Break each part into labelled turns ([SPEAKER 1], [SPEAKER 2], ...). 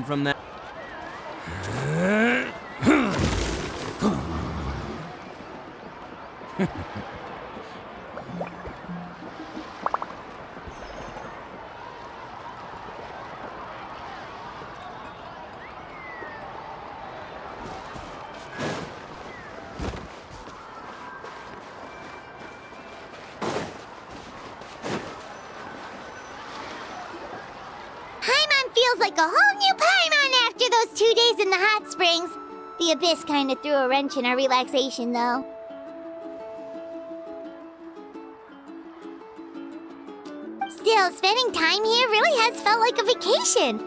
[SPEAKER 1] from that.
[SPEAKER 2] Paimon feels like a whole new Paimon after those 2 days in the hot springs. The Abyss kinda threw a wrench in our relaxation, though. Still, spending time here really has felt like a vacation.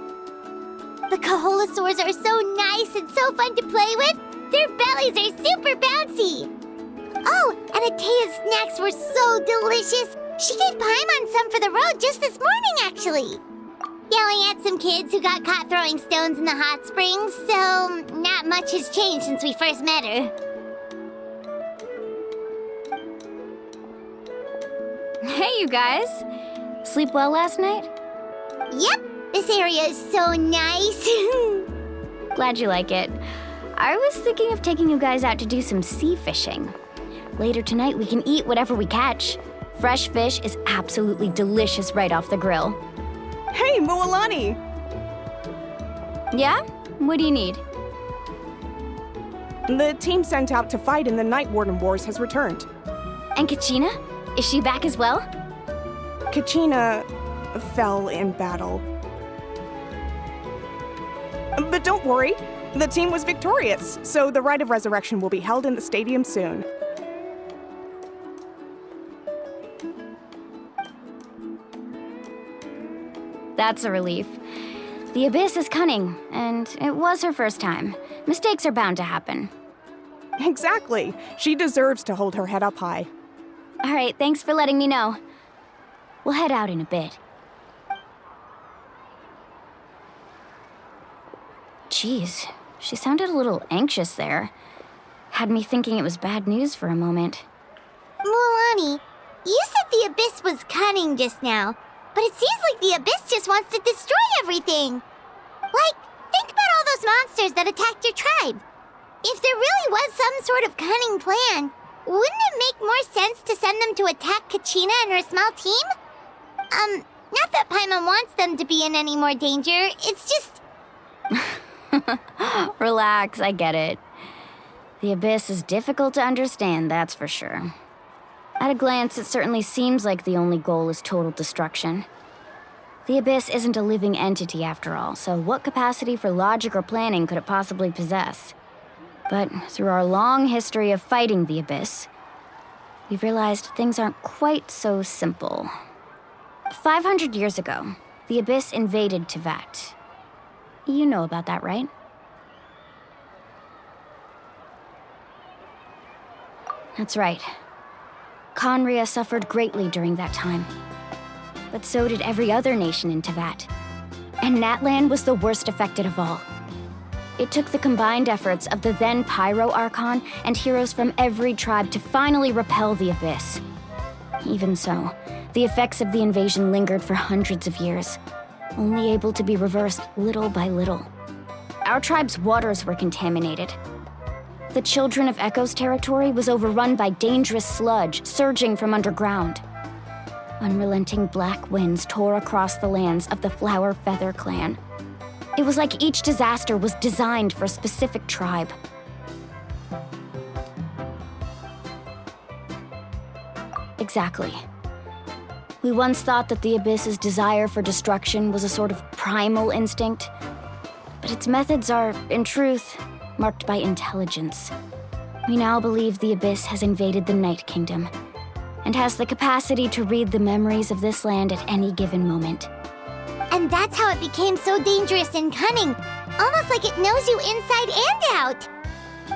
[SPEAKER 2] The Kaholosaurs are so nice and so fun to play with. Their bellies are super bouncy. Oh, and Atea's snacks were so delicious. She gave Paimon some for the road just this morning, actually. Yelling at some kids who got caught throwing stones in the hot springs, so not much has changed since we first met her.
[SPEAKER 3] Hey, you guys. Sleep well last night?
[SPEAKER 2] Yep, this area is so nice.
[SPEAKER 3] Glad you like it. I was thinking of taking you guys out to do some sea fishing. Later tonight, we can eat whatever we catch. Fresh fish is absolutely delicious right off the grill.
[SPEAKER 4] Hey, Moalani!
[SPEAKER 3] Yeah? What do you need?
[SPEAKER 4] The team sent out to fight in the Night Warden Wars has returned.
[SPEAKER 3] And Kachina? Is she back as well?
[SPEAKER 4] Kachina fell in battle. But don't worry, the team was victorious, so the rite of resurrection will be held in the stadium soon.
[SPEAKER 3] That's a relief. The Abyss is cunning, and it was her first time. Mistakes are bound to happen.
[SPEAKER 4] Exactly. She deserves to hold her head up high.
[SPEAKER 3] All right, thanks for letting me know. We'll head out in a bit. Jeez, she sounded a little anxious there. Had me thinking it was bad news for a moment.
[SPEAKER 2] Mulani, you said the Abyss was cunning just now, but it seems like the Abyss just wants to destroy everything. Like, think about all those monsters that attacked your tribe. If there really was some sort of cunning plan, wouldn't it make more sense to send them to attack Kachina and her small team? Not that Paimon wants them to be in any more danger, it's just...
[SPEAKER 3] Relax, I get it. The Abyss is difficult to understand, that's for sure. At a glance, it certainly seems like the only goal is total destruction. The Abyss isn't a living entity after all, so what capacity for logic or planning could it possibly possess? But through our long history of fighting the Abyss, we've realized things aren't quite so simple. 500 years ago, the Abyss invaded Tevat. You know about that, right? That's right. Conria suffered greatly during that time. But so did every other nation in Tevat. And Natlan was the worst affected of all. It took the combined efforts of the then Pyro Archon and heroes from every tribe to finally repel the Abyss. Even so, the effects of the invasion lingered for hundreds of years, only able to be reversed little by little. Our tribe's waters were contaminated. The Children of Echo's territory was overrun by dangerous sludge surging from underground. Unrelenting black winds tore across the lands of the Flower Feather clan. It was like each disaster was designed for a specific tribe. Exactly. We once thought that the Abyss's desire for destruction was a sort of primal instinct, but its methods are, in truth, marked by intelligence. We now believe the Abyss has invaded the Night Kingdom, and has the capacity to read the memories of this land at any given moment.
[SPEAKER 2] And that's how it became so dangerous and cunning, almost like it knows you inside and out.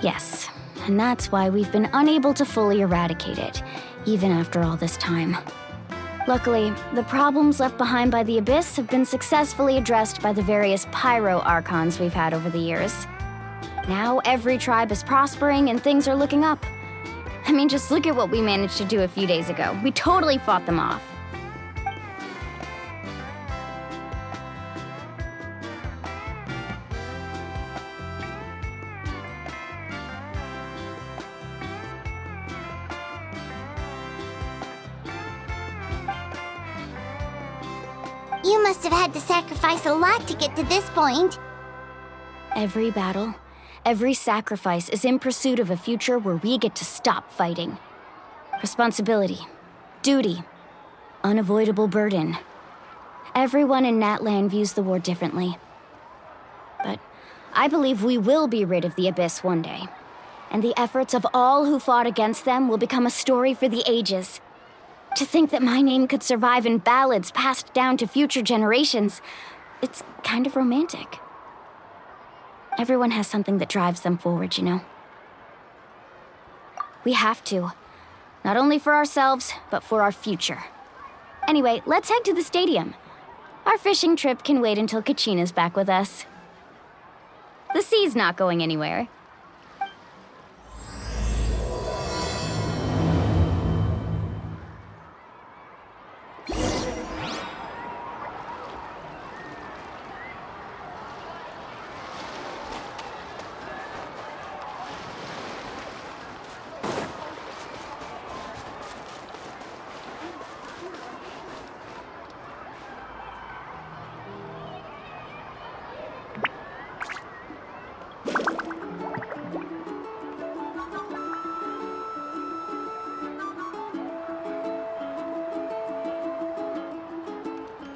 [SPEAKER 3] Yes, and that's why we've been unable to fully eradicate it, even after all this time. Luckily, the problems left behind by the Abyss have been successfully addressed by the various Pyro Archons we've had over the years. Now every tribe is prospering and things are looking up. I mean, just look at what we managed to do a few days ago. We totally fought them off.
[SPEAKER 2] You must have had to sacrifice a lot to get to this point.
[SPEAKER 3] Every battle, every sacrifice is in pursuit of a future where we get to stop fighting. Responsibility, duty, unavoidable burden. Everyone in Natlan views the war differently. But I believe we will be rid of the Abyss one day. And the efforts of all who fought against them will become a story for the ages. To think that my name could survive in ballads passed down to future generations, it's kind of romantic. Everyone has something that drives them forward, you know? We have to. Not only for ourselves, but for our future. Anyway, let's head to the stadium. Our fishing trip can wait until Kachina's back with us. The sea's not going anywhere.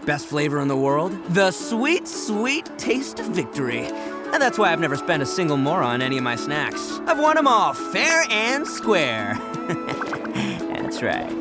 [SPEAKER 1] Best flavor in the world? The sweet, sweet taste of victory. And that's why I've never spent a single more on any of my snacks. I've won them all, fair and square. That's right.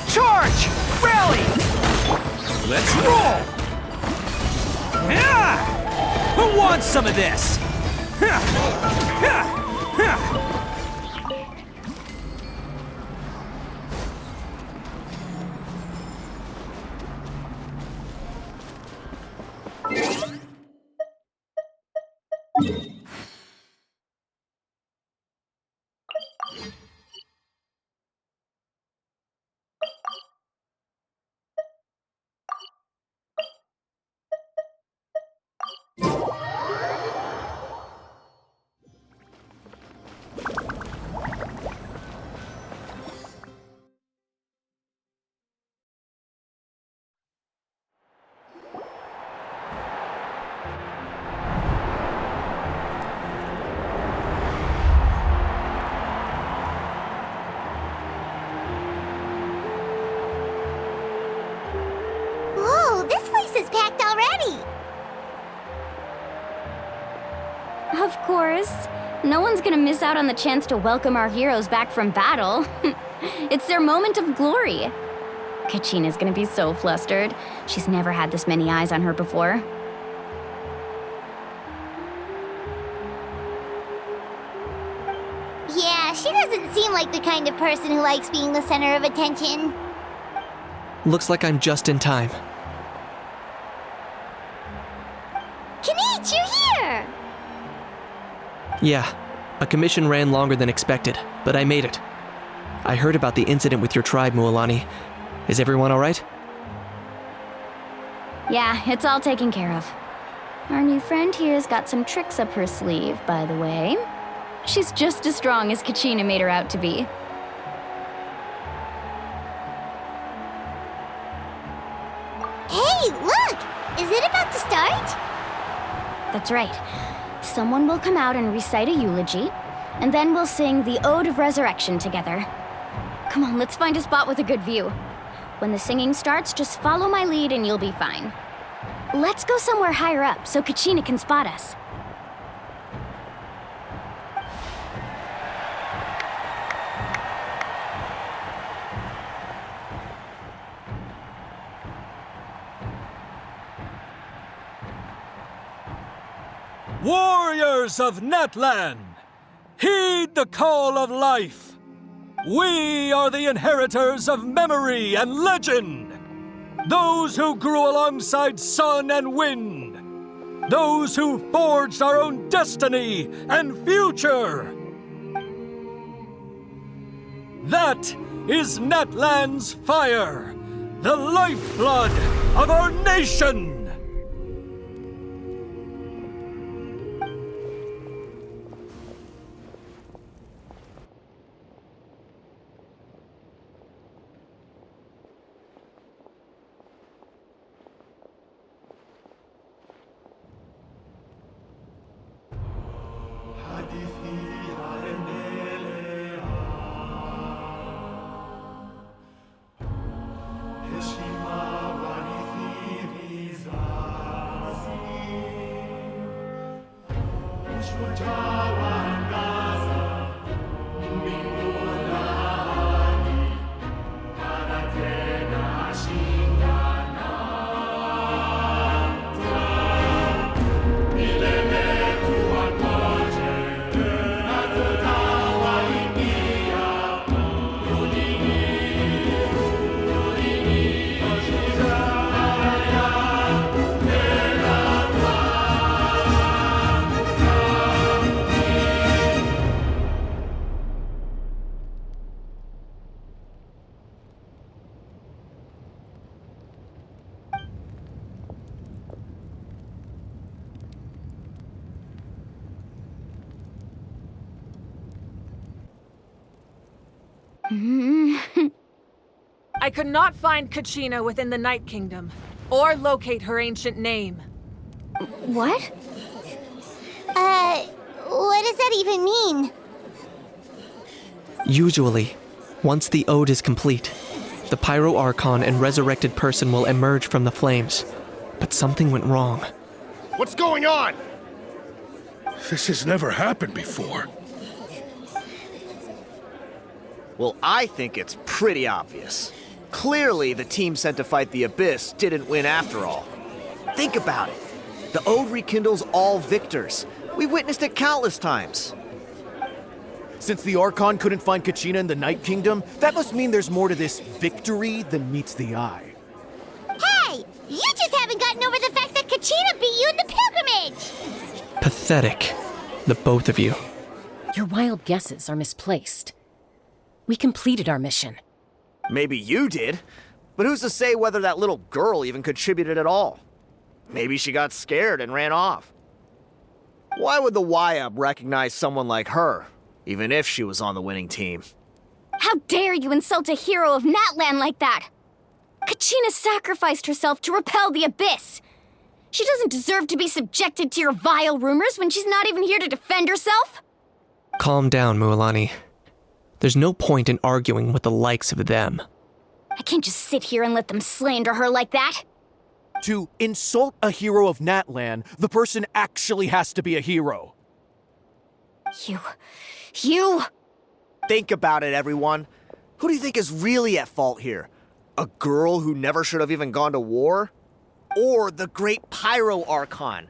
[SPEAKER 5] Charge! Rally! Let's roll! Yeah! Who wants some of this?
[SPEAKER 2] Whoa, this place is packed already!
[SPEAKER 3] Of course. No one's gonna miss out on the chance to welcome our heroes back from battle. It's their moment of glory. Kachina's gonna be so flustered. She's never had this many eyes on her before.
[SPEAKER 2] Yeah, she doesn't seem like the kind of person who likes being the center of attention.
[SPEAKER 6] Looks like I'm just in time.
[SPEAKER 2] Kinich, you're here!
[SPEAKER 6] Yeah, a commission ran longer than expected, but I made it. I heard about the incident with your tribe, Mualani. Is everyone alright?
[SPEAKER 3] Yeah, it's all taken care of. Our new friend here's got some tricks up her sleeve, by the way. She's just as strong as Kachina made her out to be.
[SPEAKER 2] Hey, look! Is it about to start?
[SPEAKER 3] That's right. Someone will come out and recite a eulogy, and then we'll sing the Ode of Resurrection together. Come on, let's find a spot with a good view. When the singing starts, just follow my lead and you'll be fine. Let's go somewhere higher up so Kachina can spot us.
[SPEAKER 5] Warriors of Natlan, heed the call of life.
[SPEAKER 7] We are the inheritors of memory and legend. Those who grew alongside sun and wind. Those who forged our own destiny and future. That is Natlan's fire, the lifeblood of our nation!
[SPEAKER 8] I could not find Kachina within the Night Kingdom, or locate her ancient name.
[SPEAKER 3] What?
[SPEAKER 2] What does that even mean?
[SPEAKER 6] Usually, once the ode is complete, the Pyro Archon and resurrected person will emerge from the flames. But something went wrong.
[SPEAKER 9] What's going on?
[SPEAKER 10] This has never happened before.
[SPEAKER 11] Well, I think it's pretty obvious. Clearly, the team sent to fight the Abyss didn't win after all. Think about it. The Ode rekindles all victors. We've witnessed it countless times. Since the Archon couldn't find Kachina in the Night Kingdom, that must mean there's more to this victory than meets the eye.
[SPEAKER 2] Hey! You just haven't gotten over the fact that Kachina beat you in the pilgrimage!
[SPEAKER 6] Pathetic. The both of you.
[SPEAKER 12] Your wild guesses are misplaced. We completed our mission.
[SPEAKER 11] Maybe you did, but who's to say whether that little girl even contributed at all? Maybe she got scared and ran off. Why would the YUB recognize someone like her, even if she was on the winning team?
[SPEAKER 3] How dare you insult a hero of Natlan like that? Kachina sacrificed herself to repel the Abyss. She doesn't deserve to be subjected to your vile rumors when she's not even here to defend herself.
[SPEAKER 6] Calm down, Mualani. There's no point in arguing with the likes of them.
[SPEAKER 3] I can't just sit here and let them slander her like that.
[SPEAKER 11] To insult a hero of Natlan, the person actually has to be a hero.
[SPEAKER 3] You...
[SPEAKER 11] Think about it, everyone. Who do you think is really at fault here? A girl who never should have even gone to war? Or the great Pyro Archon?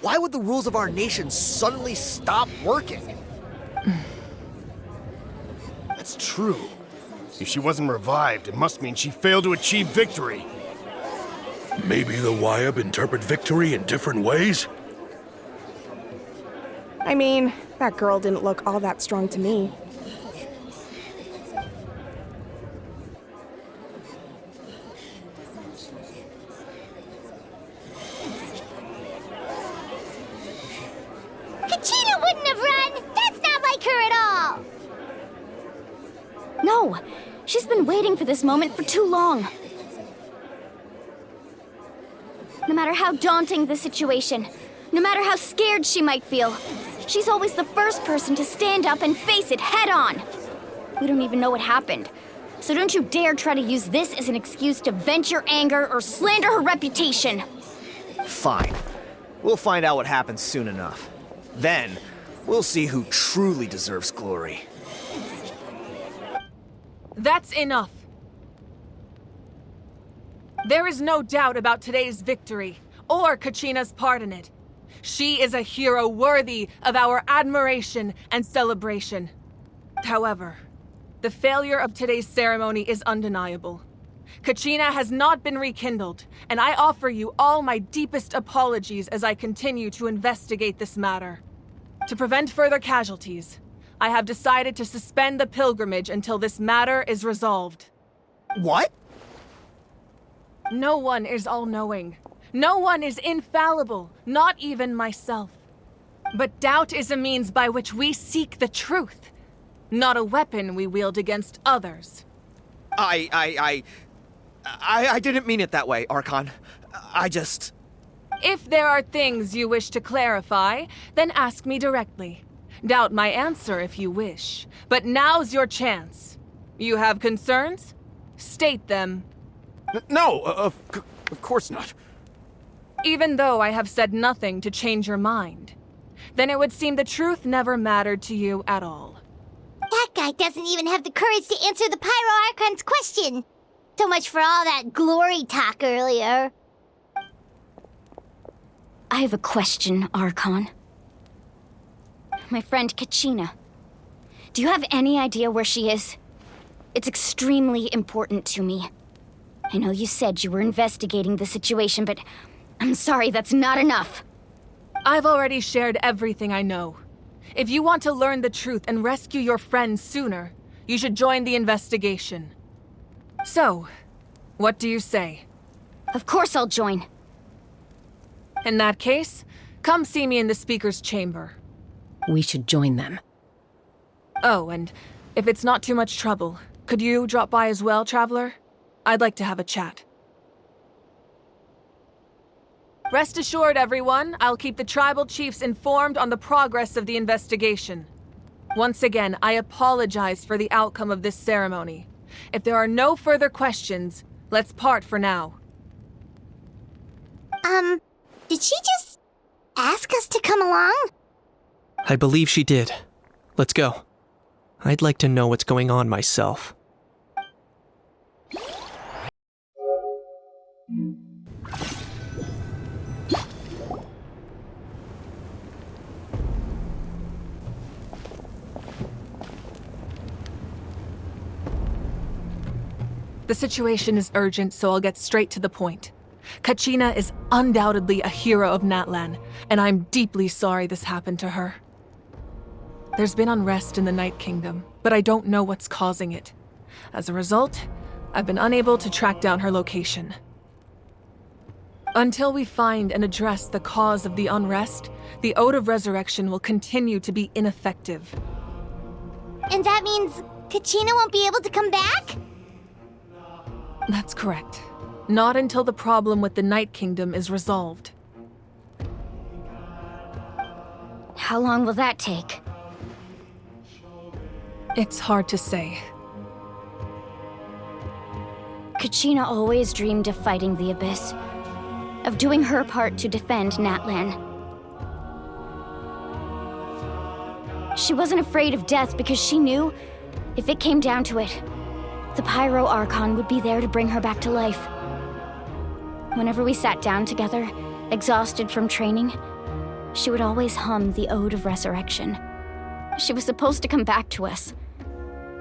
[SPEAKER 11] Why would the rules of our nation suddenly stop working?
[SPEAKER 9] That's true. If she wasn't revived, it must mean she failed to achieve victory.
[SPEAKER 10] Maybe the YUB interpret victory in different ways?
[SPEAKER 4] I mean, that girl didn't look all that strong to me.
[SPEAKER 2] Kachina wouldn't have run! That's not like her at all!
[SPEAKER 3] No, she's been waiting for this moment for too long. No matter how daunting the situation, no matter how scared she might feel, she's always the first person to stand up and face it head on. We don't even know what happened, so don't you dare try to use this as an excuse to vent your anger or slander her reputation.
[SPEAKER 11] Fine. We'll find out what happens soon enough. Then, we'll see who truly deserves glory.
[SPEAKER 8] That's enough. There is no doubt about today's victory, or Kachina's part in it. She is a hero worthy of our admiration and celebration. However, The failure of today's ceremony is undeniable. Kachina has not been rekindled, and I offer you all my deepest apologies as I continue to investigate this matter. To prevent further casualties, I have decided to suspend the pilgrimage until this matter is resolved.
[SPEAKER 11] What?
[SPEAKER 8] No one is all-knowing. No one is infallible, not even myself. But doubt is a means by which we seek the truth, not a weapon we wield against others.
[SPEAKER 11] I didn't mean it that way, Archon.
[SPEAKER 8] If there are things you wish to clarify, then ask me directly. Doubt my answer if you wish. But now's your chance. You have concerns? State them.
[SPEAKER 5] No, of course not.
[SPEAKER 8] Even though I have said nothing to change your mind, then it would seem the truth never mattered to you at all.
[SPEAKER 2] That guy doesn't even have the courage to answer the Pyro Archon's question. So much for all that glory talk earlier.
[SPEAKER 3] I have a question, Archon. My friend Kachina. Do you have any idea where she is? It's extremely important to me. I know you said you were investigating the situation, but I'm sorry, that's not enough.
[SPEAKER 8] I've already shared everything I know. If you want to learn the truth and rescue your friend sooner, you should join the investigation. So, what do you say?
[SPEAKER 3] Of course I'll join.
[SPEAKER 8] In that case, come see me in the speaker's chamber.
[SPEAKER 12] We should join them.
[SPEAKER 8] Oh, and if it's not too much trouble, could you drop by as well, Traveler? I'd like to have a chat. Rest assured, everyone, I'll keep the tribal chiefs informed on the progress of the investigation. Once again, I apologize for the outcome of this ceremony. If there are no further questions, let's part for now.
[SPEAKER 2] Did she just ask us to come along?
[SPEAKER 6] I believe she did. Let's go. I'd like to know what's going on myself.
[SPEAKER 8] The situation is urgent, so I'll get straight to the point. Kachina is undoubtedly a hero of Natlan, and I'm deeply sorry this happened to her. There's been unrest in the Night Kingdom, but I don't know what's causing it. As a result, I've been unable to track down her location. Until we find and address the cause of the unrest, the Ode of Resurrection will continue to be ineffective.
[SPEAKER 2] And that means Kachina won't be able to come back?
[SPEAKER 8] That's correct. Not until the problem with the Night Kingdom is resolved.
[SPEAKER 3] How long will that take?
[SPEAKER 8] It's hard to say.
[SPEAKER 3] Kachina always dreamed of fighting the Abyss, of doing her part to defend Natlan. She wasn't afraid of death because she knew, if it came down to it, the Pyro Archon would be there to bring her back to life. Whenever we sat down together, exhausted from training, she would always hum the Ode of Resurrection. She was supposed to come back to us.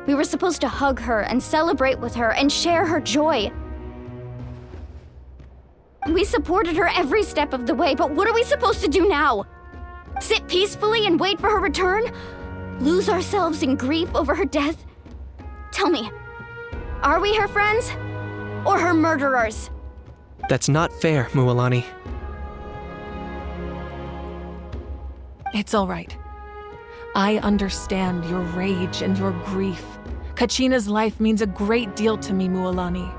[SPEAKER 3] We were supposed to hug her and celebrate with her and share her joy. We supported her every step of the way, but what are we supposed to do now? Sit peacefully and wait for her return? Lose ourselves in grief over her death? Tell me, are we her friends? Or her murderers?
[SPEAKER 6] That's not fair, Mualani.
[SPEAKER 8] It's all right. I understand your rage and your grief. Kachina's life means a great deal to me, Mualani.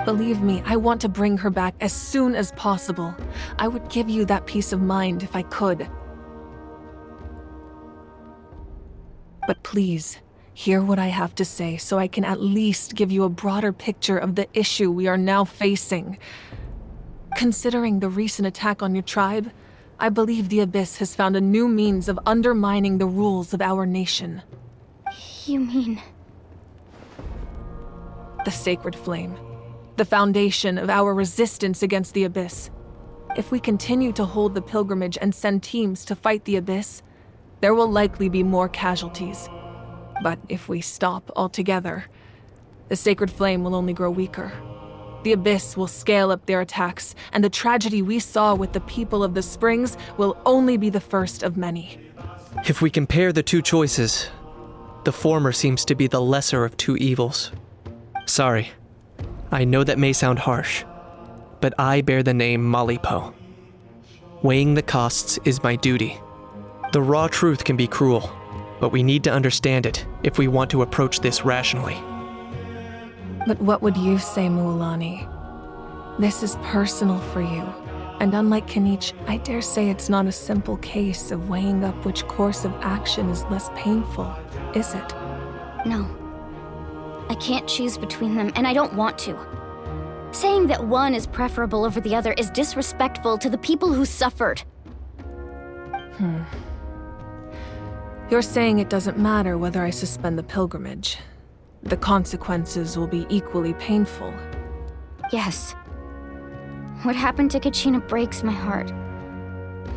[SPEAKER 8] Believe me, I want to bring her back as soon as possible. I would give you that peace of mind if I could. But please, hear what I have to say so I can at least give you a broader picture of the issue we are now facing. Considering the recent attack on your tribe, I believe the Abyss has found a new means of undermining the rules of our nation.
[SPEAKER 3] You mean...
[SPEAKER 8] The Sacred Flame. The foundation of our resistance against the Abyss. If we continue to hold the pilgrimage and send teams to fight the Abyss, there will likely be more casualties. But if we stop altogether, the sacred flame will only grow weaker. The Abyss will scale up their attacks, and the tragedy we saw with the people of the Springs will only be the first of many.
[SPEAKER 6] If we compare the two choices, the former seems to be the lesser of two evils. Sorry, I know that may sound harsh, but I bear the name Malipo. Weighing the costs is my duty. The raw truth can be cruel, but we need to understand it if we want to approach this rationally.
[SPEAKER 8] But what would you say, Mualani? This is personal for you, and unlike Kanich, I dare say it's not a simple case of weighing up which course of action is less painful, is it?
[SPEAKER 3] No. I can't choose between them, and I don't want to. Saying that one is preferable over the other is disrespectful to the people who suffered.
[SPEAKER 8] You're saying it doesn't matter whether I suspend the pilgrimage. The consequences will be equally painful.
[SPEAKER 3] Yes. What happened to Kachina breaks my heart.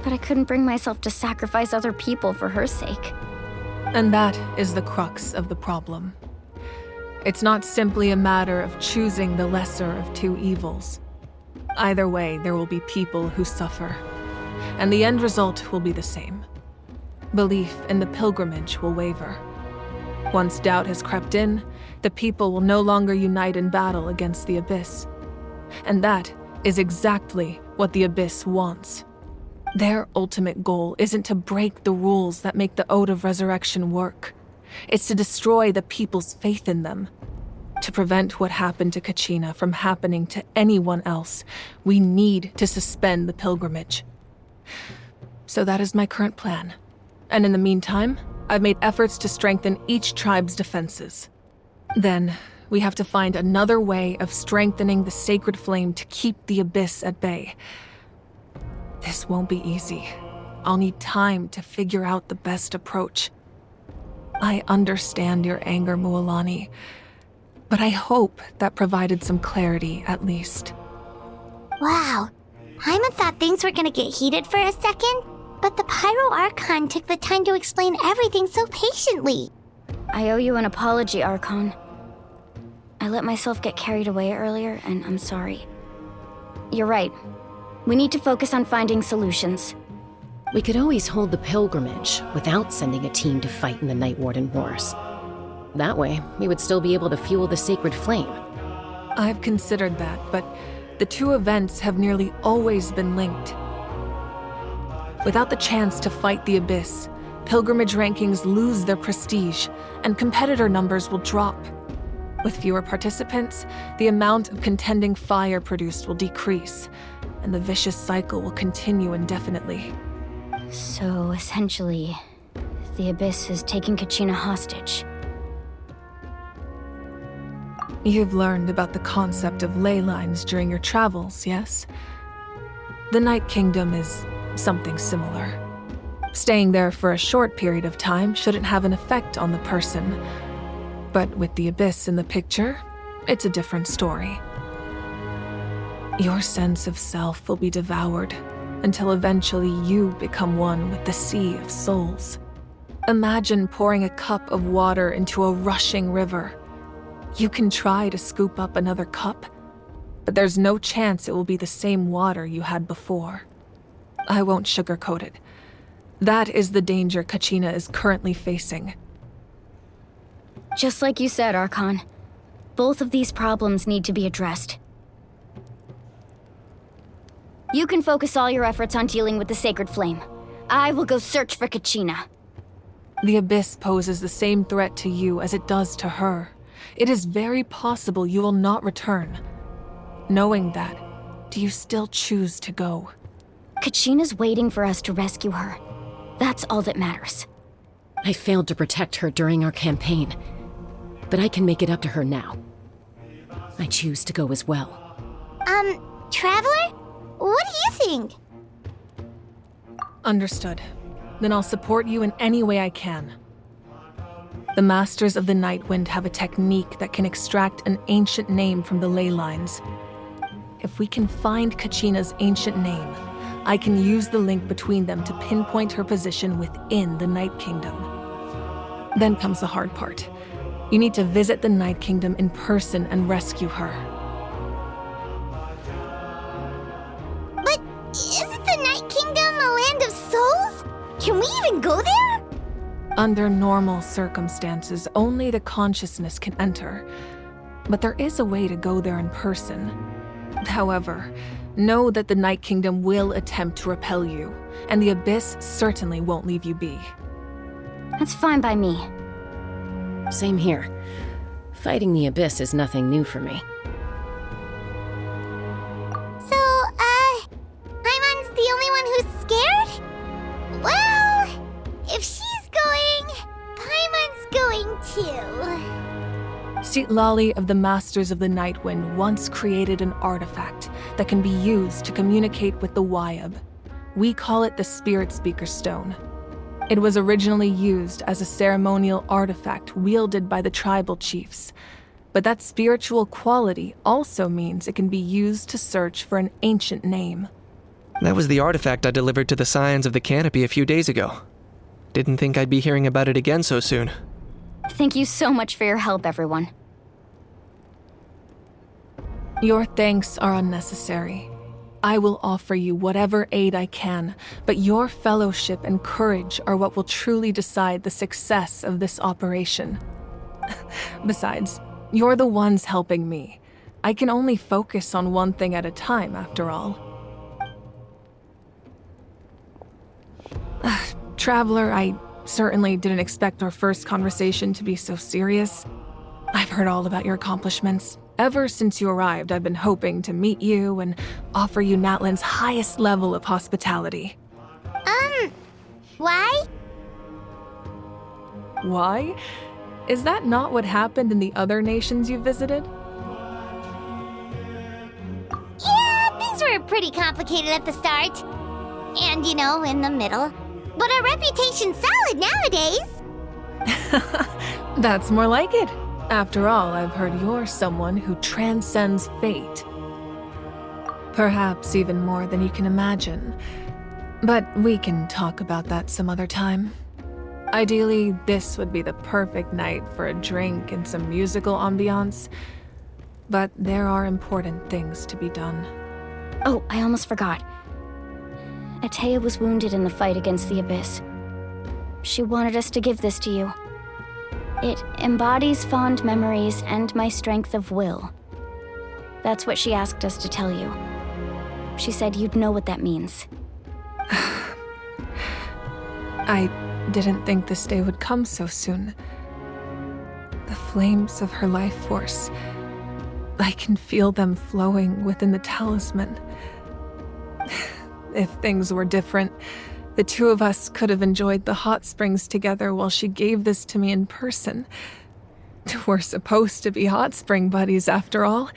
[SPEAKER 3] But I couldn't bring myself to sacrifice other people for her sake.
[SPEAKER 8] And that is the crux of the problem. It's not simply a matter of choosing the lesser of two evils. Either way, there will be people who suffer. And the end result will be the same. Belief in the pilgrimage will waver. Once doubt has crept in, the people will no longer unite in battle against the Abyss. And that is exactly what the Abyss wants. Their ultimate goal isn't to break the rules that make the Ode of Resurrection work. It's to destroy the people's faith in them. To prevent what happened to Kachina from happening to anyone else, we need to suspend the pilgrimage. So that is my current plan. And in the meantime, I've made efforts to strengthen each tribe's defenses. Then, we have to find another way of strengthening the sacred flame to keep the Abyss at bay. This won't be easy. I'll need time to figure out the best approach. I understand your anger, Mualani, but I hope that provided some clarity at least.
[SPEAKER 2] Wow. Hyman thought things were gonna get heated for a second, but the Pyro Archon took the time to explain everything so patiently.
[SPEAKER 3] I owe you an apology, Archon. I let myself get carried away earlier, and I'm sorry. You're right. We need to focus on finding solutions.
[SPEAKER 12] We could always hold the pilgrimage without sending a team to fight in the Night Warden Wars. That way, we would still be able to fuel the sacred flame.
[SPEAKER 8] I've considered that, but the two events have nearly always been linked. Without the chance to fight the Abyss, pilgrimage rankings lose their prestige, and competitor numbers will drop. With fewer participants, the amount of contending fire produced will decrease, and the vicious cycle will continue indefinitely.
[SPEAKER 3] So, essentially, the Abyss is taking Kachina hostage.
[SPEAKER 8] You've learned about the concept of ley lines during your travels, yes? The Night Kingdom is something similar. Staying there for a short period of time shouldn't have an effect on the person. But with the Abyss in the picture, it's a different story. Your sense of self will be devoured until eventually you become one with the sea of souls. Imagine pouring a cup of water into a rushing river. You can try to scoop up another cup, but there's no chance it will be the same water you had before. I won't sugarcoat it. That is the danger Kachina is currently facing.
[SPEAKER 3] Just like you said, Archon. Both of these problems need to be addressed. You can focus all your efforts on dealing with the sacred flame. I will go search for Kachina.
[SPEAKER 8] The Abyss poses the same threat to you as it does to her. It is very possible you will not return. Knowing that, do you still choose to go?
[SPEAKER 3] Kachina's waiting for us to rescue her. That's all that matters.
[SPEAKER 12] I failed to protect her during our campaign, but I can make it up to her now. I choose to go as well.
[SPEAKER 2] Traveler? What do you think?
[SPEAKER 8] Understood. Then I'll support you in any way I can. The Masters of the Night Wind have a technique that can extract an ancient name from the ley lines. If we can find Kachina's ancient name, I can use the link between them to pinpoint her position within the Night Kingdom. Then comes the hard part. You need to visit the Night Kingdom in person and rescue her.
[SPEAKER 2] But isn't the Night Kingdom a land of souls? Can we even go there?
[SPEAKER 8] Under normal circumstances, only the consciousness can enter. But there is a way to go there in person. However, know that the Night Kingdom will attempt to repel you, and the Abyss certainly won't leave you be.
[SPEAKER 3] That's fine by me.
[SPEAKER 12] Same here. Fighting the Abyss is nothing new for me.
[SPEAKER 2] So, Paimon's the only one who's scared? Well, if she's going, Paimon's going too.
[SPEAKER 8] Citlali of the Masters of the Nightwind once created an artifact that can be used to communicate with the Wyab. We call it the Spirit Speaker Stone. It was originally used as a ceremonial artifact wielded by the tribal chiefs. But that spiritual quality also means it can be used to search for an ancient name.
[SPEAKER 6] That was the artifact I delivered to the Scions of the Canopy a few days ago. Didn't think I'd be hearing about it again so soon.
[SPEAKER 3] Thank you so much for your help, everyone.
[SPEAKER 8] Your thanks are unnecessary. I will offer you whatever aid I can, but your fellowship and courage are what will truly decide the success of this operation. Besides, you're the ones helping me. I can only focus on one thing at a time, after all. Traveler, I certainly didn't expect our first conversation to be so serious. I've heard all about your accomplishments. Ever since you arrived, I've been hoping to meet you and offer you Natlan's highest level of hospitality.
[SPEAKER 2] Why?
[SPEAKER 8] Why? Is that not what happened in the other nations you visited?
[SPEAKER 2] Yeah, things were pretty complicated at the start. And, in the middle. But our reputation's solid nowadays.
[SPEAKER 8] That's more like it. After all, I've heard you're someone who transcends fate. Perhaps even more than you can imagine. But we can talk about that some other time. Ideally, this would be the perfect night for a drink and some musical ambiance. But there are important things to be done.
[SPEAKER 3] Oh, I almost forgot. Atea was wounded in the fight against the Abyss. She wanted us to give this to you. It embodies fond memories and my strength of will. That's what she asked us to tell you. She said you'd know what that means.
[SPEAKER 8] I didn't think this day would come so soon. The flames of her life force. I can feel them flowing within the talisman. If things were different, the two of us could have enjoyed the hot springs together while she gave this to me in person. We're supposed to be hot spring buddies after all.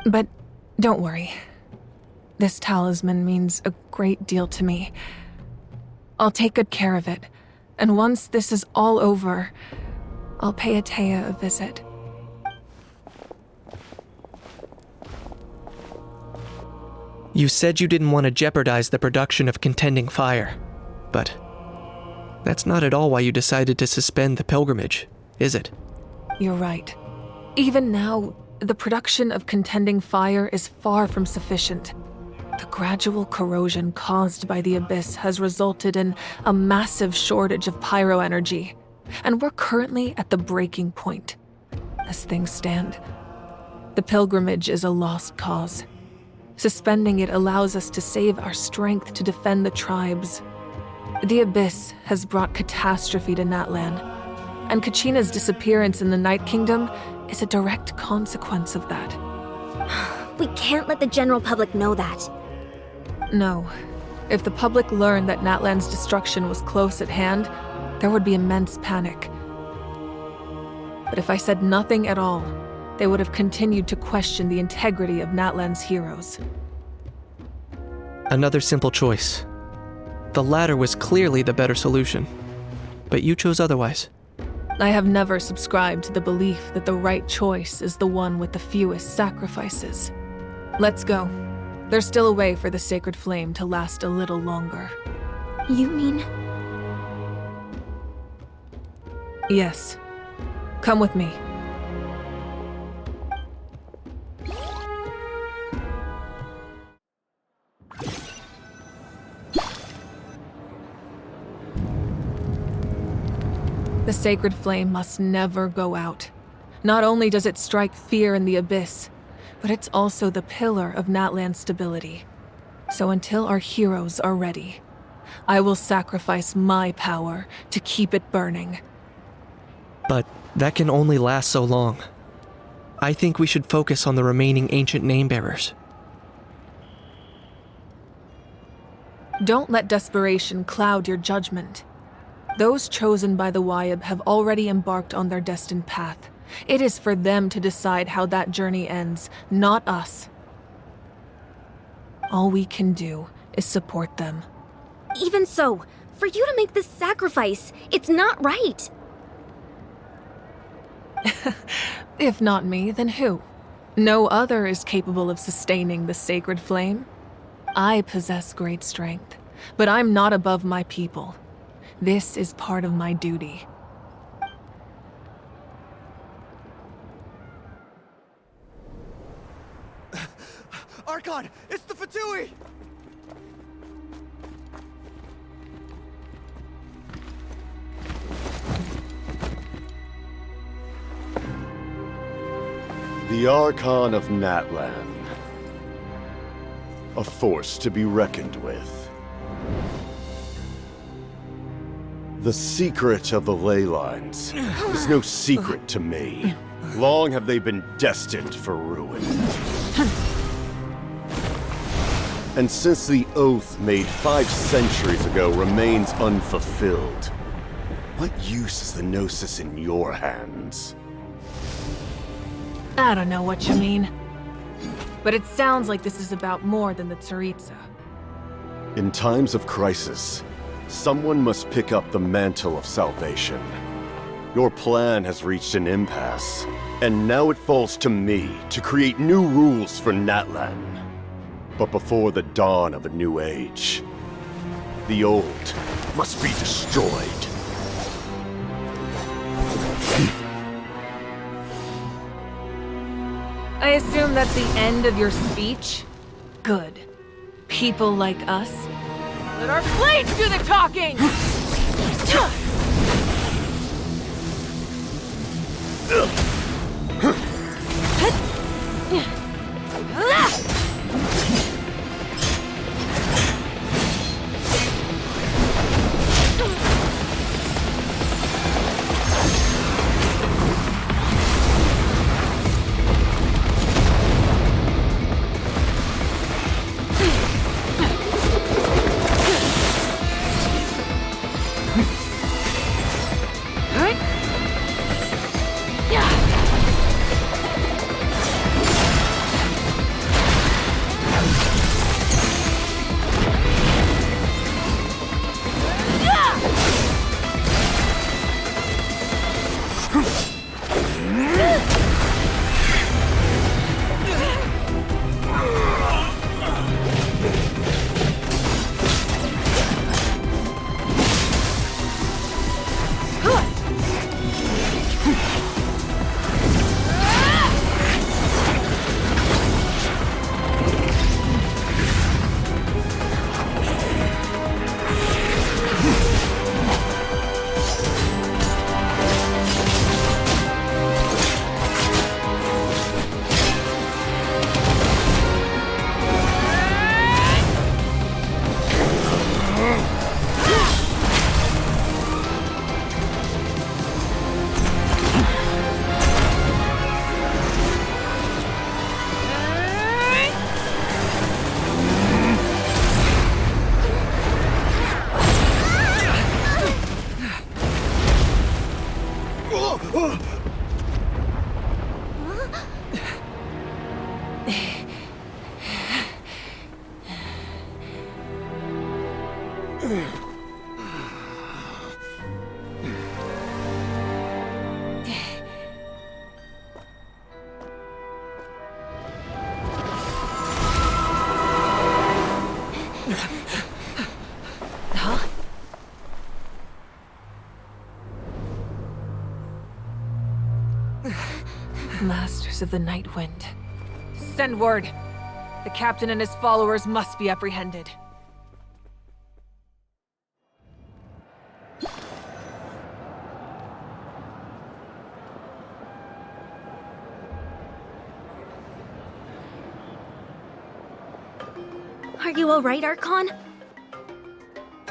[SPEAKER 8] But don't worry. This talisman means a great deal to me. I'll take good care of it, and once this is all over, I'll pay Atea a visit.
[SPEAKER 6] You said you didn't want to jeopardize the production of Contending Fire, but that's not at all why you decided to suspend the pilgrimage, is it?
[SPEAKER 8] You're right. Even now, the production of Contending Fire is far from sufficient. The gradual corrosion caused by the Abyss has resulted in a massive shortage of pyro energy, and we're currently at the breaking point. As things stand, the pilgrimage is a lost cause. Suspending it allows us to save our strength to defend the tribes. The Abyss has brought catastrophe to Natlan, and Kachina's disappearance in the Night Kingdom is a direct consequence of that.
[SPEAKER 13] We can't let the general public know that.
[SPEAKER 8] No. If the public learned that Natlan's destruction was close at hand, there would be immense panic. But if I said nothing at all, they would have continued to question the integrity of Natlan's heroes.
[SPEAKER 6] Another simple choice. The latter was clearly the better solution, but you chose otherwise.
[SPEAKER 8] I have never subscribed to the belief that the right choice is the one with the fewest sacrifices. Let's go. There's still a way for the sacred flame to last a little longer.
[SPEAKER 3] You mean?
[SPEAKER 8] Yes. Come with me. The sacred flame must never go out. Not only does it strike fear in the abyss, but it's also the pillar of Natlan's stability. So until our heroes are ready, I will sacrifice my power to keep it burning.
[SPEAKER 6] But that can only last so long. I think we should focus on the remaining ancient name-bearers.
[SPEAKER 8] Don't let desperation cloud your judgment. Those chosen by the Wyab have already embarked on their destined path. It is for them to decide how that journey ends, not us. All we can do is support them.
[SPEAKER 13] Even so, for you to make this sacrifice, it's not right.
[SPEAKER 8] If not me, then who? No other is capable of sustaining the sacred flame. I possess great strength, but I'm not above my people. This is part of my duty.
[SPEAKER 11] Archon, it's the Fatui!
[SPEAKER 9] The Archon of Natlan. A force to be reckoned with. The secret of the ley lines is no secret to me. Long have they been destined for ruin. And since the oath made 5 centuries ago remains unfulfilled, what use is the Gnosis in your hands?
[SPEAKER 8] I don't know what you mean. But it sounds like this is about more than the Tsaritsa.
[SPEAKER 9] In times of crisis, someone must pick up the mantle of salvation. Your plan has reached an impasse, and now it falls to me to create new rules for Natlan. But before the dawn of a new age, the old must be destroyed.
[SPEAKER 8] I assume that's the end of your speech? Good. People like us. Let our blades do the talking! of the Night Wind. Send word. The captain and his followers must be apprehended.
[SPEAKER 13] Are you alright, Archon?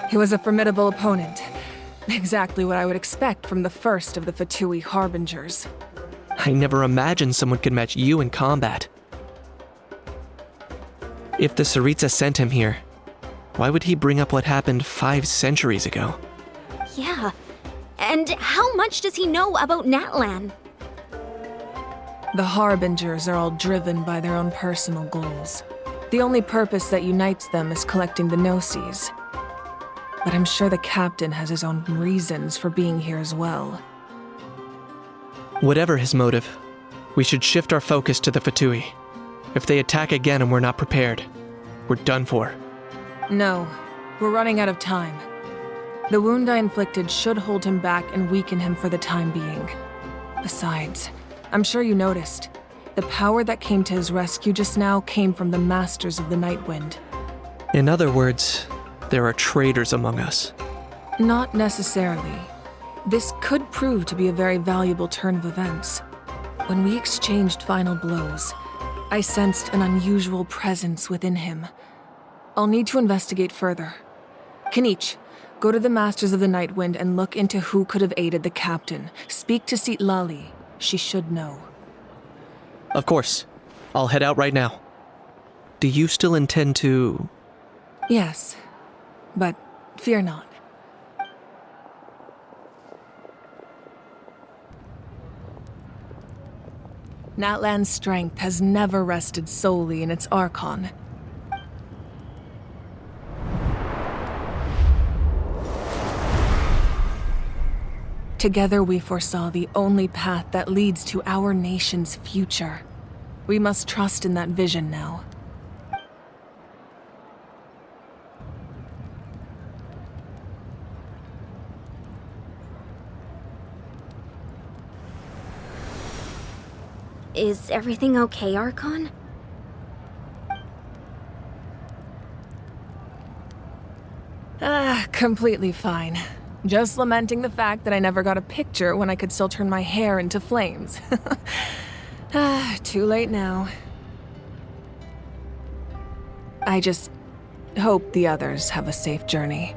[SPEAKER 8] He was a formidable opponent. Exactly what I would expect from the first of the Fatui Harbingers.
[SPEAKER 6] I never imagined someone could match you in combat. If the Tsaritsa sent him here, why would he bring up what happened 5 centuries ago?
[SPEAKER 13] Yeah. And how much does he know about Natlan?
[SPEAKER 8] The Harbingers are all driven by their own personal goals. The only purpose that unites them is collecting the Gnosis. But I'm sure the captain has his own reasons for being here as well.
[SPEAKER 6] Whatever his motive, we should shift our focus to the Fatui. If they attack again and we're not prepared, we're done for.
[SPEAKER 8] No, we're running out of time. The wound I inflicted should hold him back and weaken him for the time being. Besides, I'm sure you noticed, the power that came to his rescue just now came from the Masters of the Night Wind.
[SPEAKER 6] In other words, there are traitors among us.
[SPEAKER 8] Not necessarily. This could prove to be a very valuable turn of events. When we exchanged final blows, I sensed an unusual presence within him. I'll need to investigate further. Kenichi, go to the Masters of the Night Wind and look into who could have aided the captain. Speak to Citlali. She should know.
[SPEAKER 6] Of course. I'll head out right now. Do you still intend to...
[SPEAKER 8] Yes, but fear not. Natlan's strength has never rested solely in its Archon. Together we foresaw the only path that leads to our nation's future. We must trust in that vision now.
[SPEAKER 13] Is everything okay, Archon?
[SPEAKER 8] Completely fine. Just lamenting the fact that I never got a picture when I could still turn my hair into flames. Too late now. I just hope the others have a safe journey.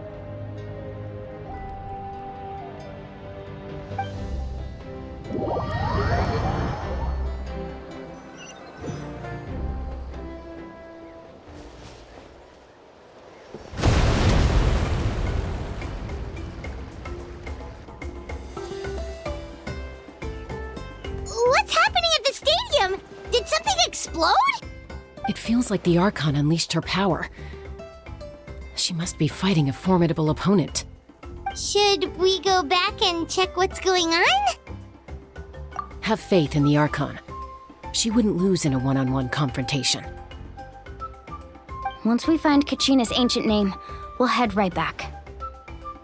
[SPEAKER 2] What's happening at the stadium? Did something explode?
[SPEAKER 12] It feels like the Archon unleashed her power. She must be fighting a formidable opponent.
[SPEAKER 2] Should we go back and check what's going on?
[SPEAKER 12] Have faith in the Archon. She wouldn't lose in a one-on-one confrontation.
[SPEAKER 3] Once we find Kachina's ancient name, we'll head right back.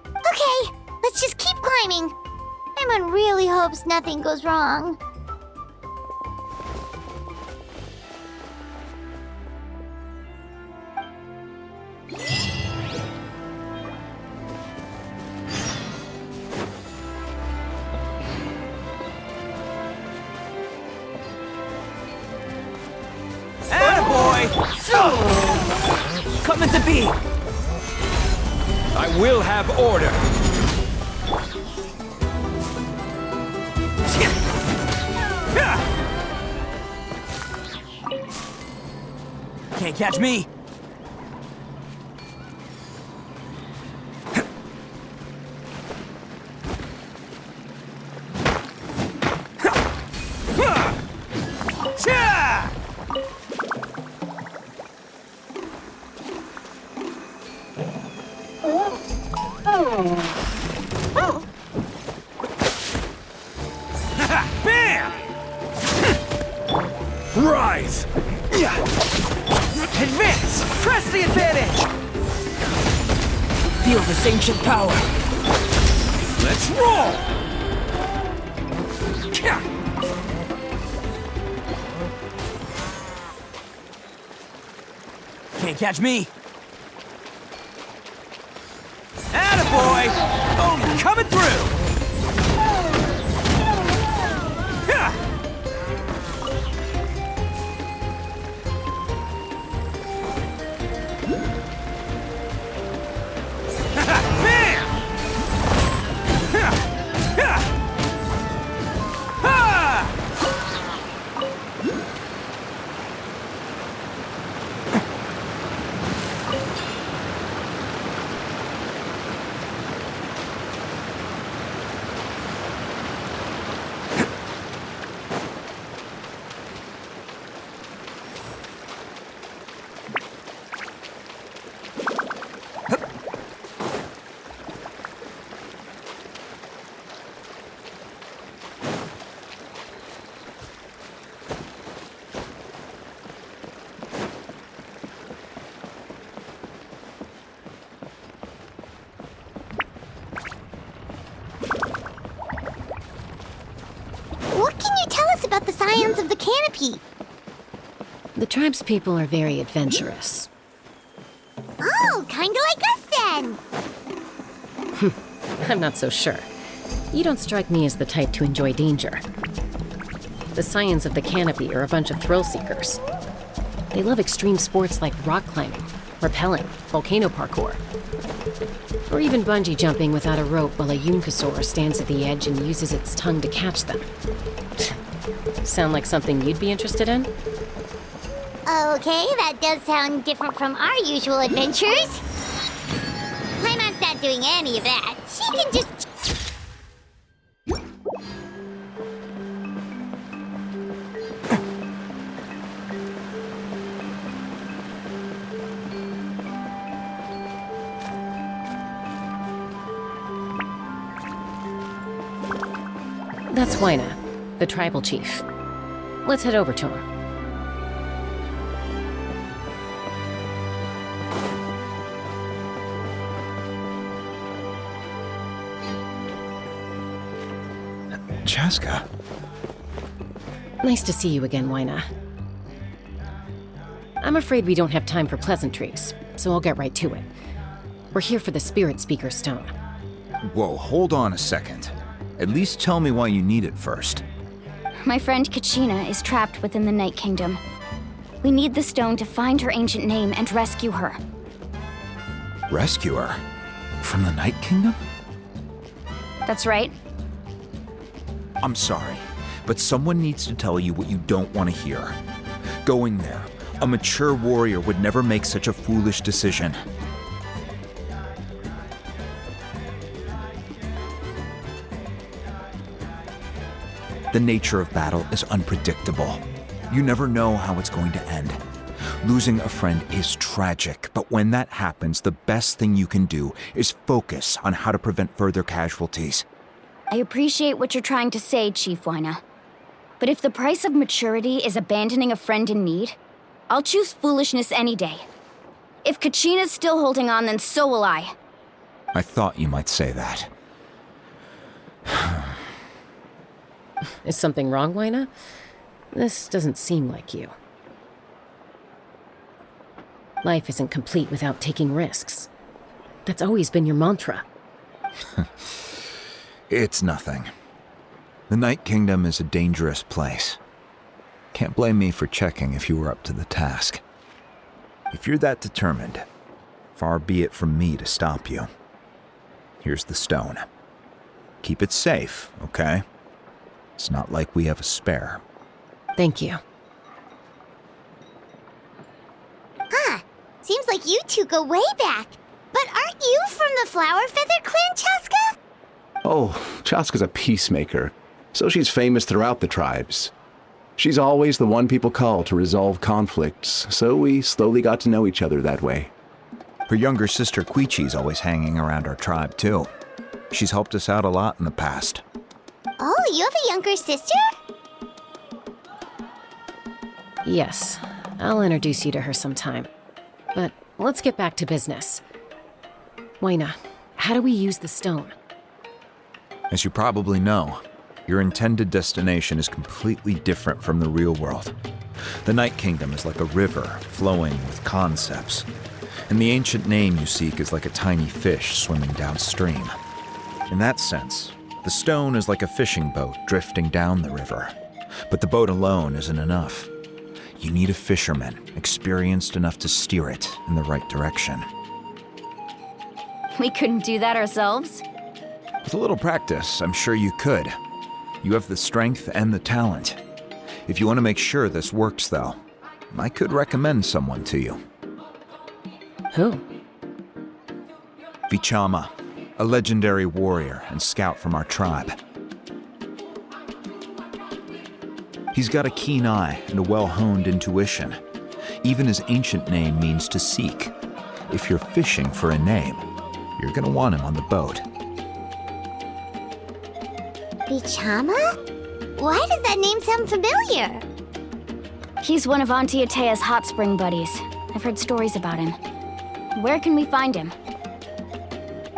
[SPEAKER 2] Okay, let's just keep climbing. Everyone really hopes nothing goes wrong.
[SPEAKER 1] Coming to be!
[SPEAKER 7] I will have order.
[SPEAKER 1] Can't catch me!
[SPEAKER 7] Bam! Rise!
[SPEAKER 1] Advance! Press the advantage! Feel this ancient power!
[SPEAKER 7] Let's roll!
[SPEAKER 1] Can't catch me. Attaboy! Oh, coming through!
[SPEAKER 2] What can you tell us about the Scions of the Canopy?
[SPEAKER 12] The tribespeople are very adventurous.
[SPEAKER 2] Oh, kinda like us then.
[SPEAKER 12] I'm not so sure. You don't strike me as the type to enjoy danger. The Scions of the Canopy are a bunch of thrill seekers. They love extreme sports like rock climbing, rappelling, volcano parkour, or even bungee jumping without a rope while a Yunkasaur stands at the edge and uses its tongue to catch them. Sound like something you'd be interested in?
[SPEAKER 2] Okay, that does sound different from our usual adventures. Paimon's not doing any of that. She can just...
[SPEAKER 12] That's Wyna, the tribal chief. Let's head over to him.
[SPEAKER 14] Chaska.
[SPEAKER 12] Nice to see you again, Wyna. I'm afraid we don't have time for pleasantries, so I'll get right to it. We're here for the Spirit Speaker Stone.
[SPEAKER 14] Whoa, hold on a second. At least tell me why you need it first.
[SPEAKER 3] My friend Kachina is trapped within the Night Kingdom. We need the stone to find her ancient name and rescue her.
[SPEAKER 14] Rescue her? From the Night Kingdom?
[SPEAKER 3] That's right.
[SPEAKER 14] I'm sorry, but someone needs to tell you what you don't want to hear. Going there, a mature warrior would never make such a foolish decision. The nature of battle is unpredictable. You never know how it's going to end. Losing a friend is tragic, but when that happens, the best thing you can do is focus on how to prevent further casualties.
[SPEAKER 3] I appreciate what you're trying to say, Chief Wyna. But if the price of maturity is abandoning a friend in need, I'll choose foolishness any day. If Kachina's still holding on, then so will I.
[SPEAKER 14] I thought you might say that.
[SPEAKER 12] Is something wrong, Wyna? This doesn't seem like you. Life isn't complete without taking risks. That's always been your mantra.
[SPEAKER 14] It's nothing. The Night Kingdom is a dangerous place. Can't blame me for checking if you were up to the task. If you're that determined, far be it from me to stop you. Here's the stone. Keep it safe, okay? It's not like we have a spare.
[SPEAKER 12] Thank you.
[SPEAKER 2] Huh. Seems like you two go way back. But aren't you from the Flower Feather Clan, Chaska?
[SPEAKER 5] Oh, Chaska's a peacemaker, so she's famous throughout the tribes. She's always the one people call to resolve conflicts, so we slowly got to know each other that way.
[SPEAKER 14] Her younger sister Quichi's always hanging around our tribe, too. She's helped us out a lot in the past.
[SPEAKER 2] Oh, you have a younger sister?
[SPEAKER 12] Yes, I'll introduce you to her sometime. But let's get back to business. Wyna, how do we use the stone?
[SPEAKER 14] As you probably know, your intended destination is completely different from the real world. The Night Kingdom is like a river flowing with concepts, and the ancient name you seek is like a tiny fish swimming downstream. In that sense, the stone is like a fishing boat drifting down the river, but the boat alone isn't enough. You need a fisherman experienced enough to steer it in the right direction.
[SPEAKER 3] We couldn't do that ourselves?
[SPEAKER 14] With a little practice, I'm sure you could. You have the strength and the talent. If you want to make sure this works, though, I could recommend someone to you.
[SPEAKER 12] Who?
[SPEAKER 14] Vichama, a legendary warrior and scout from our tribe. He's got a keen eye and a well-honed intuition. Even his ancient name means to seek. If you're fishing for a name, you're gonna want him on the boat.
[SPEAKER 2] Bichama? Why does that name sound familiar?
[SPEAKER 3] He's one of Auntie Atea's hot spring buddies. I've heard stories about him. Where can we find him?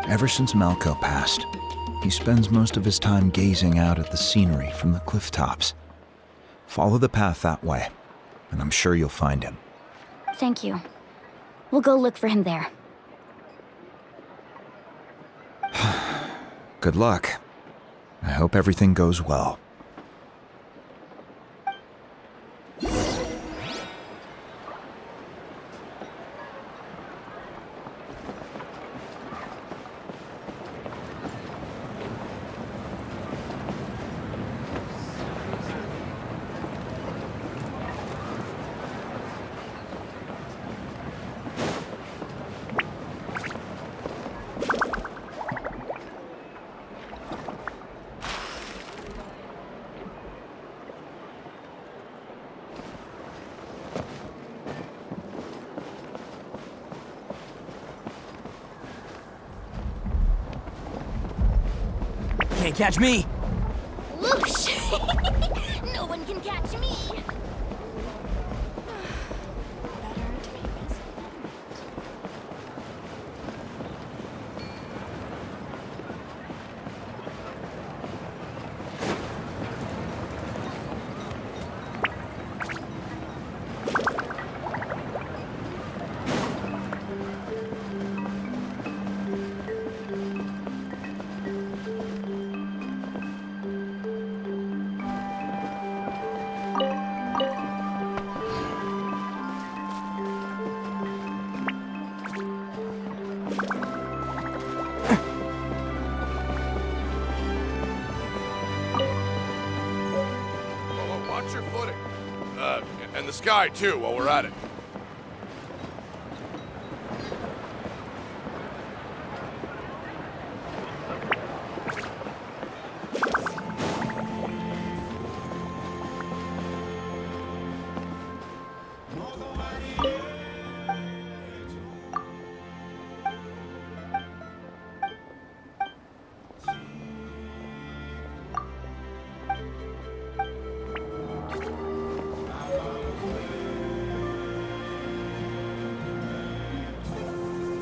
[SPEAKER 14] Ever since Malco passed, he spends most of his time gazing out at the scenery from the cliff tops. Follow the path that way, and I'm sure you'll find him.
[SPEAKER 3] Thank you. We'll go look for him there.
[SPEAKER 14] Good luck. I hope everything goes well.
[SPEAKER 1] Can't catch me!
[SPEAKER 2] Whoosh! No one can catch me!
[SPEAKER 10] Watch your footing. And the sky, too, while we're at it.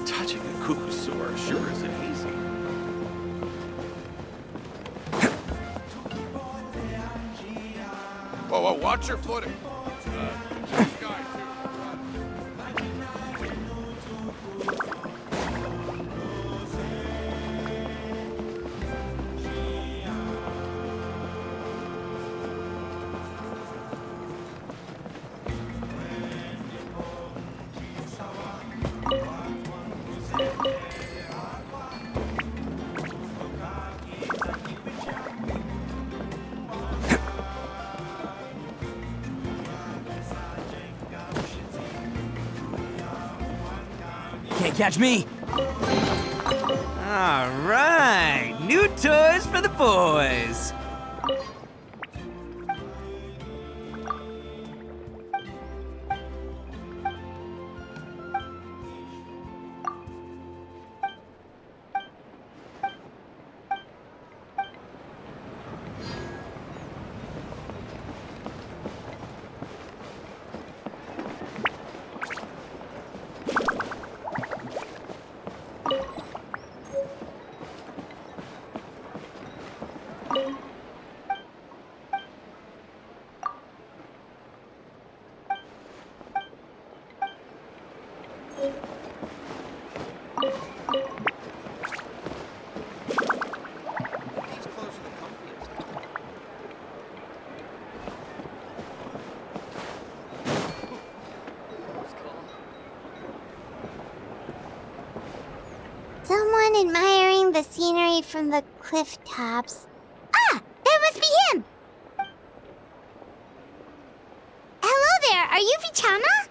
[SPEAKER 15] Touching a Kukusaur sure isn't easy.
[SPEAKER 10] Whoa, watch your footing. The sky, too.
[SPEAKER 1] Can't catch me! Alright, new toys for the boys!
[SPEAKER 2] admiring the scenery from the cliff tops. Ah! That must be him! Hello there, are you Vichama?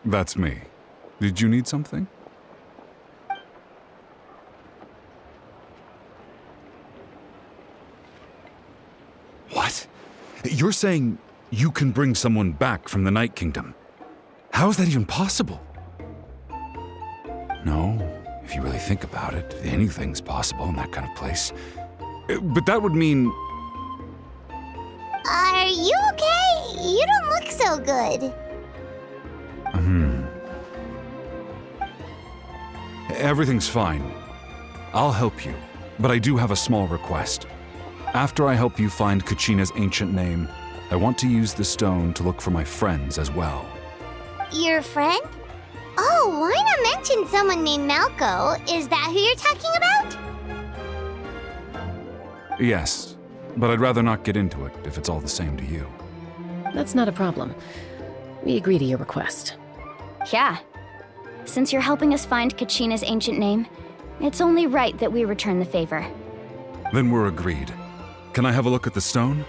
[SPEAKER 16] That's me. Did you need something? What? You're saying you can bring someone back from the Night Kingdom? How is that even possible? No, if you really think about it, anything's possible in that kind of place. But that would mean...
[SPEAKER 2] Are you okay? You don't look so good.
[SPEAKER 16] Everything's fine. I'll help you, but I do have a small request. After I help you find Kachina's ancient name, I want to use the stone to look for my friends as well.
[SPEAKER 2] Your friend? Oh, why not mention someone named Malco? Is that who you're talking about?
[SPEAKER 16] Yes, but I'd rather not get into it if it's all the same to you.
[SPEAKER 12] That's not a problem. We agree to your request.
[SPEAKER 3] Yeah. Since you're helping us find Kachina's ancient name, it's only right that we return the favor.
[SPEAKER 16] Then we're agreed. Can I have a look at the stone?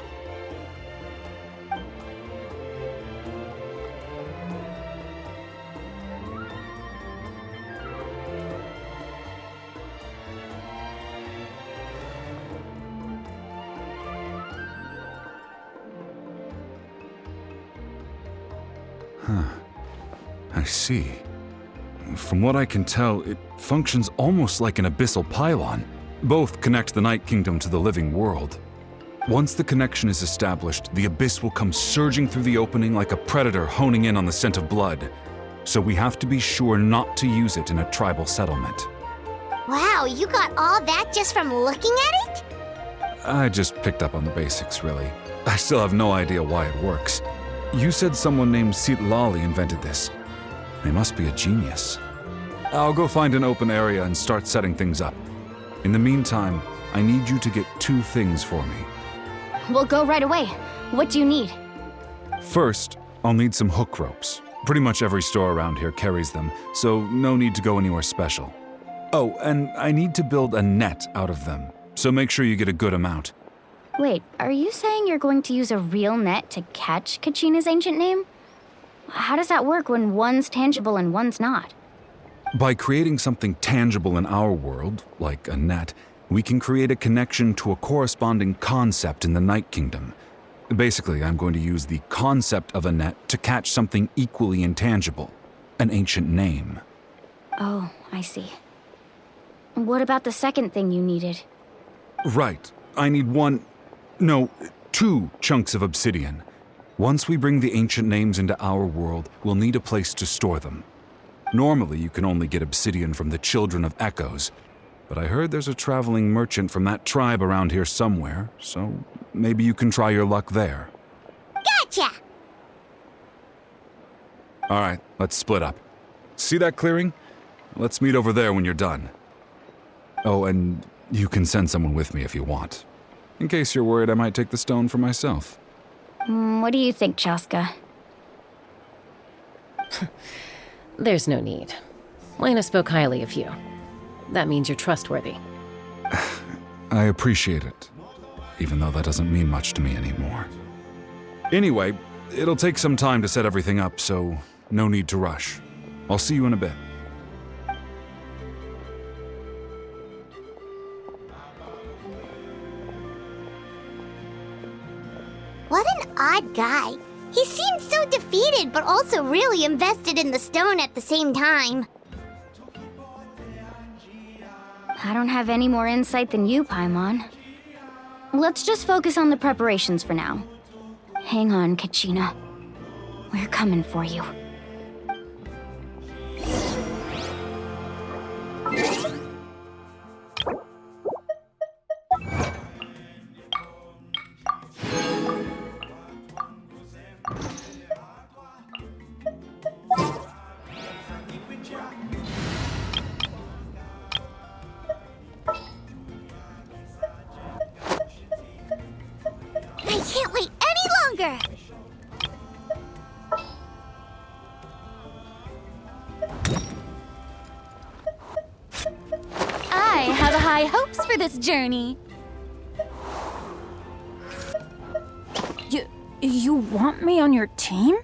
[SPEAKER 16] I see. From what I can tell, it functions almost like an abyssal pylon. Both connect the Night Kingdom to the living world. Once the connection is established, the abyss will come surging through the opening like a predator honing in on the scent of blood. So we have to be sure not to use it in a tribal settlement.
[SPEAKER 2] Wow, you got all that just from looking at it?
[SPEAKER 16] I just picked up on the basics, really. I still have no idea why it works. You said someone named Sitlali invented this. They must be a genius. I'll go find an open area and start setting things up. In the meantime, I need you to get 2 things for me.
[SPEAKER 3] We'll go right away. What do you need?
[SPEAKER 16] First, I'll need some hook ropes. Pretty much every store around here carries them, so no need to go anywhere special. Oh, and I need to build a net out of them, so make sure you get a good amount.
[SPEAKER 3] Wait, are you saying you're going to use a real net to catch Kachina's ancient name? How does that work when one's tangible and one's not?
[SPEAKER 16] By creating something tangible in our world, like a net, we can create a connection to a corresponding concept in the Night Kingdom. Basically, I'm going to use the concept of a net to catch something equally intangible, an ancient name.
[SPEAKER 3] Oh, I see. What about the second thing you needed?
[SPEAKER 16] Right. I need 2 chunks of obsidian. Once we bring the ancient names into our world, we'll need a place to store them. Normally, you can only get obsidian from the Children of Echoes, but I heard there's a traveling merchant from that tribe around here somewhere, so maybe you can try your luck there.
[SPEAKER 2] Gotcha!
[SPEAKER 16] All right, let's split up. See that clearing? Let's meet over there when you're done. Oh, and you can send someone with me if you want. In case you're worried I might take the stone for myself.
[SPEAKER 3] What do you think, Chaska?
[SPEAKER 12] There's no need. Lena spoke highly of you. That means you're trustworthy.
[SPEAKER 16] I appreciate it, even though that doesn't mean much to me anymore. Anyway, it'll take some time to set everything up, so no need to rush. I'll see you in a bit.
[SPEAKER 2] What an odd guy. He seems so defeated, but also really invested in the stone at the same time.
[SPEAKER 3] I don't have any more insight than you, Paimon. Let's just focus on the preparations for now. Hang on, Kachina. We're coming for you.
[SPEAKER 2] I can't wait any longer!
[SPEAKER 13] for this journey.
[SPEAKER 3] You want me on your team?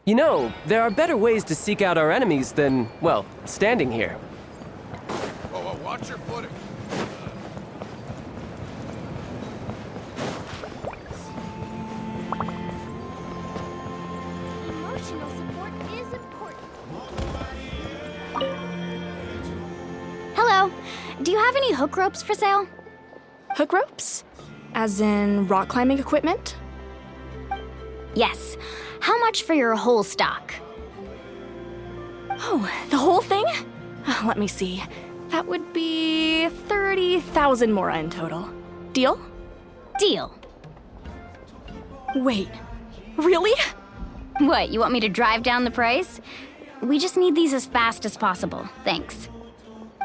[SPEAKER 17] You know, there are better ways to seek out our enemies than, well, standing here.
[SPEAKER 15] Whoa, watch your footing.
[SPEAKER 2] Emotional support is important.
[SPEAKER 3] Hello. Do you have any hook ropes for sale?
[SPEAKER 4] Hook ropes? As in rock climbing equipment?
[SPEAKER 3] Yes. How much for your whole stock?
[SPEAKER 4] Oh, the whole thing? Let me see. That would be 30,000 mora in total. Deal?
[SPEAKER 3] Deal.
[SPEAKER 4] Wait, really?
[SPEAKER 3] What, you want me to drive down the price? We just need these as fast as possible. Thanks.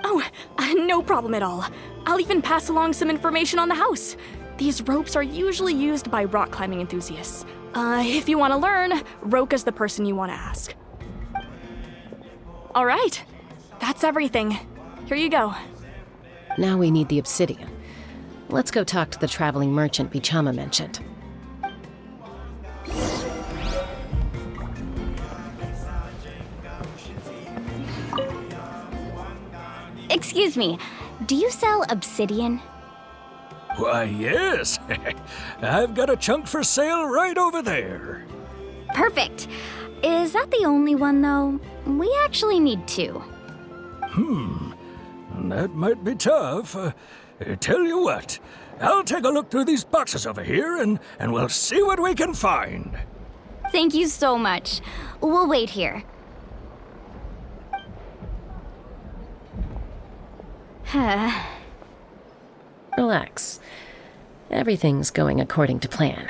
[SPEAKER 4] Oh, no problem at all. I'll even pass along some information on the house. These ropes are usually used by rock climbing enthusiasts. If you want to learn, Roka's the person you want to ask. All right, that's everything. Here you go.
[SPEAKER 12] Now we need the obsidian. Let's go talk to the traveling merchant Bichama mentioned.
[SPEAKER 3] Excuse me, do you sell obsidian?
[SPEAKER 7] Why, yes. I've got a chunk for sale right over there.
[SPEAKER 3] Perfect. Is that the only one, though? We actually need two.
[SPEAKER 7] That might be tough. Tell you what, I'll take a look through these boxes over here and we'll see what we can find.
[SPEAKER 3] Thank you so much. We'll wait here.
[SPEAKER 12] Relax. Everything's going according to plan.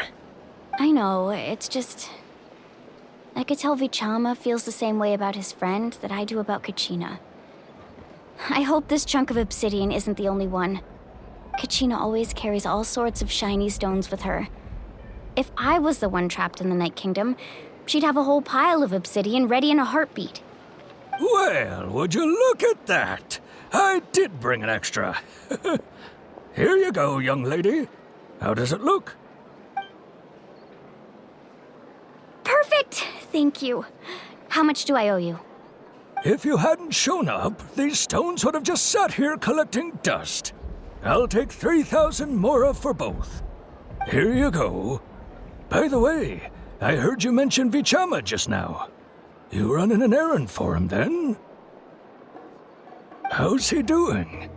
[SPEAKER 3] I know, it's just... I could tell Vichama feels the same way about his friend that I do about Kachina. I hope this chunk of obsidian isn't the only one. Kachina always carries all sorts of shiny stones with her. If I was the one trapped in the Night Kingdom, she'd have a whole pile of obsidian ready in a heartbeat.
[SPEAKER 7] Well, would you look at that? I did bring an extra. Here you go, young lady. How does it look?
[SPEAKER 3] Perfect! Thank you. How much do I owe you?
[SPEAKER 7] If you hadn't shown up, these stones would have just sat here collecting dust. I'll take 3,000 mora for both. Here you go. By the way, I heard you mention Vichama just now. You running an errand for him, then? How's he doing?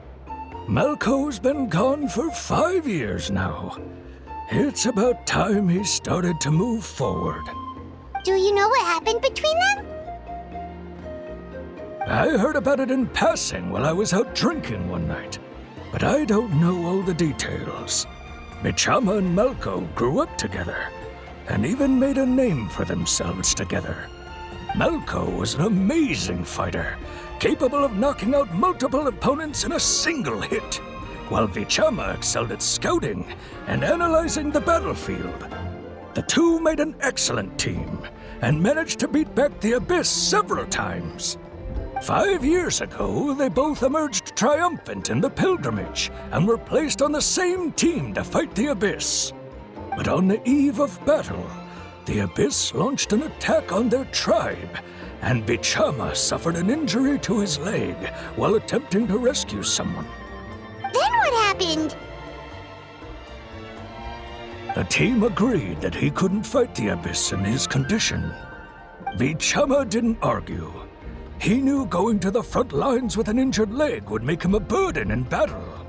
[SPEAKER 7] Malco's been gone for 5 years now. It's about time he started to move forward.
[SPEAKER 2] Do you know what happened between them?
[SPEAKER 7] I heard about it in passing while I was out drinking one night, but I don't know all the details. Vichama and Malco grew up together, and even made a name for themselves together. Malco was an amazing fighter, capable of knocking out multiple opponents in a single hit, while Vichama excelled at scouting and analyzing the battlefield. The two made an excellent team, and managed to beat back the Abyss several times. 5 years ago, they both emerged triumphant in the pilgrimage, and were placed on the same team to fight the Abyss. But on the eve of battle, the Abyss launched an attack on their tribe, and Vichama suffered an injury to his leg while attempting to rescue someone.
[SPEAKER 2] Then what happened?
[SPEAKER 7] The team agreed that he couldn't fight the Abyss in his condition. Vichama didn't argue. He knew going to the front lines with an injured leg would make him a burden in battle.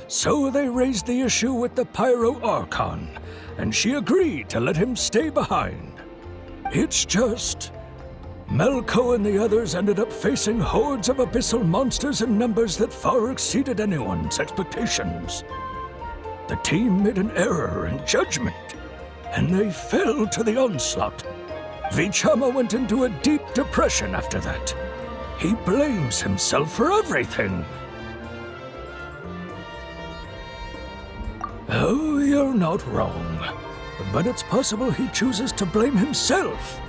[SPEAKER 7] So they raised the issue with the Pyro Archon, and she agreed to let him stay behind. It's just... Malco and the others ended up facing hordes of abyssal monsters in numbers that far exceeded anyone's expectations. The team made an error in judgment, and they fell to the onslaught. Vichama went into a deep depression after that. He blames himself for everything. Oh, you're not wrong. But it's possible he chooses to blame himself.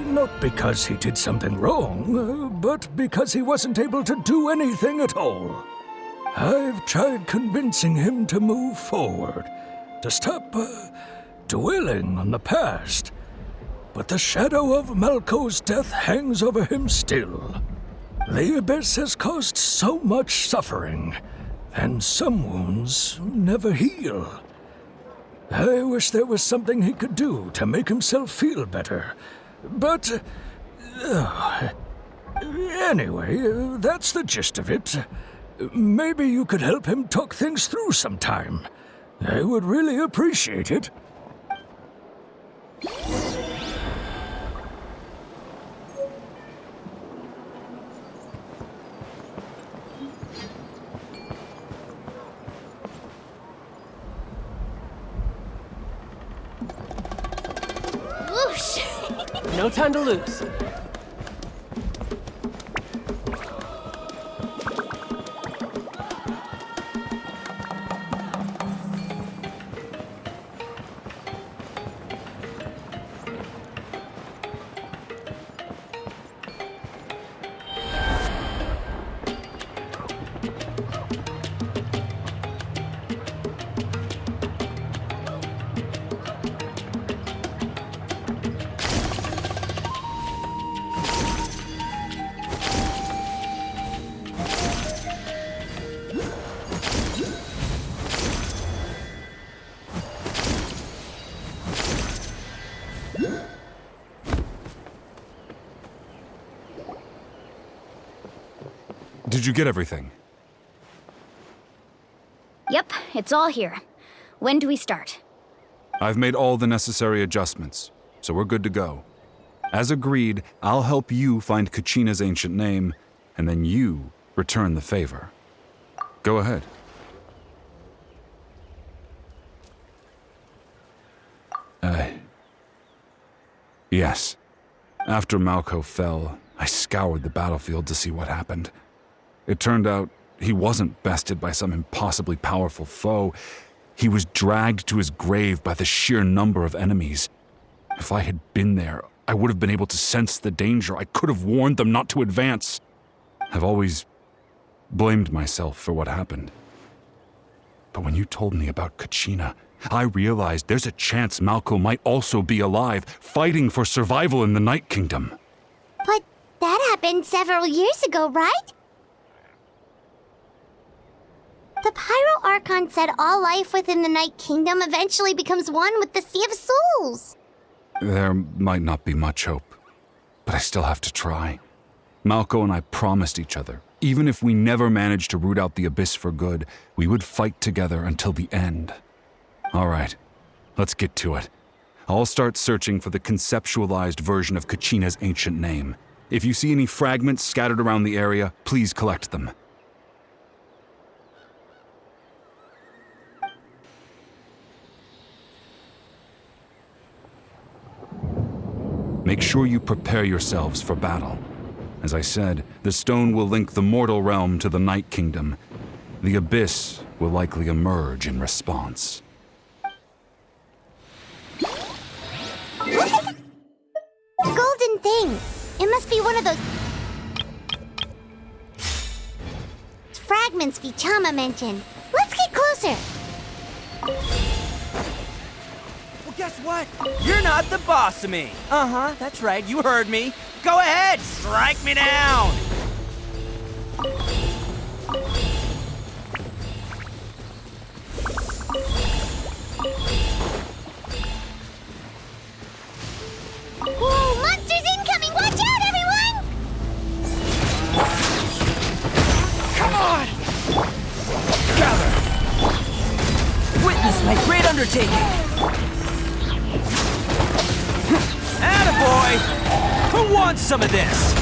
[SPEAKER 7] Not because he did something wrong, but because he wasn't able to do anything at all. I've tried convincing him to move forward, to stop dwelling on the past. But the shadow of Malco's death hangs over him still. The Abyss has caused so much suffering, and some wounds never heal. I wish there was something he could do to make himself feel better. But... anyway, that's the gist of it. Maybe you could help him talk things through sometime. I would really appreciate it.
[SPEAKER 17] No time to lose.
[SPEAKER 16] Did you get everything?
[SPEAKER 3] Yep, it's all here. When do we start?
[SPEAKER 16] I've made all the necessary adjustments, so we're good to go. As agreed, I'll help you find Kachina's ancient name, and then you return the favor. Go ahead. Yes. After Malko fell, I scoured the battlefield to see what happened. It turned out he wasn't bested by some impossibly powerful foe. He was dragged to his grave by the sheer number of enemies. If I had been there, I would have been able to sense the danger. I could have warned them not to advance. I've always blamed myself for what happened. But when you told me about Kachina, I realized there's a chance Malko might also be alive, fighting for survival in the Night Kingdom.
[SPEAKER 2] But that happened several years ago, right? The Pyro Archon said all life within the Night Kingdom eventually becomes one with the Sea of Souls.
[SPEAKER 16] There might not be much hope, but I still have to try. Malko and I promised each other, even if we never managed to root out the Abyss for good, we would fight together until the end. All right, let's get to it. I'll start searching for the conceptualized version of Kachina's ancient name. If you see any fragments scattered around the area, please collect them. Make sure you prepare yourselves for battle. As I said, the stone will link the mortal realm to the Night Kingdom. The Abyss will likely emerge in response.
[SPEAKER 2] Golden thing. It must be one of those fragments Vichama mentioned. Let's get closer.
[SPEAKER 1] Well, guess what? You're not the boss of me. Uh-huh, that's right. You heard me. Go ahead, strike me down.
[SPEAKER 2] Whoa, monsters incoming! Watch out, everyone!
[SPEAKER 1] Come on! Gather! Witness my great undertaking! Attaboy! Who wants some of this?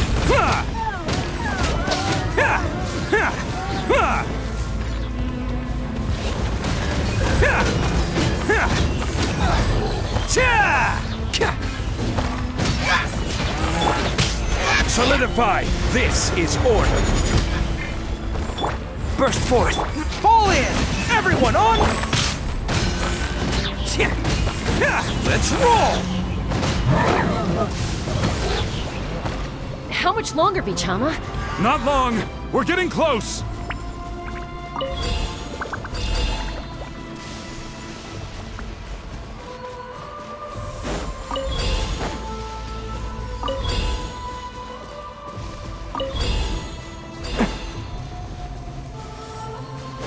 [SPEAKER 10] Solidify! This is order!
[SPEAKER 1] Burst forth! Fall in! Everyone on! Let's roll!
[SPEAKER 12] How much longer, Vichama?
[SPEAKER 16] Not long! We're getting close!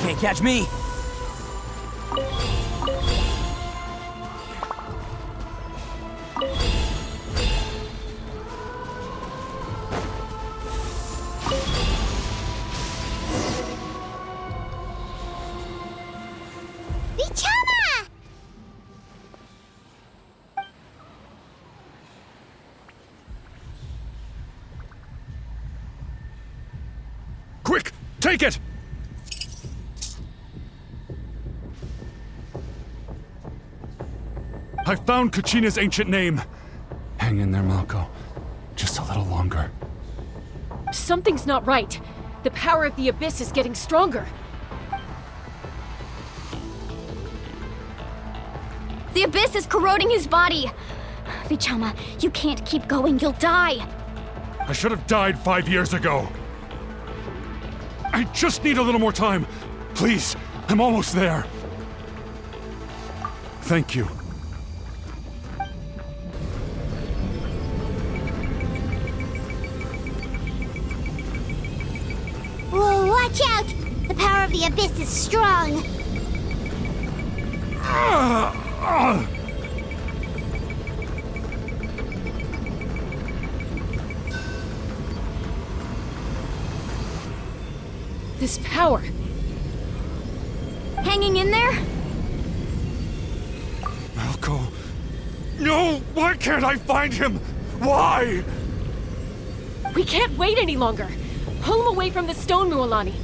[SPEAKER 1] Can't catch me!
[SPEAKER 2] Vichama!
[SPEAKER 16] Quick! Take it! I found Kachina's ancient name. Hang in there, Malco. Just a little longer.
[SPEAKER 12] Something's not right. The power of the Abyss is getting stronger.
[SPEAKER 3] The Abyss is corroding his body. Vichama, you can't keep going. You'll die.
[SPEAKER 16] I should have died 5 years ago. I just need a little more time. Please, I'm almost there. Thank you.
[SPEAKER 2] Whoa, watch out! The power of the Abyss is strong.
[SPEAKER 12] This power.
[SPEAKER 3] Hanging in there?
[SPEAKER 16] Malco. No! Why can't I find him? Why?
[SPEAKER 12] We can't wait any longer. Pull him away from the stone, Mualani.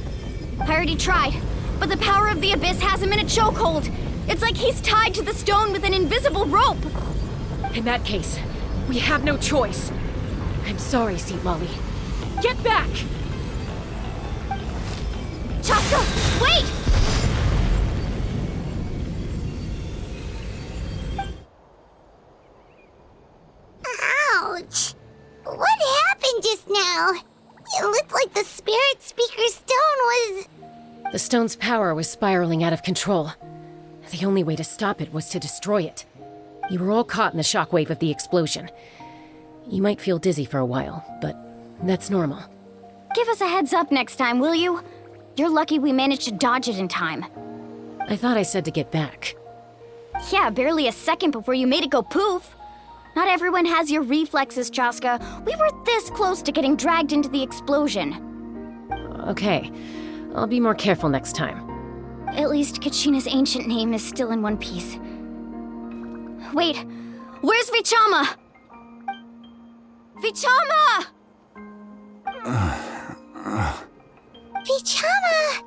[SPEAKER 3] I already tried, but the power of the Abyss has him in a chokehold. It's like he's tied to the stone with an invisible rope.
[SPEAKER 12] In that case, we have no choice. I'm sorry, Seat Lolly. Get back!
[SPEAKER 3] Chaska, wait!
[SPEAKER 2] Ouch! What happened just now? It looked like the Spirit Speaker's stone was...
[SPEAKER 12] The stone's power was spiraling out of control. The only way to stop it was to destroy it. You were all caught in the shockwave of the explosion. You might feel dizzy for a while, but that's normal.
[SPEAKER 3] Give us a heads up next time, will you? You're lucky we managed to dodge it in time.
[SPEAKER 12] I thought I said to get back.
[SPEAKER 3] Yeah, barely a second before you made it go poof. Not everyone has your reflexes, Chaska. We were this close to getting dragged into the explosion.
[SPEAKER 12] Okay, I'll be more careful next time.
[SPEAKER 3] At least Kachina's ancient name is still in one piece. Wait, where's Vichama? Vichama!
[SPEAKER 2] Vichama!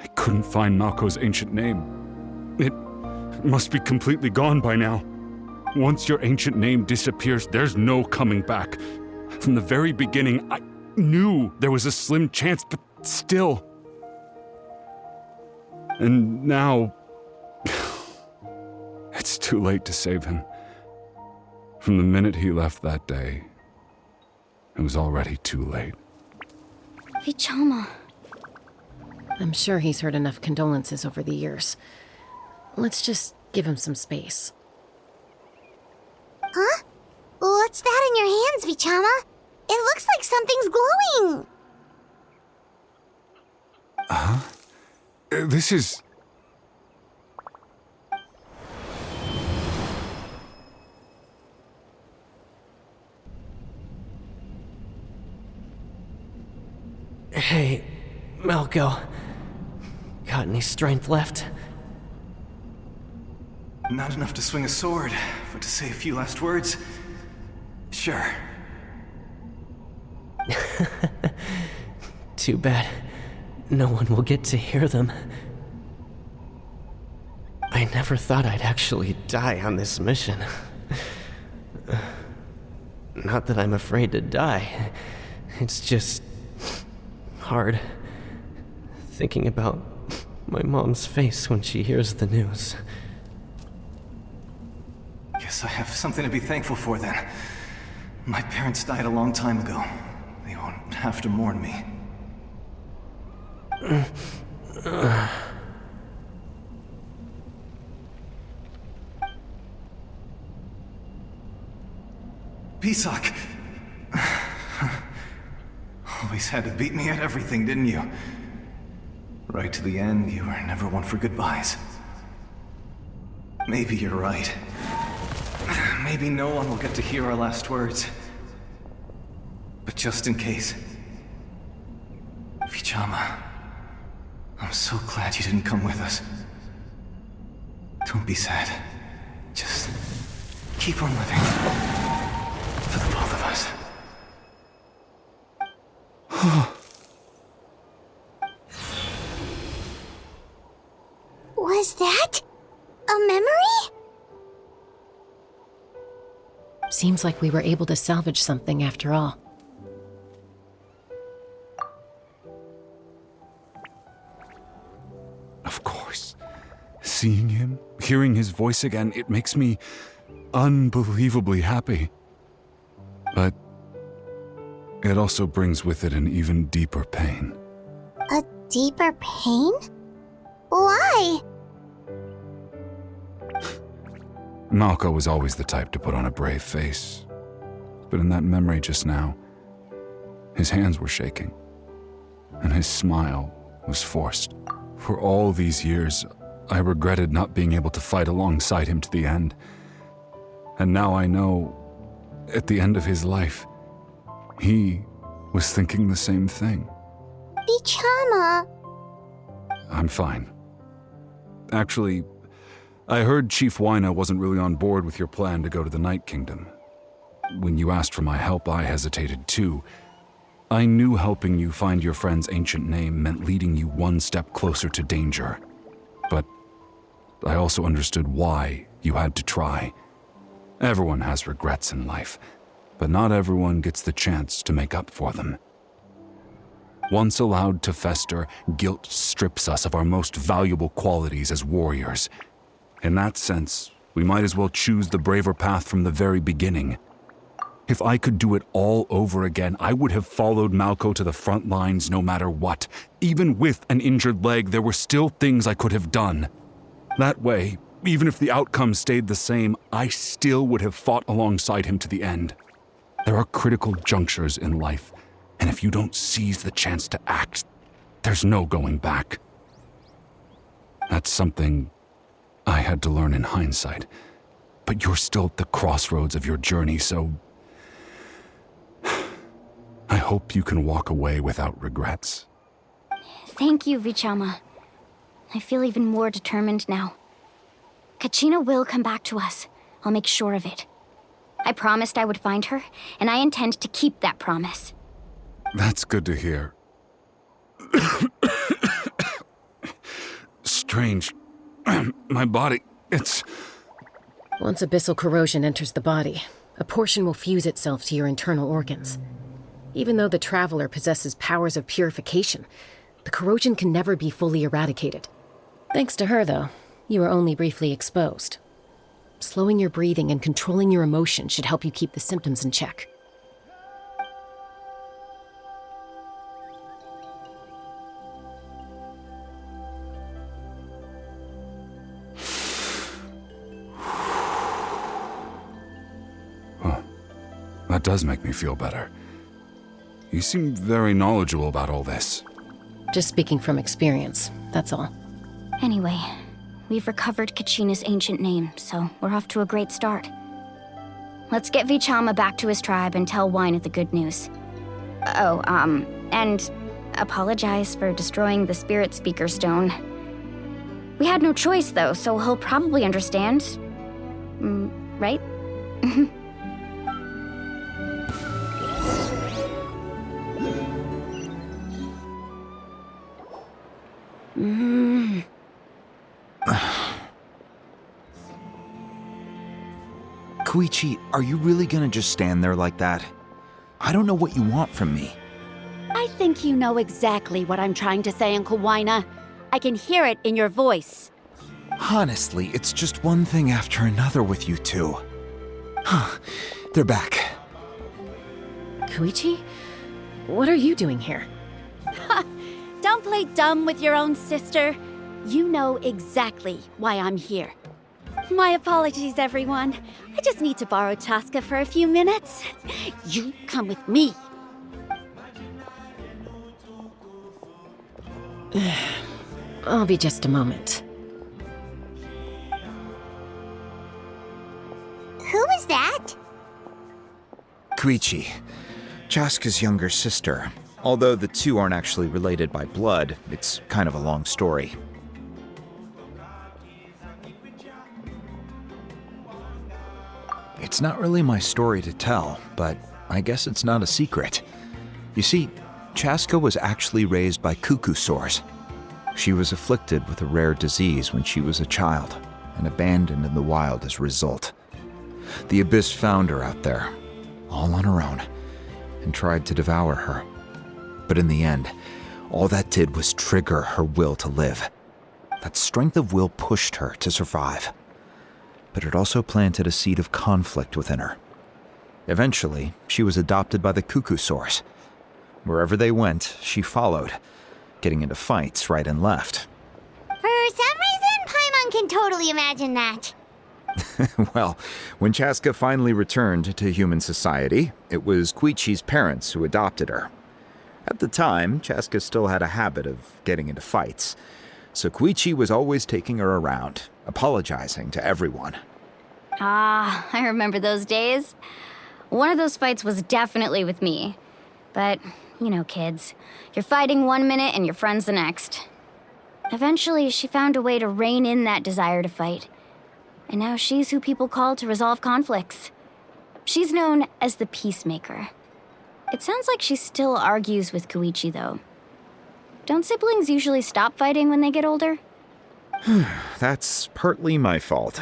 [SPEAKER 16] I couldn't find Malco's ancient name. It must be completely gone by now. Once your ancient name disappears, there's no coming back. From the very beginning, I knew there was a slim chance, but still. And now... it's too late to save him. From the minute he left that day, it was already too late.
[SPEAKER 3] Vichama.
[SPEAKER 12] I'm sure he's heard enough condolences over the years. Let's just give him some space.
[SPEAKER 2] Huh? What's that in your hands, Vichama? It looks like something's glowing.
[SPEAKER 16] Huh? This is...
[SPEAKER 6] Hey, Malco. Got any strength left?
[SPEAKER 18] Not enough to swing a sword, but to say a few last words? Sure.
[SPEAKER 6] Too bad. No one will get to hear them. I never thought I'd actually die on this mission. Not that I'm afraid to die. It's just... hard. Thinking about my mom's face when she hears the news.
[SPEAKER 18] Guess I have something to be thankful for then. My parents died a long time ago. They won't have to mourn me. Pisak! Always had to beat me at everything, didn't you? Right to the end, you were never one for goodbyes. Maybe you're right. Maybe no one will get to hear our last words. But just in case... Vichama, I'm so glad you didn't come with us. Don't be sad. Just keep on living. For the both of us.
[SPEAKER 2] Was that a memory?
[SPEAKER 12] Seems like we were able to salvage something after all.
[SPEAKER 16] Of course. Seeing him, hearing his voice again, it makes me unbelievably happy. But it also brings with it an even deeper pain.
[SPEAKER 2] A deeper pain? Why?
[SPEAKER 16] Malco was always the type to put on a brave face. But in that memory just now, his hands were shaking, and his smile was forced. For all these years, I regretted not being able to fight alongside him to the end. And now I know, at the end of his life, he was thinking the same thing.
[SPEAKER 2] Vichama!
[SPEAKER 16] I'm fine. Actually, I heard Chief Wyna wasn't really on board with your plan to go to the Night Kingdom. When you asked for my help, I hesitated too. I knew helping you find your friend's ancient name meant leading you one step closer to danger. But I also understood why you had to try. Everyone has regrets in life, but not everyone gets the chance to make up for them. Once allowed to fester, guilt strips us of our most valuable qualities as warriors. In that sense, we might as well choose the braver path from the very beginning. If I could do it all over again, I would have followed Malco to the front lines no matter what. Even with an injured leg, there were still things I could have done. That way, even if the outcome stayed the same, I still would have fought alongside him to the end. There are critical junctures in life, and if you don't seize the chance to act, there's no going back. That's something I had to learn in hindsight. But you're still at the crossroads of your journey, so I hope you can walk away without regrets.
[SPEAKER 3] Thank you, Vichama. I feel even more determined now. Kachina will come back to us. I'll make sure of it. I promised I would find her, and I intend to keep that promise.
[SPEAKER 16] That's good to hear. Strange. My body, it's...
[SPEAKER 12] Once abyssal corrosion enters the body, a portion will fuse itself to your internal organs. Even though the Traveler possesses powers of purification, the corrosion can never be fully eradicated. Thanks to her, though, you are only briefly exposed. Slowing your breathing and controlling your emotions should help you keep the symptoms in check.
[SPEAKER 16] That does make me feel better. You seem very knowledgeable about all this.
[SPEAKER 12] Just speaking from experience, that's all.
[SPEAKER 3] Anyway, we've recovered Kachina's ancient name, so we're off to a great start. Let's get Vichama back to his tribe and tell Wyna the good news. Oh, and apologize for destroying the Spirit Speaker Stone. We had no choice, though, so he'll probably understand. Right?
[SPEAKER 14] Koichi, are you really gonna just stand there like that? I don't know what you want from me.
[SPEAKER 19] I think you know exactly what I'm trying to say, Uncle Wyna. I can hear it in your voice.
[SPEAKER 14] Honestly, it's just one thing after another with you two. They're back.
[SPEAKER 12] Koichi? What are you doing here?
[SPEAKER 19] Don't play dumb with your own sister. You know exactly why I'm here. My apologies, everyone. I just need to borrow Chaska for a few minutes. You come with me.
[SPEAKER 12] I'll be just a moment.
[SPEAKER 2] Who is that?
[SPEAKER 14] Koichi, Chaska's younger sister. Although the two aren't actually related by blood, it's kind of a long story. It's not really my story to tell, but I guess it's not a secret. You see, Chaska was actually raised by cuckoo sores. She was afflicted with a rare disease when she was a child, and abandoned in the wild as a result. The Abyss found her out there, all on her own, and tried to devour her. But in the end, all that did was trigger her will to live. That strength of will pushed her to survive. But it also planted a seed of conflict within her. Eventually, she was adopted by the Cuckoo Source. Wherever they went, she followed, getting into fights right and left.
[SPEAKER 2] For some reason, Paimon can totally imagine that.
[SPEAKER 14] Well, when Chaska finally returned to human society, it was Koichi's parents who adopted her. At the time, Chaska still had a habit of getting into fights, so Koichi was always taking her around, apologizing to everyone.
[SPEAKER 3] Ah, I remember those days. One of those fights was definitely with me. But, you know, kids. You're fighting one minute and your friend's the next. Eventually, she found a way to rein in that desire to fight. And now she's who people call to resolve conflicts. She's known as the Peacemaker. It sounds like she still argues with Koichi, though. Don't siblings usually stop fighting when they get older?
[SPEAKER 14] That's partly my fault.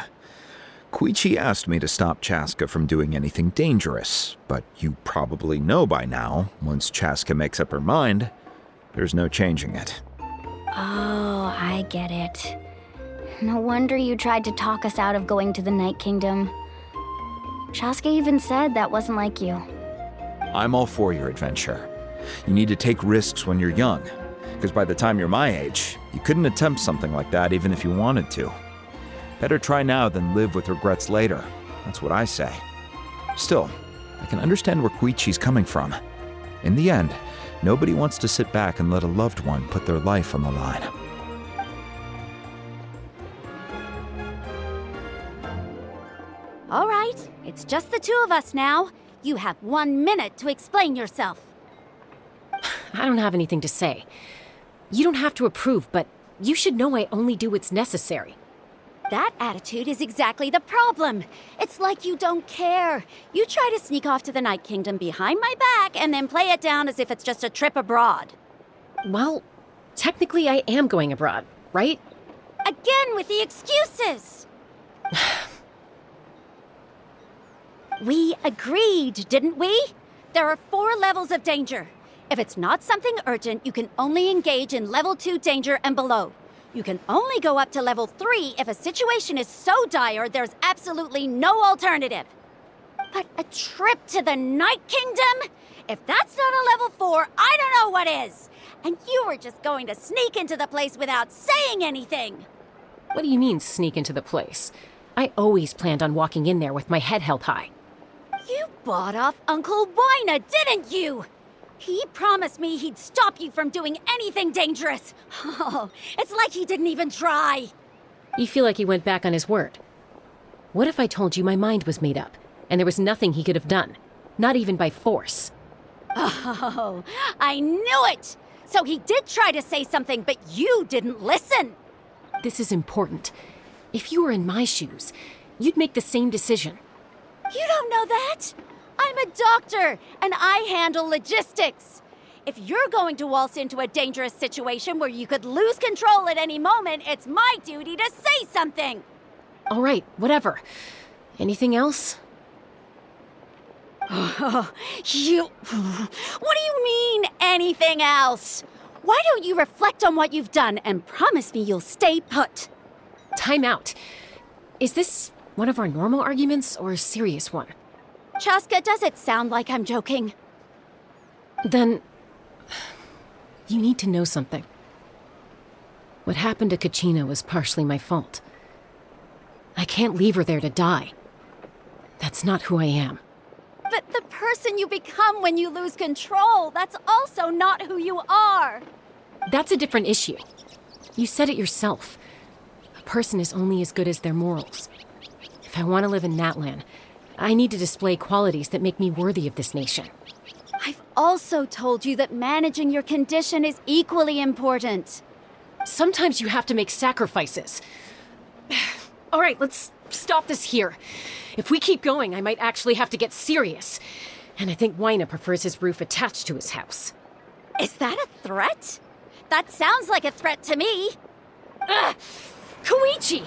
[SPEAKER 14] Koichi asked me to stop Chaska from doing anything dangerous, but you probably know by now, once Chaska makes up her mind, there's no changing it.
[SPEAKER 3] Oh, I get it. No wonder you tried to talk us out of going to the Night Kingdom. Chaska even said that wasn't like you.
[SPEAKER 14] I'm all for your adventure. You need to take risks when you're young, because by the time you're my age, you couldn't attempt something like that even if you wanted to. Better try now than live with regrets later. That's what I say. Still, I can understand where Koichi's coming from. In the end, nobody wants to sit back and let a loved one put their life on the line.
[SPEAKER 19] All right, it's just the two of us now. You have 1 minute to explain yourself.
[SPEAKER 12] I don't have anything to say. You don't have to approve, but you should know I only do what's necessary.
[SPEAKER 19] That attitude is exactly the problem. It's like you don't care. You try to sneak off to the Night Kingdom behind my back and then play it down as if it's just a trip abroad.
[SPEAKER 12] Well, technically I am going abroad, right?
[SPEAKER 19] Again with the excuses! We agreed, didn't we? There are 4 levels of danger. If it's not something urgent, you can only engage in level 2 danger and below. You can only go up to level 3 if a situation is so dire there's absolutely no alternative. But a trip to the Night Kingdom? If that's not a level 4, I don't know what is. And you were just going to sneak into the place without saying anything.
[SPEAKER 12] What do you mean, sneak into the place? I always planned on walking in there with my head held high.
[SPEAKER 19] You bought off Uncle Wina, didn't you? He promised me he'd stop you from doing anything dangerous. Oh, it's like he didn't even try.
[SPEAKER 12] You feel like he went back on his word. What if I told you my mind was made up, and there was nothing he could have done? Not even by force.
[SPEAKER 19] Oh, I knew it! So he did try to say something, but you didn't listen.
[SPEAKER 12] This is important. If you were in my shoes, you'd make the same decision.
[SPEAKER 19] You don't know that? I'm a doctor, and I handle logistics. If you're going to waltz into a dangerous situation where you could lose control at any moment, it's my duty to say something.
[SPEAKER 12] All right, whatever. Anything else?
[SPEAKER 19] What do you mean, anything else? Why don't you reflect on what you've done and promise me you'll stay put?
[SPEAKER 12] Time out. Is this one of our normal arguments or a serious one?
[SPEAKER 19] Chaska, does it sound like I'm joking?
[SPEAKER 12] Then, you need to know something. What happened to Kachina was partially my fault. I can't leave her there to die. That's not who I am.
[SPEAKER 19] But the person you become when you lose control, that's also not who you are.
[SPEAKER 12] That's a different issue. You said it yourself. A person is only as good as their morals. If I want to live in Natlan, I need to display qualities that make me worthy of this nation.
[SPEAKER 19] I've also told you that managing your condition is equally important.
[SPEAKER 12] Sometimes you have to make sacrifices. All right, let's stop this here. If we keep going, I might actually have to get serious. And I think Wina prefers his roof attached to his house.
[SPEAKER 19] Is that a threat? That sounds like a threat to me.
[SPEAKER 12] Koichi!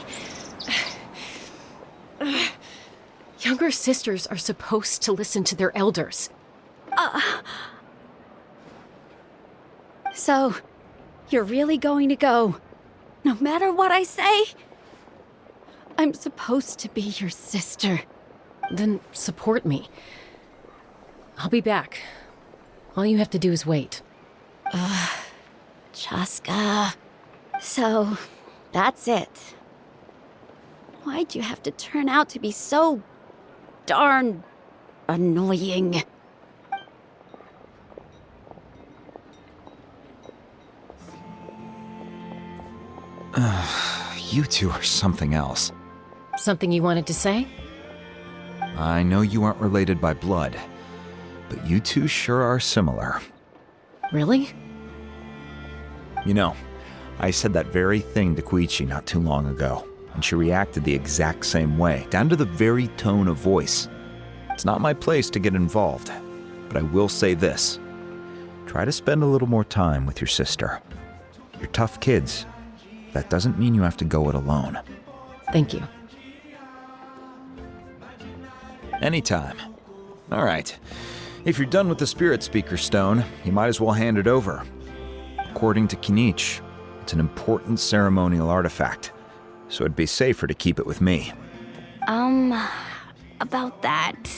[SPEAKER 12] Younger sisters are supposed to listen to their elders.
[SPEAKER 19] So, you're really going to go, no matter what I say? I'm supposed to be your sister.
[SPEAKER 12] Then support me. I'll be back. All you have to do is wait.
[SPEAKER 19] Chaska. So, that's it. Why'd you have to turn out to be so darn annoying?
[SPEAKER 14] You two are something else.
[SPEAKER 12] Something you wanted to say?
[SPEAKER 14] I know you aren't related by blood, but you two sure are similar.
[SPEAKER 12] Really?
[SPEAKER 14] You know, I said that very thing to Koichi not too long ago, and she reacted the exact same way, down to the very tone of voice. It's not my place to get involved, but I will say this. Try to spend a little more time with your sister. You're tough kids. That doesn't mean you have to go it alone.
[SPEAKER 12] Thank you.
[SPEAKER 14] Anytime. All right. If you're done with the Spirit Speaker Stone, you might as well hand it over. According to Kinich, it's an important ceremonial artifact, so it'd be safer to keep it with me.
[SPEAKER 3] About that.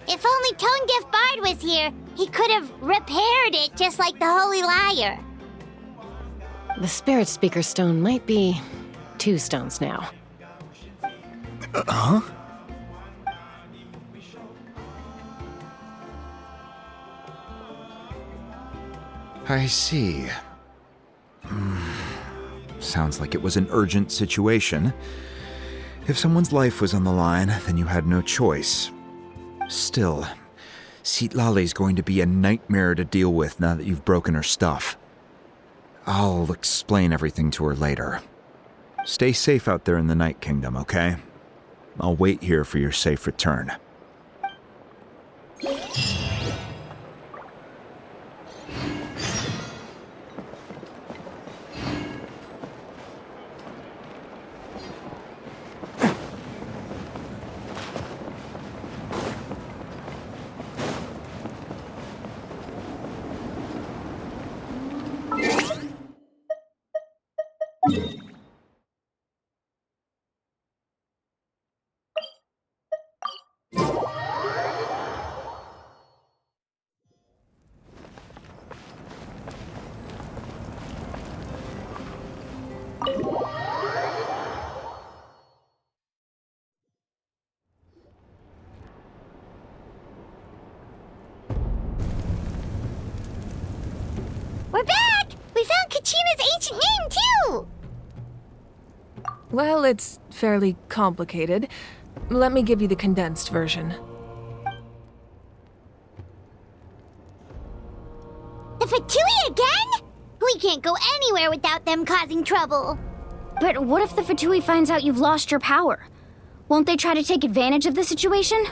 [SPEAKER 2] If only Tone Deaf Bard was here, he could have repaired it just like the Holy Liar.
[SPEAKER 12] The Spirit Speaker Stone might be 2 stones now.
[SPEAKER 14] Huh? I see. Sounds like it was an urgent situation. If someone's life was on the line, then you had no choice. Still, Citlali's going to be a nightmare to deal with now that you've broken her stuff. I'll explain everything to her later. Stay safe out there in the Night Kingdom, okay? I'll wait here for your safe return.
[SPEAKER 2] We're back! We found Kachina's ancient name, too!
[SPEAKER 8] Well, it's fairly complicated. Let me give you the condensed version.
[SPEAKER 2] The Fatui again? We can't go anywhere without them causing trouble.
[SPEAKER 3] But what if the Fatui finds out you've lost your power? Won't they try to take advantage of the situation?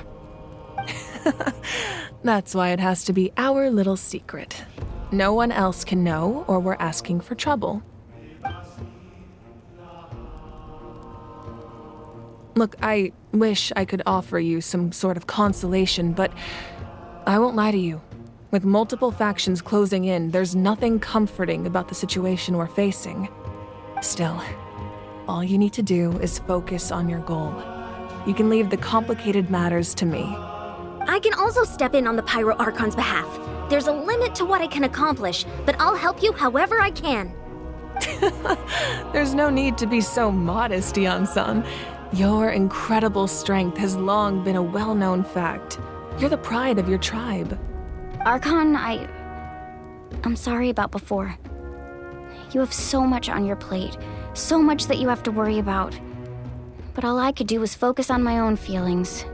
[SPEAKER 8] That's why it has to be our little secret. No one else can know, or we're asking for trouble. Look, I wish I could offer you some sort of consolation, but I won't lie to you. With multiple factions closing in, there's nothing comforting about the situation we're facing. Still, all you need to do is focus on your goal. You can leave the complicated matters to me.
[SPEAKER 13] I can also step in on the Pyro Archon's behalf. There's a limit to what I can accomplish, but I'll help you however I can.
[SPEAKER 8] There's no need to be so modest, Yan-san. Your incredible strength has long been a well-known fact. You're the pride of your tribe.
[SPEAKER 3] Archon, I'm sorry about before. You have so much on your plate, so much that you have to worry about. But all I could do was focus on my own feelings.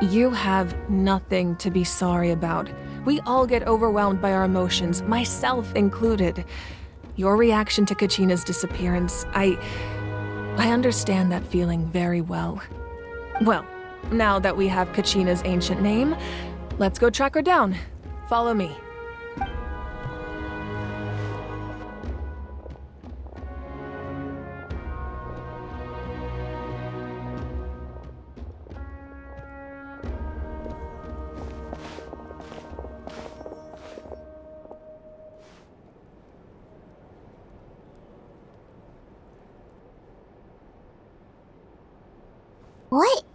[SPEAKER 8] You have nothing to be sorry about. We all get overwhelmed by our emotions, myself included. Your reaction to Kachina's disappearance, I understand that feeling very well. Well, now that we have Kachina's ancient name, let's go track her down. Follow me.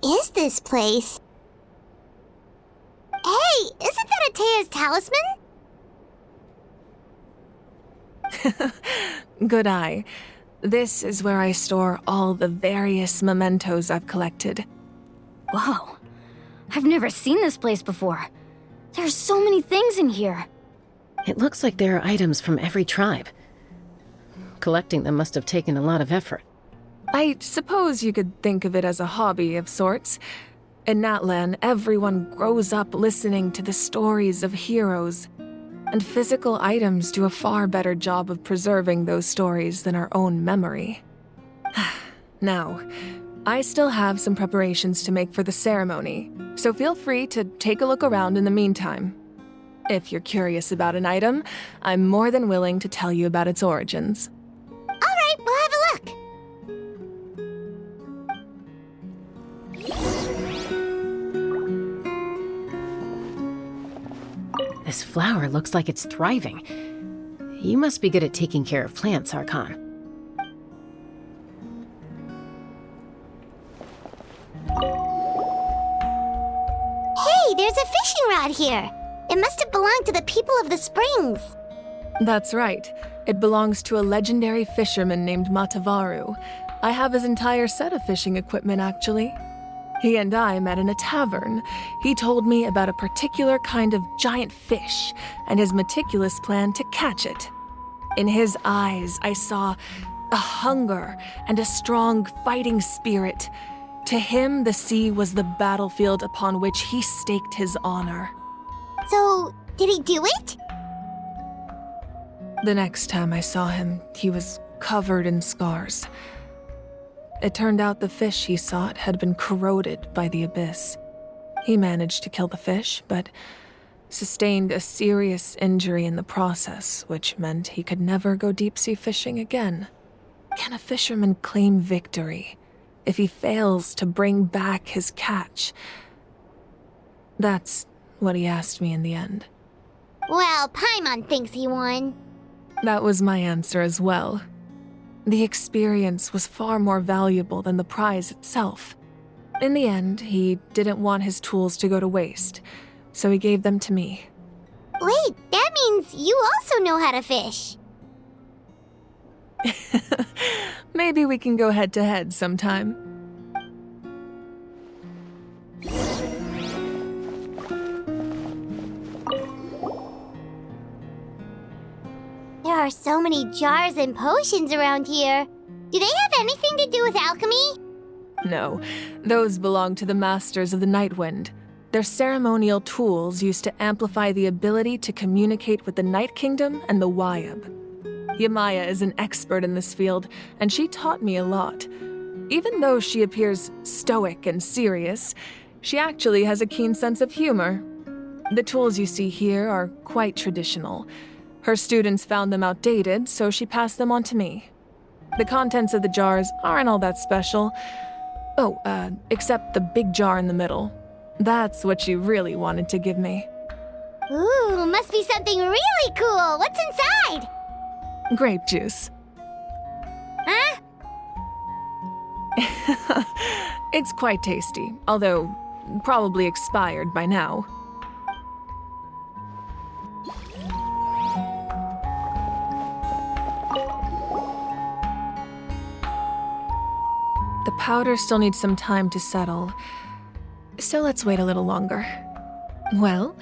[SPEAKER 2] is this place? Hey, isn't that Atea's talisman?
[SPEAKER 8] Good eye. This is where I store all the various mementos I've collected.
[SPEAKER 3] Whoa. I've never seen this place before. There's so many things in here.
[SPEAKER 12] It looks like there are items from every tribe. Collecting them must have taken a lot of effort.
[SPEAKER 8] I suppose you could think of it as a hobby of sorts. In Natlan, everyone grows up listening to the stories of heroes, and physical items do a far better job of preserving those stories than our own memory. Now, I still have some preparations to make for the ceremony, so feel free to take a look around in the meantime. If you're curious about an item, I'm more than willing to tell you about its origins.
[SPEAKER 2] All right, we'll have a look.
[SPEAKER 12] This flower looks like it's thriving. You must be good at taking care of plants, Archon.
[SPEAKER 2] Hey, there's a fishing rod here. It must have belonged to the people of the springs.
[SPEAKER 8] That's right. It belongs to a legendary fisherman named Matavaru. I have his entire set of fishing equipment, actually. He and I met in a tavern. He told me about a particular kind of giant fish and his meticulous plan to catch it. In his eyes, I saw a hunger and a strong fighting spirit. To him, the sea was the battlefield upon which he staked his honor.
[SPEAKER 2] So, did he do it?
[SPEAKER 8] The next time I saw him, he was covered in scars. It turned out the fish he sought had been corroded by the abyss. He managed to kill the fish, but sustained a serious injury in the process, which meant he could never go deep-sea fishing again. Can a fisherman claim victory if he fails to bring back his catch? That's what he asked me in the end.
[SPEAKER 2] Well, Paimon thinks he won.
[SPEAKER 8] That was my answer as well. The experience was far more valuable than the prize itself. In the end, he didn't want his tools to go to waste, so he gave them to me.
[SPEAKER 2] Wait, that means you also know how to fish.
[SPEAKER 8] Maybe we can go head-to-head sometime.
[SPEAKER 2] There are so many jars and potions around here. Do they have anything to do with alchemy?
[SPEAKER 8] No, those belong to the Masters of the Nightwind. They're ceremonial tools used to amplify the ability to communicate with the Night Kingdom and the Wayab. Yamaya is an expert in this field, and she taught me a lot. Even though she appears stoic and serious, she actually has a keen sense of humor. The tools you see here are quite traditional. Her students found them outdated, so she passed them on to me. The contents of the jars aren't all that special. Oh, except the big jar in the middle. That's what she really wanted to give me.
[SPEAKER 2] Ooh, must be something really cool. What's inside?
[SPEAKER 8] Grape juice.
[SPEAKER 2] Huh?
[SPEAKER 8] It's quite tasty, although probably expired by now. The powder still needs some time to settle, so let's wait a little longer. Well,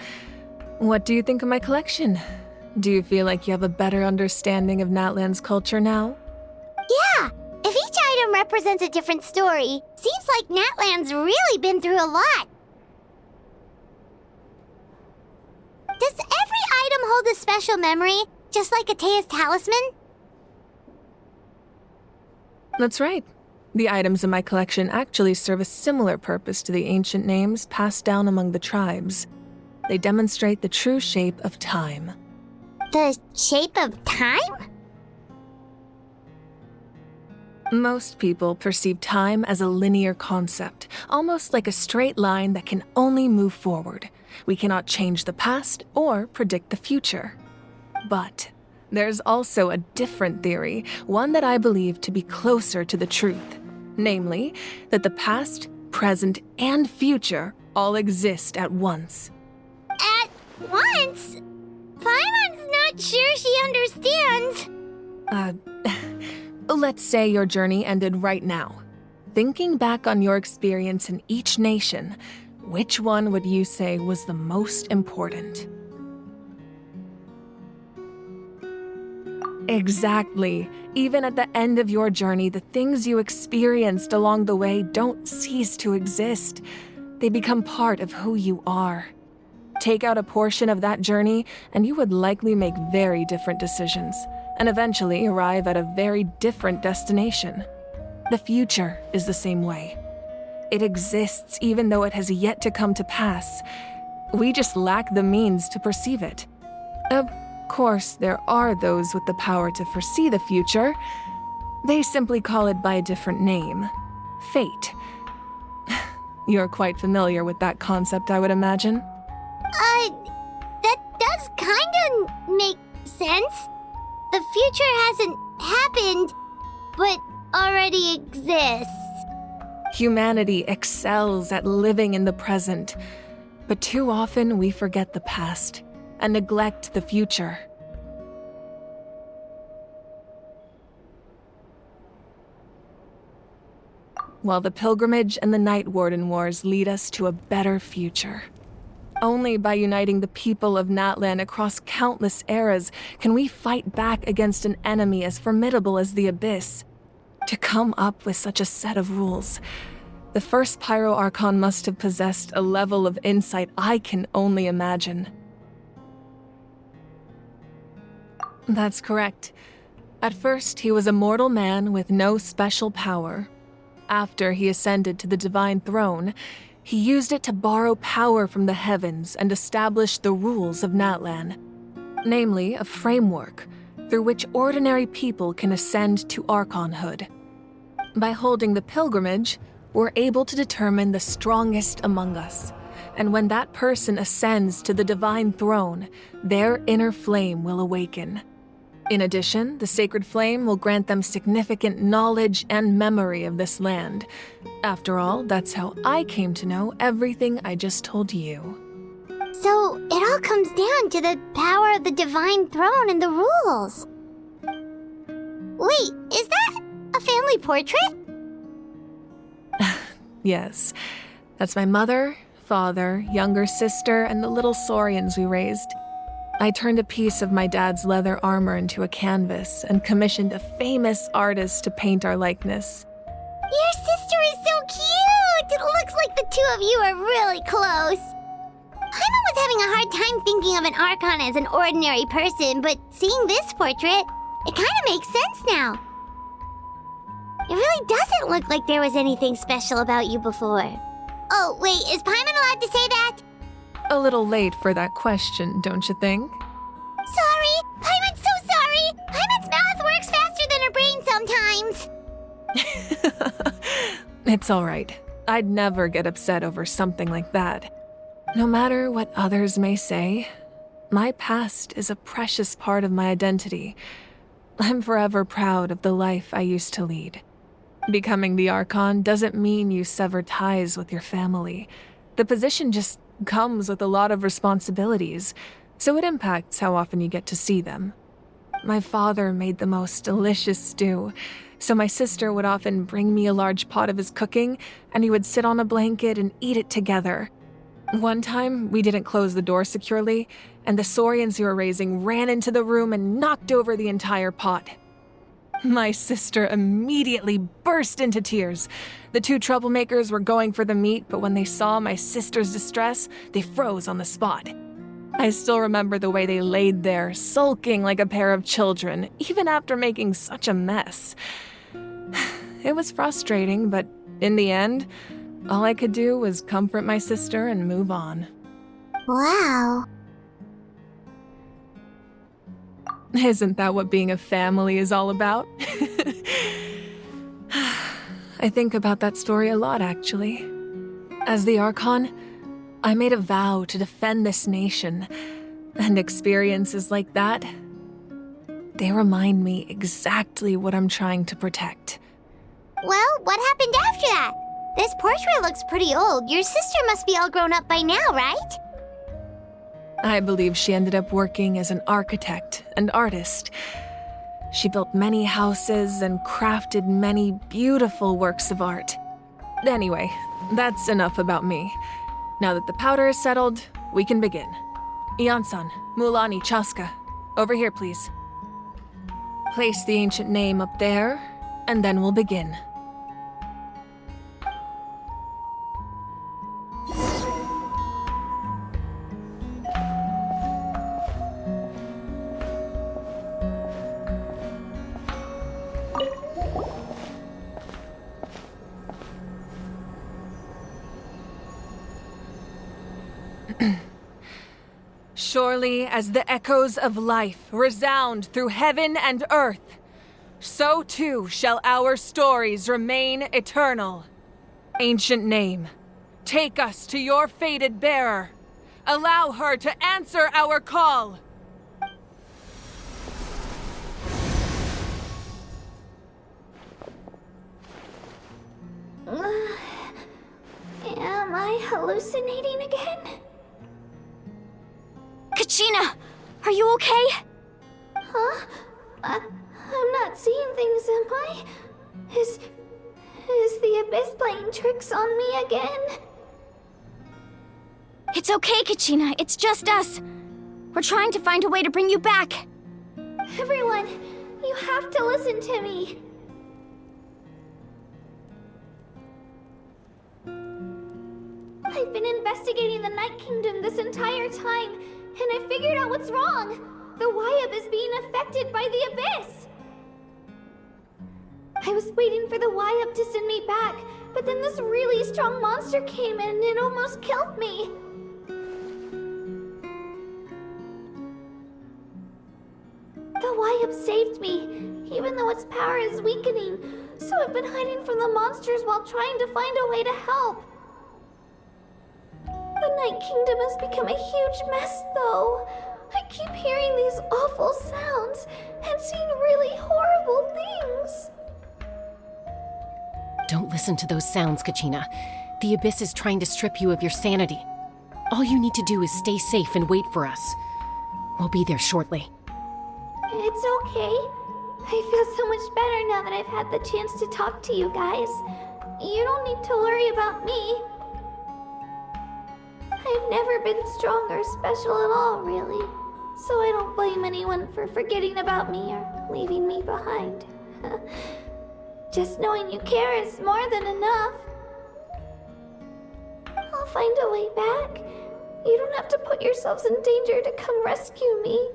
[SPEAKER 8] what do you think of my collection? Do you feel like you have a better understanding of Natlan's culture now?
[SPEAKER 2] Yeah, if each item represents a different story, seems like Natlan's really been through a lot. Does every item hold a special memory, just like Atea's talisman?
[SPEAKER 8] That's right. The items in my collection actually serve a similar purpose to the ancient names passed down among the tribes. They demonstrate the true shape of time.
[SPEAKER 2] The shape of time?
[SPEAKER 8] Most people perceive time as a linear concept, almost like a straight line that can only move forward. We cannot change the past or predict the future. But there's also a different theory, one that I believe to be closer to the truth. Namely, that the past present, and future all exist at once.
[SPEAKER 2] At once? Paimon's not sure she understands.
[SPEAKER 8] Let's say your journey ended right now. Thinking back on your experience in each nation, which one would you say was the most important? Exactly. Even at the end of your journey, the things you experienced along the way don't cease to exist. They become part of who you are. Take out a portion of that journey, and you would likely make very different decisions, and eventually arrive at a very different destination. The future is the same way. It exists even though it has yet to come to pass. We just lack the means to perceive it. Of course, there are those with the power to foresee the future. They simply call it by a different name. Fate. You're quite familiar with that concept, I would imagine.
[SPEAKER 2] That does kinda make sense. The future hasn't happened, but already exists.
[SPEAKER 8] Humanity excels at living in the present, but too often we forget the past and neglect the future. While the pilgrimage and the Night Warden Wars lead us to a better future. Only by uniting the people of Natlan across countless eras can we fight back against an enemy as formidable as the Abyss. To come up with such a set of rules, the first Pyro Archon must have possessed a level of insight I can only imagine. That's correct. At first, he was a mortal man with no special power. After he ascended to the Divine Throne, he used it to borrow power from the heavens and establish the rules of Natlan, namely a framework through which ordinary people can ascend to Archonhood. By holding the pilgrimage, we're able to determine the strongest among us, and when that person ascends to the Divine Throne, their inner flame will awaken. In addition, the sacred flame will grant them significant knowledge and memory of this land. After all, that's how I came to know everything I just told you.
[SPEAKER 2] So, it all comes down to the power of the Divine Throne and the rules. Wait, is that a family portrait?
[SPEAKER 8] Yes, that's my mother, father, younger sister, and the little saurians we raised. I turned a piece of my dad's leather armor into a canvas and commissioned a famous artist to paint our likeness.
[SPEAKER 2] Your sister is so cute! It looks like the two of you are really close. Paimon was having a hard time thinking of an Archon as an ordinary person, but seeing this portrait, it kind of makes sense now. It really doesn't look like there was anything special about you before. Oh, wait, is Paimon allowed to say that?
[SPEAKER 8] A little late for that question, don't you think?
[SPEAKER 2] Sorry! Paimon's so sorry! Paimon's mouth works faster than her brain sometimes!
[SPEAKER 8] It's all right. I'd never get upset over something like that. No matter what others may say, my past is a precious part of my identity. I'm forever proud of the life I used to lead. Becoming the Archon doesn't mean you sever ties with your family. The position just comes with a lot of responsibilities, so it impacts how often you get to see them. My father made the most delicious stew, so my sister would often bring me a large pot of his cooking, and he would sit on a blanket and eat it together. One time, we didn't close the door securely, and the saurians we were raising ran into the room and knocked over the entire pot. My sister immediately burst into tears. The two troublemakers were going for the meat, but when they saw my sister's distress, they froze on the spot. I still remember the way they laid there, sulking like a pair of children, even after making such a mess. It was frustrating, but in the end, all I could do was comfort my sister and move on.
[SPEAKER 2] Wow.
[SPEAKER 8] Isn't that what being a family is all about? I think about that story a lot, actually. As the Archon, I made a vow to defend this nation, and experiences like that, they remind me exactly what I'm trying to protect.
[SPEAKER 2] Well, what happened after that? This portrait looks pretty old. Your sister must be all grown up by now, right?
[SPEAKER 8] I believe she ended up working as an architect and artist. She built many houses and crafted many beautiful works of art. Anyway, that's enough about me. Now that the powder is settled, we can begin. Ian-san, Mulani, Chaska, over here, please. Place the ancient name up there, and then we'll begin. Surely as the echoes of life resound through heaven and earth, so too shall our stories remain eternal. Ancient name, take us to your fated bearer. Allow her to answer our call.
[SPEAKER 2] Am I hallucinating again?
[SPEAKER 3] Kachina, are you okay?
[SPEAKER 2] Huh? I'm not seeing things, am I? Is the Abyss playing tricks on me again?
[SPEAKER 3] It's okay, Kachina. It's just us. We're trying to find a way to bring you back.
[SPEAKER 2] Everyone, you have to listen to me. I've been investigating the Night Kingdom this entire time, and I figured out what's wrong. The Wyab is being affected by the Abyss. I was waiting for the Wyab to send me back, but then this really strong monster came in and it almost killed me. The Wyab saved me, even though its power is weakening, so I've been hiding from the monsters while trying to find a way to help. The Night Kingdom has become a huge mess, though. I keep hearing these awful sounds and seeing really horrible things.
[SPEAKER 12] Don't listen to those sounds, Kachina. The Abyss is trying to strip you of your sanity. All you need to do is stay safe and wait for us. We'll be there shortly.
[SPEAKER 2] It's okay. I feel so much better now that I've had the chance to talk to you guys. You don't need to worry about me. I've never been strong or special at all, really. So I don't blame anyone for forgetting about me or leaving me behind. Just knowing you care is more than enough. I'll find a way back. You don't have to put yourselves in danger to come rescue me.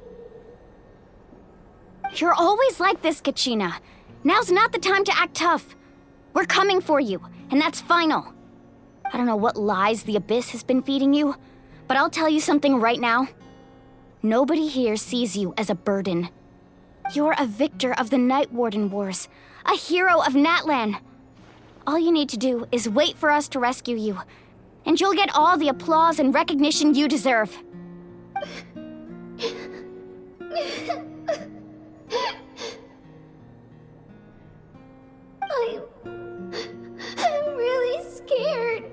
[SPEAKER 3] You're always like this, Kachina. Now's not the time to act tough. We're coming for you, and that's final. I don't know what lies the Abyss has been feeding you, but I'll tell you something right now. Nobody here sees you as a burden. You're a victor of the Night Warden Wars, a hero of Natlan. All you need to do is wait for us to rescue you, and you'll get all the applause and recognition you deserve.
[SPEAKER 2] I'm really scared.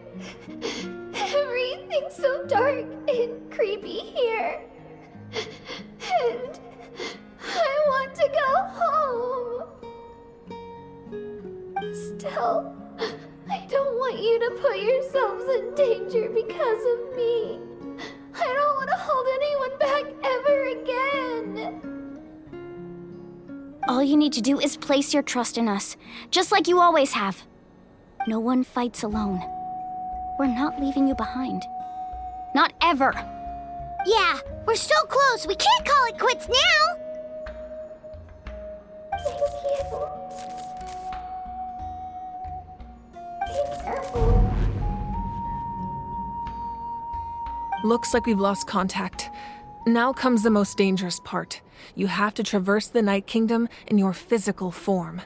[SPEAKER 2] Everything's so dark and creepy here. And I want to go home. Still, I don't want you to put yourselves in danger because of me. I don't want to hold anyone back ever again.
[SPEAKER 3] All you need to do is place your trust in us, just like you always have. No one fights alone. We're not leaving you behind. Not ever.
[SPEAKER 2] Yeah, we're so close. We can't call it quits now. Thank you. Be careful.
[SPEAKER 8] Looks like we've lost contact. Now comes the most dangerous part. You have to traverse the Night Kingdom in your physical form.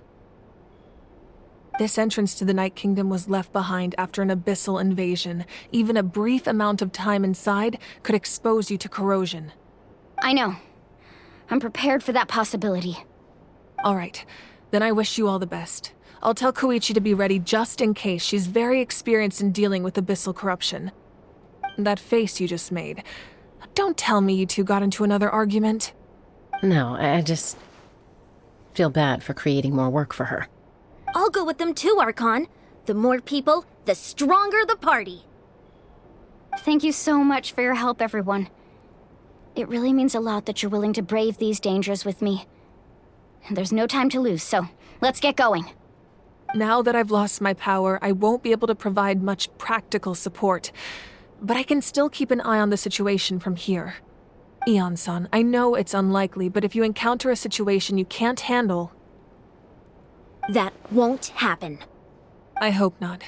[SPEAKER 8] This entrance to the Night Kingdom was left behind after an abyssal invasion. Even a brief amount of time inside could expose you to corrosion.
[SPEAKER 3] I know. I'm prepared for that possibility.
[SPEAKER 8] All right, then I wish you all the best. I'll tell Koichi to be ready just in case. She's very experienced in dealing with abyssal corruption. That face you just made. Don't tell me you two got into another argument.
[SPEAKER 12] No, I just feel bad for creating more work for her.
[SPEAKER 13] I'll go with them too, Archon. The more people, the stronger the party.
[SPEAKER 3] Thank you so much for your help, everyone. It really means a lot that you're willing to brave these dangers with me. And there's no time to lose, so let's get going.
[SPEAKER 8] Now that I've lost my power, I won't be able to provide much practical support. But I can still keep an eye on the situation from here. Eon-san, I know it's unlikely, but if you encounter a situation you can't handle...
[SPEAKER 13] That won't happen.
[SPEAKER 8] I hope not.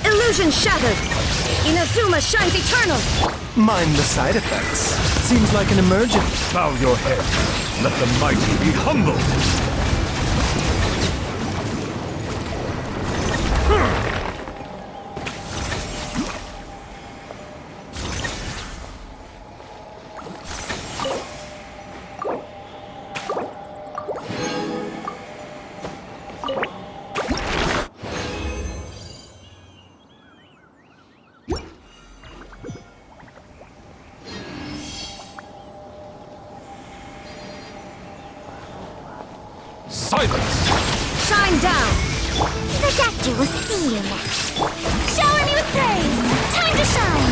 [SPEAKER 20] Illusion shattered! Inazuma shines eternal!
[SPEAKER 21] Mind the side effects. Seems like an emergency.
[SPEAKER 10] Bow your head. Let the mighty be humbled.
[SPEAKER 20] Silence! Shine down!
[SPEAKER 2] The doctor will see you now. Shower me with praise! Time to shine!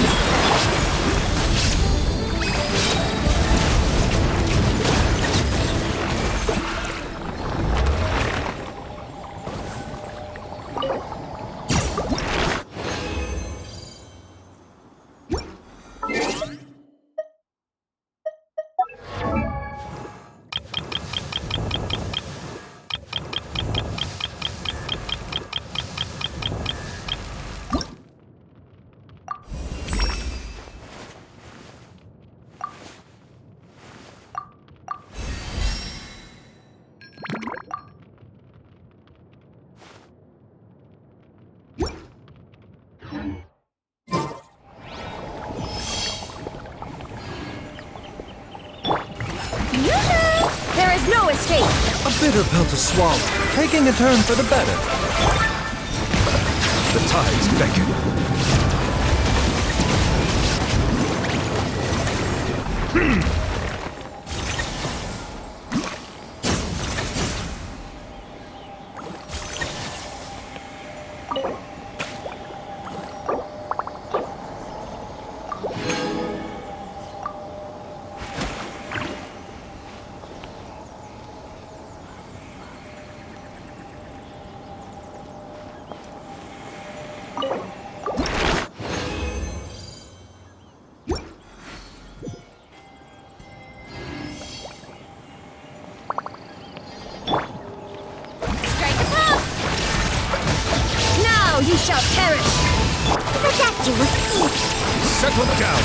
[SPEAKER 20] There is no escape!
[SPEAKER 21] A bitter pill to swallow, taking a turn for the better.
[SPEAKER 10] The tides beckon.
[SPEAKER 20] Now you shall perish!
[SPEAKER 2] The doctor will see.
[SPEAKER 10] Settle down!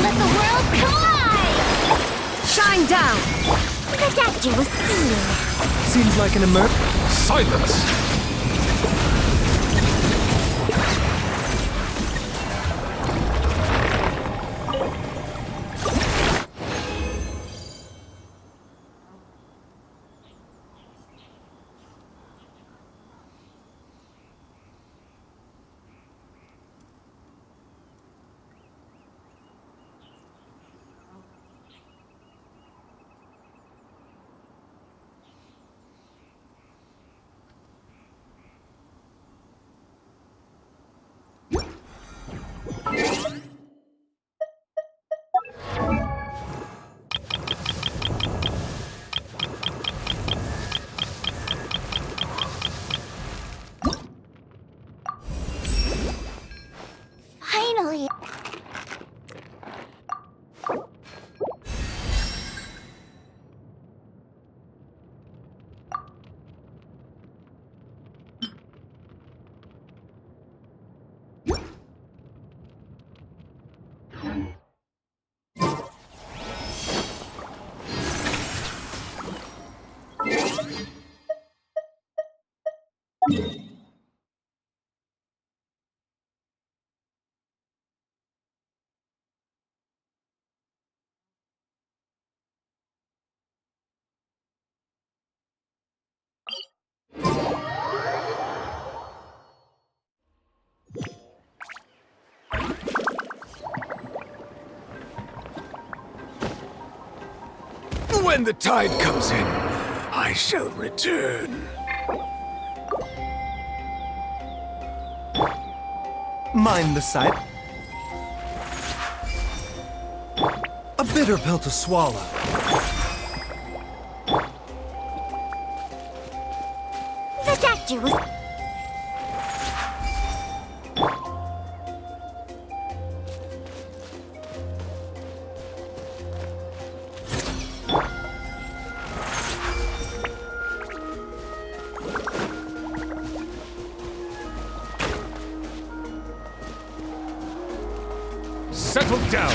[SPEAKER 2] Let the world collide!
[SPEAKER 20] Shine down!
[SPEAKER 2] The doctor will see.
[SPEAKER 21] Seems like an
[SPEAKER 10] Silence!
[SPEAKER 2] Finally.
[SPEAKER 10] When the tide comes in, I shall return.
[SPEAKER 21] Mind the sight. A bitter pill to swallow.
[SPEAKER 2] The doctor was.
[SPEAKER 10] Settle down!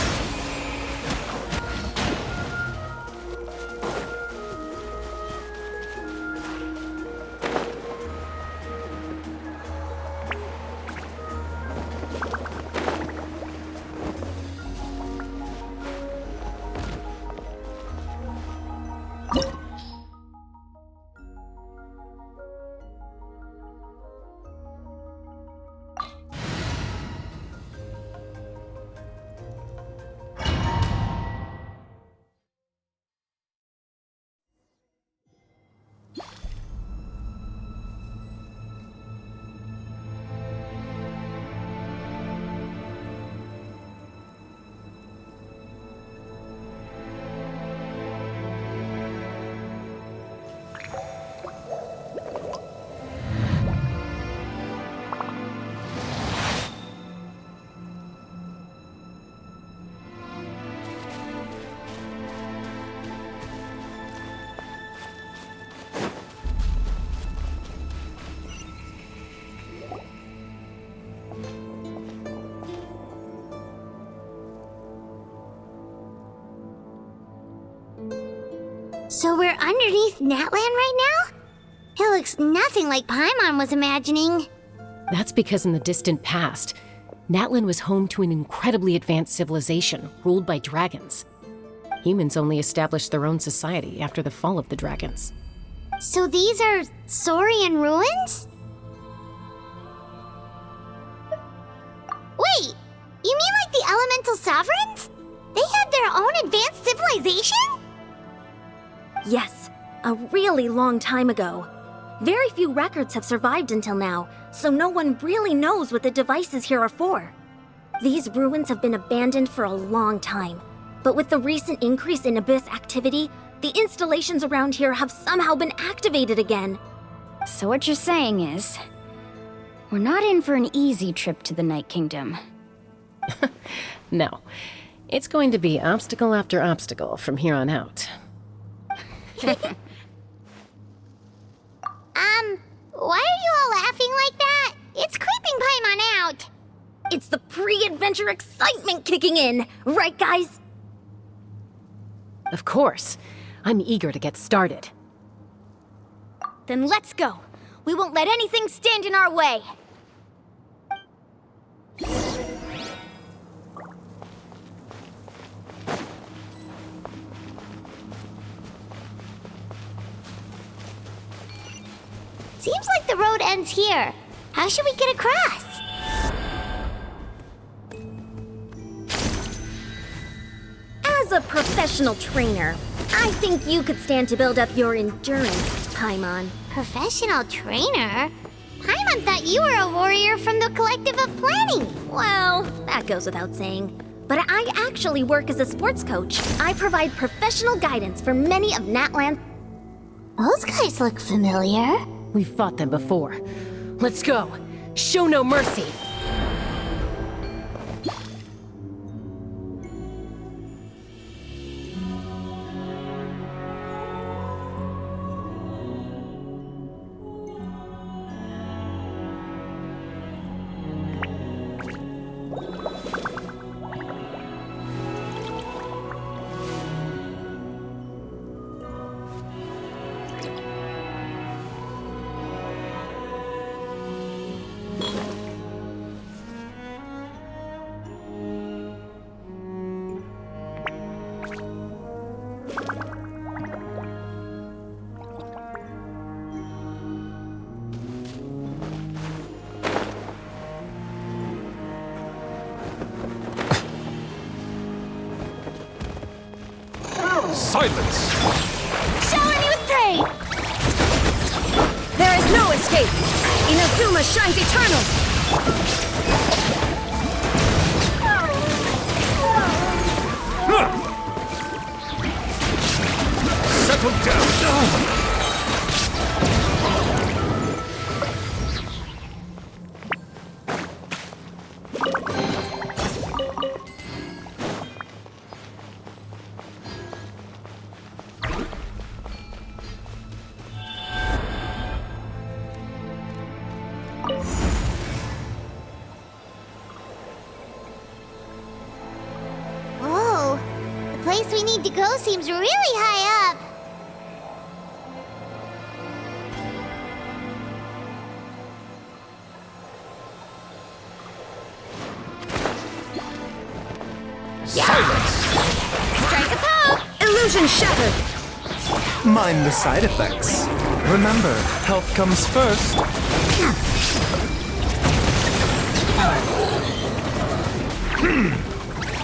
[SPEAKER 2] So we're underneath Natlan right now? It looks nothing like Paimon was imagining.
[SPEAKER 12] That's because in the distant past, Natlan was home to an incredibly advanced civilization ruled by dragons. Humans only established their own society after the fall of the dragons.
[SPEAKER 2] So these are Saurian ruins? Wait, you mean like the elemental sovereigns? They had their own advanced civilization?
[SPEAKER 13] Yes, a really long time ago. Very few records have survived until now, so no one really knows what the devices here are for. These ruins have been abandoned for a long time, but with the recent increase in Abyss activity, the installations around here have somehow been activated again.
[SPEAKER 3] So what you're saying is, we're not in for an easy trip to the Night Kingdom.
[SPEAKER 12] No, it's going to be obstacle after obstacle from here on out.
[SPEAKER 2] Why are you all laughing like that? It's creeping Paimon out.
[SPEAKER 13] It's the pre-adventure excitement kicking in, right guys?
[SPEAKER 12] Of course. I'm eager to get started.
[SPEAKER 19] Then let's go. We won't let anything stand in our way.
[SPEAKER 2] Seems like the road ends here. How should we get across?
[SPEAKER 13] As a professional trainer, I think you could stand to build up your endurance, Paimon.
[SPEAKER 2] Professional trainer? Paimon thought you were a warrior from the Collective of Planning.
[SPEAKER 13] Well, that goes without saying. But I actually work as a sports coach. I provide professional guidance for many of Natlan's...
[SPEAKER 2] Those guys look familiar.
[SPEAKER 12] We've fought them before. Let's go. Show no mercy.
[SPEAKER 7] Silence!
[SPEAKER 19] Shower me with praise!
[SPEAKER 20] There is no escape! Inazuma shines eternal!
[SPEAKER 7] Settle down!
[SPEAKER 2] Whoa, the place we need to go seems really high up.
[SPEAKER 7] Silence!
[SPEAKER 19] Strike a poke!
[SPEAKER 20] Illusion shattered!
[SPEAKER 21] Mind the side effects. Remember, health comes first.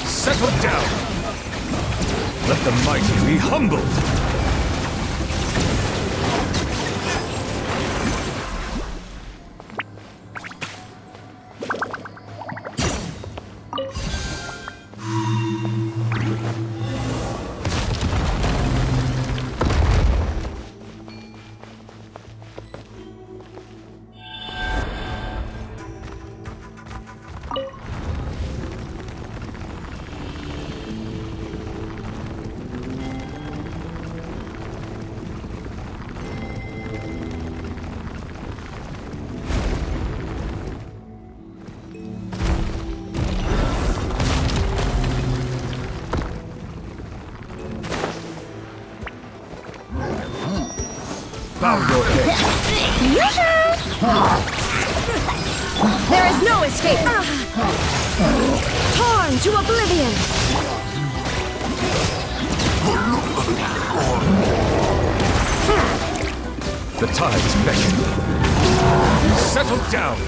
[SPEAKER 7] Settle down! Let the mighty be humbled!
[SPEAKER 10] bow your head.
[SPEAKER 20] There is no escape! Torn to oblivion!
[SPEAKER 7] The tides beckon. Settle down.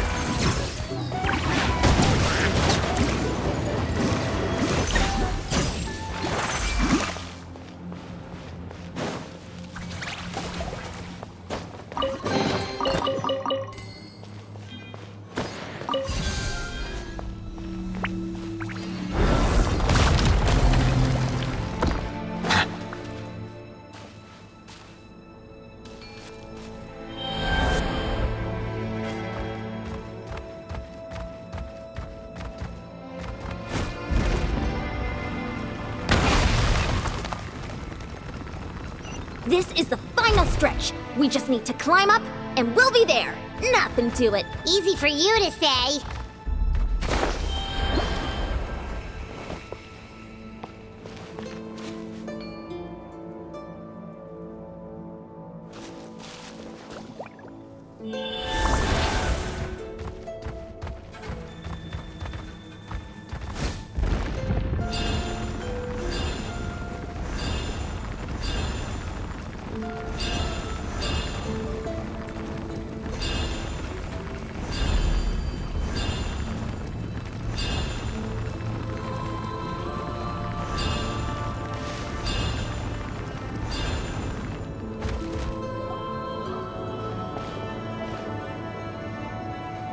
[SPEAKER 13] This is the final stretch. We just need to climb up, and we'll be there. Nothing to it.
[SPEAKER 2] Easy for you to say.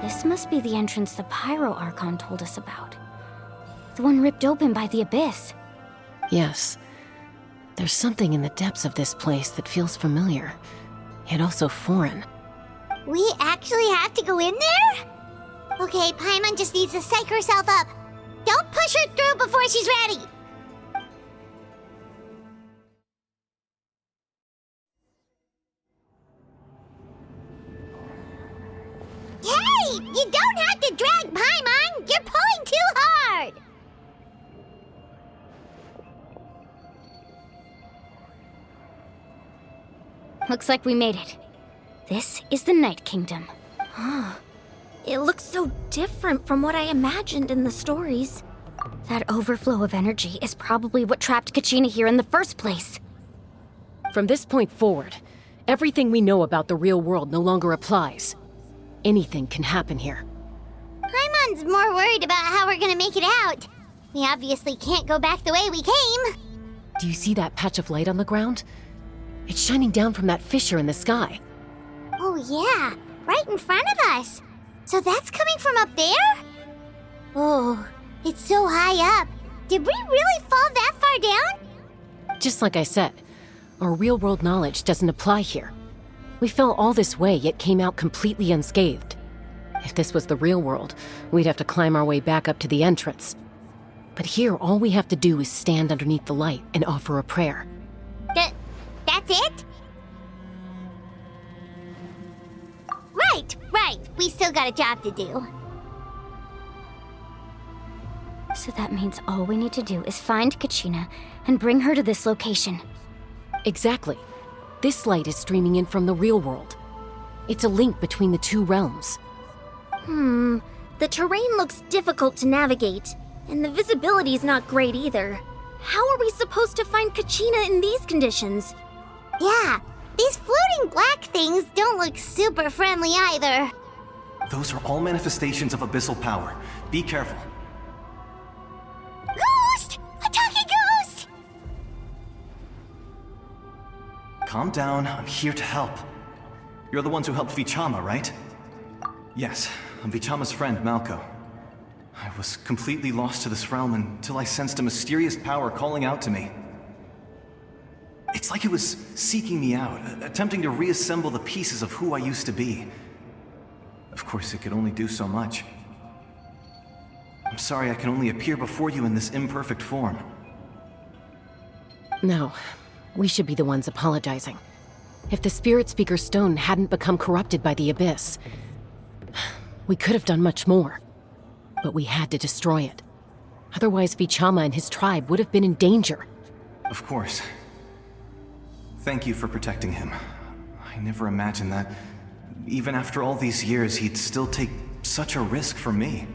[SPEAKER 3] This must be the entrance the Pyro Archon told us about. The one ripped open by the Abyss.
[SPEAKER 12] Yes. There's something in the depths of this place that feels familiar, yet also foreign.
[SPEAKER 2] We actually have to go in there? Okay, Paimon just needs to psych herself up. Don't push her through before she's ready. Hey! You don't have to drag Paimon! You're pulling too hard!
[SPEAKER 3] Looks like we made it. This is the Night Kingdom.
[SPEAKER 13] It looks so different from what I imagined in the stories.
[SPEAKER 3] That overflow of energy is probably what trapped Kachina here in the first place.
[SPEAKER 12] From this point forward, everything we know about the real world no longer applies. Anything can happen here.
[SPEAKER 2] Paimon's more worried about how we're gonna make it out. We obviously can't go back the way we came.
[SPEAKER 12] Do you see that patch of light on the ground? It's shining down from that fissure in the sky.
[SPEAKER 2] Oh yeah, right in front of us. So that's coming from up there? Oh, it's so high up. Did we really fall that far down?
[SPEAKER 12] Just like I said, our real-world knowledge doesn't apply here. We fell all this way, yet came out completely unscathed. If this was the real world, we'd have to climb our way back up to the entrance. But here, all we have to do is stand underneath the light and offer a prayer.
[SPEAKER 2] That's it? Right. We still got a job to do.
[SPEAKER 3] So that means all we need to do is find Kachina and bring her to this location.
[SPEAKER 12] Exactly. This light is streaming in from the real world. It's a link between the two realms.
[SPEAKER 13] The terrain looks difficult to navigate, and the visibility's not great either. How are we supposed to find Kachina in these conditions?
[SPEAKER 2] Yeah, these floating black things don't look super friendly either.
[SPEAKER 18] Those are all manifestations of abyssal power. Be careful.
[SPEAKER 2] Ghost! A talking ghost!
[SPEAKER 18] Calm down, I'm here to help. You're the ones who helped Vichama, right? Yes, I'm Vichama's friend, Malko. I was completely lost to this realm until I sensed a mysterious power calling out to me. It's like it was seeking me out, attempting to reassemble the pieces of who I used to be. Of course, it could only do so much. I'm sorry I can only appear before you in this imperfect form.
[SPEAKER 12] No, we should be the ones apologizing. If the Spirit Speaker Stone hadn't become corrupted by the Abyss, we could have done much more. But we had to destroy it. Otherwise, Vichama and his tribe would have been in danger.
[SPEAKER 18] Of course. Thank you for protecting him. I never imagined that, even after all these years, he'd still take such a risk for me.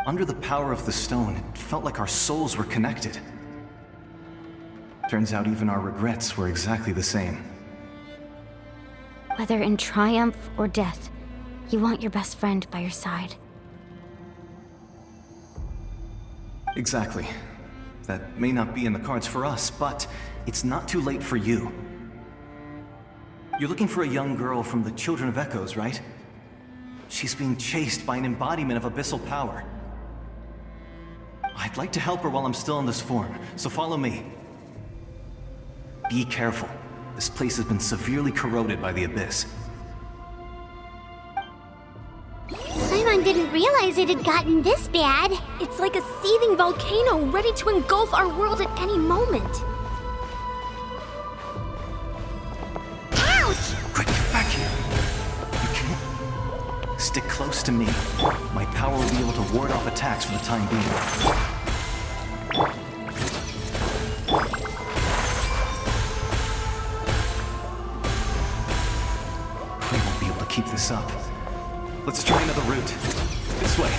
[SPEAKER 18] Under the power of the stone, it felt like our souls were connected. Turns out even our regrets were exactly the same.
[SPEAKER 3] Whether in triumph or death, you want your best friend by your side.
[SPEAKER 18] Exactly. That may not be in the cards for us, but it's not too late for you. You're looking for a young girl from the Children of Echoes, right? She's being chased by an embodiment of abyssal power. I'd like to help her while I'm still in this form, so follow me. Be careful. This place has been severely corroded by the abyss.
[SPEAKER 2] Paimon didn't realize it had gotten this bad.
[SPEAKER 13] It's like a seething volcano ready to engulf our world at any moment.
[SPEAKER 2] Ouch!
[SPEAKER 18] Quick, back here. You can't. Stick close to me. My power will be able to ward off attacks for the time being. We won't be able to keep this up. Let's try another route. This way.